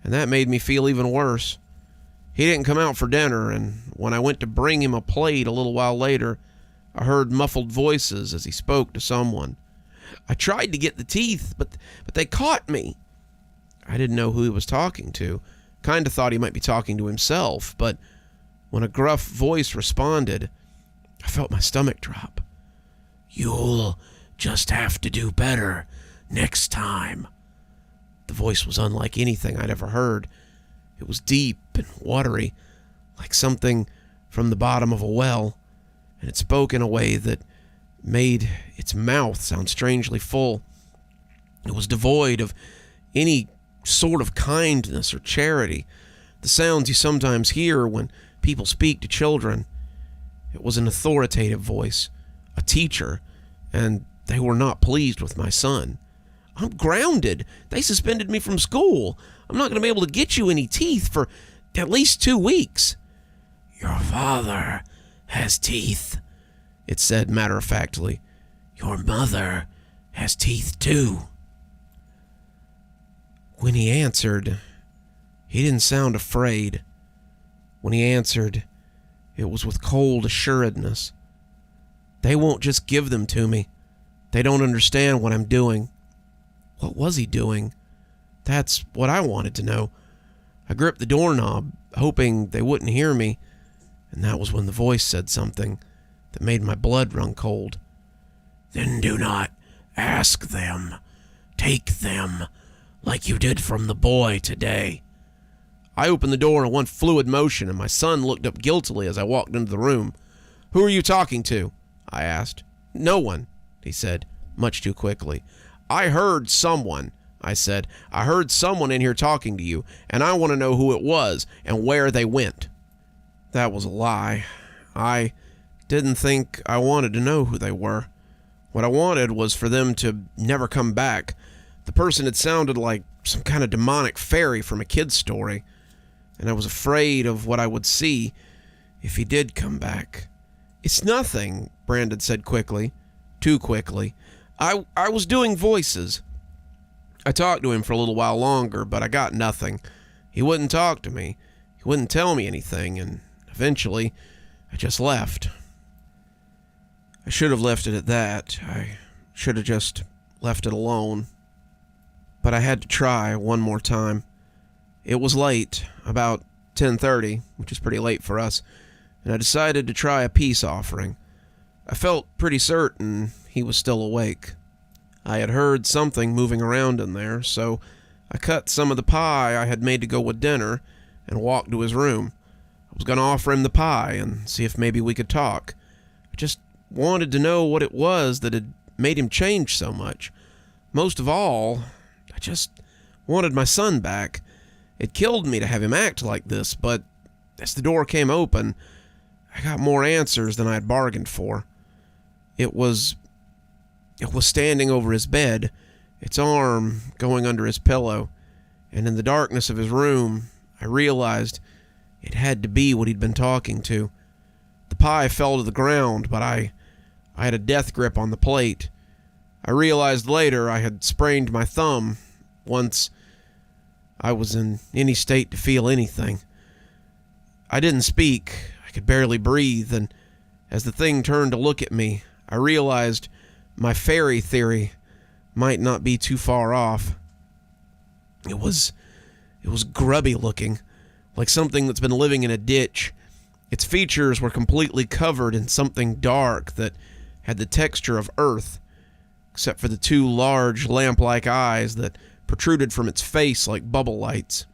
and that made me feel even worse. He didn't come out for dinner, and when I went to bring him a plate a little while later, I heard muffled voices as he spoke to someone. I tried to get the teeth, but they caught me. I didn't know who he was talking to. Kind of thought he might be talking to himself, but when a gruff voice responded, I felt my stomach drop. "You'll just have to do better next time." The voice was unlike anything I'd ever heard. It was deep and watery, like something from the bottom of a well, and it spoke in a way that made its mouth sound strangely full. It was devoid of any sort of kindness or charity, the sounds you sometimes hear when people speak to children. It was an authoritative voice, a teacher, and they were not pleased with my son. I'm grounded. They suspended me from school. I'm not going to be able to get you any teeth for at least 2 weeks. Your father has teeth, it said matter-of-factly. Your mother has teeth too. When he answered, he didn't sound afraid. When he answered, it was with cold assuredness. They won't just give them to me. They don't understand what I'm doing. What was he doing? That's what I wanted to know. I gripped the doorknob, hoping they wouldn't hear me, and that was when the voice said something that made my blood run cold. Then do not ask them. Take them, like you did from the boy today. I opened the door in one fluid motion, and my son looked up guiltily as I walked into the room. Who are you talking to? I asked. No one, he said, much too quickly. I heard someone, I said. I heard someone in here talking to you, and I want to know who it was and where they went. That was a lie. I didn't think I wanted to know who they were. What I wanted was for them to never come back. The person had sounded like some kind of demonic fairy from a kid's story, and I was afraid of what I would see if he did come back. It's nothing, Brandon said quickly. Too quickly. I was doing voices. I talked to him for a little while longer, but I got nothing. He wouldn't talk to me. He wouldn't tell me anything, and eventually I just left. I should have left it at that. I should have just left it alone. But I had to try one more time. It was late, about 10:30, which is pretty late for us, and I decided to try a peace offering. I felt pretty certain he was still awake. I had heard something moving around in there, so I cut some of the pie I had made to go with dinner and walked to his room. I was going to offer him the pie and see if maybe we could talk. I just wanted to know what it was that had made him change so much. Most of all, I just wanted my son back. It killed me to have him act like this, but as the door came open, I got more answers than I had bargained for. It was standing over his bed, its arm going under his pillow, and in the darkness of his room, I realized it had to be what he'd been talking to. The pie fell to the ground, but I had a death grip on the plate. I realized later I had sprained my thumb once I was in any state to feel anything. I didn't speak. I could barely breathe, and as the thing turned to look at me, I realized my fairy theory might not be too far off. It was grubby looking, like something that's been living in a ditch. Its features were completely covered in something dark that had the texture of earth, except for the 2 large lamp-like eyes that protruded from its face like bubble lights.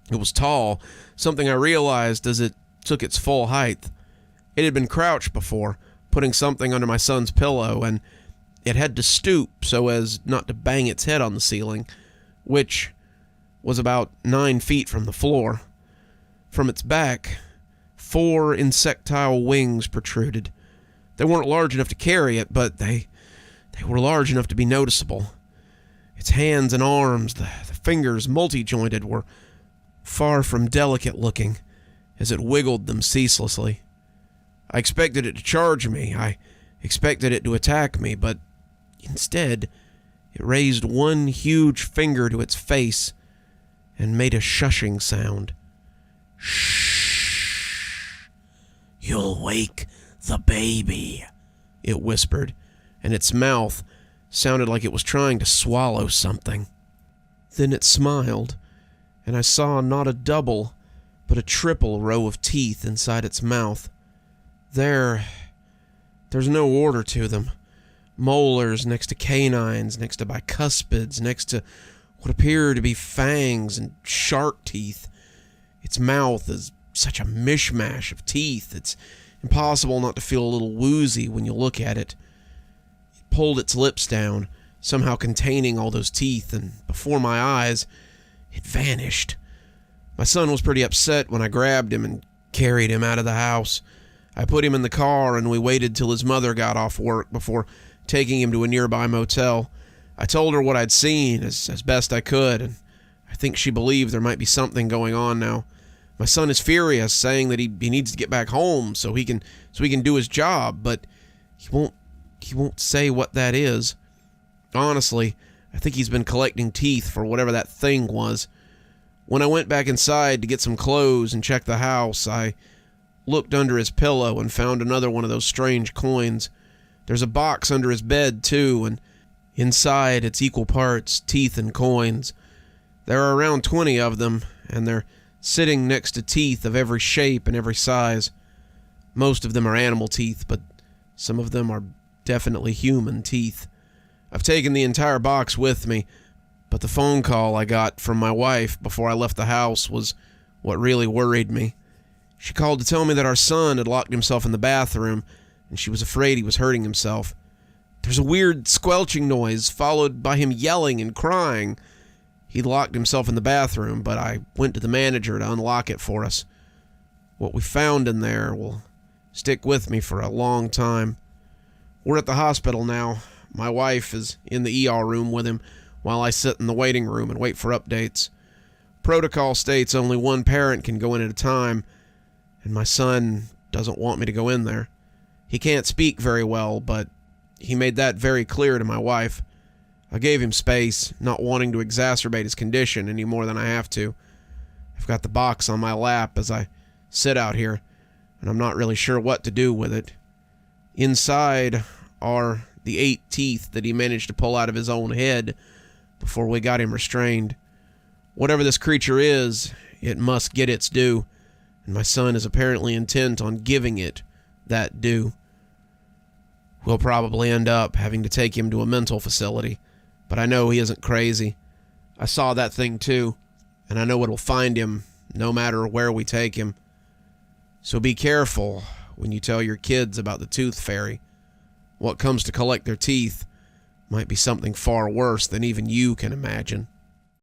It was tall, something I realized as it took its full height. It had been crouched before, putting something under my son's pillow, and it had to stoop so as not to bang its head on the ceiling, which was about 9 feet from the floor. From its back, 4 insectile wings protruded. They weren't large enough to carry it, but they were large enough to be noticeable. Its hands and arms, the fingers multi-jointed, were far from delicate looking as it wiggled them ceaselessly. I expected it to charge me. I expected it to attack me, but instead, it raised one huge finger to its face and made a shushing sound. Shh. You'll wake the baby, it whispered, and its mouth sounded like it was trying to swallow something. Then it smiled, and I saw not a double, but a triple row of teeth inside its mouth. There's no order to them. Molars next to canines, next to bicuspids, next to what appear to be fangs and shark teeth. Its mouth is such a mishmash of teeth, it's impossible not to feel a little woozy when you look at it. It pulled its lips down, somehow containing all those teeth, and before my eyes, it vanished. My son was pretty upset when I grabbed him and carried him out of the house. I put him in the car and we waited till his mother got off work before taking him to a nearby motel. I told her what I'd seen as best I could, and I think she believed there might be something going on now. My son is furious, saying that he needs to get back home so he can do his job, but he won't say what that is. Honestly, I think he's been collecting teeth for whatever that thing was. When I went back inside to get some clothes and check the house, I looked under his pillow and found another one of those strange coins. There's a box under his bed, too, and inside it's equal parts teeth and coins. There are around 20 of them, and they're sitting next to teeth of every shape and every size. Most of them are animal teeth, but some of them are definitely human teeth. I've taken the entire box with me, but the phone call I got from my wife before I left the house was what really worried me. She called to tell me that our son had locked himself in the bathroom, and she was afraid he was hurting himself. There's a weird squelching noise, followed by him yelling and crying. He'd locked himself in the bathroom, but I went to the manager to unlock it for us. What we found in there will stick with me for a long time. We're at the hospital now. My wife is in the ER room with him while I sit in the waiting room and wait for updates. Protocol states only one parent can go in at a time, and my son doesn't want me to go in there. He can't speak very well, but he made that very clear to my wife. I gave him space, not wanting to exacerbate his condition any more than I have to. I've got the box on my lap as I sit out here, and I'm not really sure what to do with it. Inside are the 8 teeth that he managed to pull out of his own head before we got him restrained. Whatever this creature is, it must get its due, and my son is apparently intent on giving it that due. We'll probably end up having to take him to a mental facility, but I know he isn't crazy. I saw that thing too, and I know it'll find him no matter where we take him. So be careful when you tell your kids about the tooth fairy. What comes to collect their teeth might be something far worse than even you can imagine.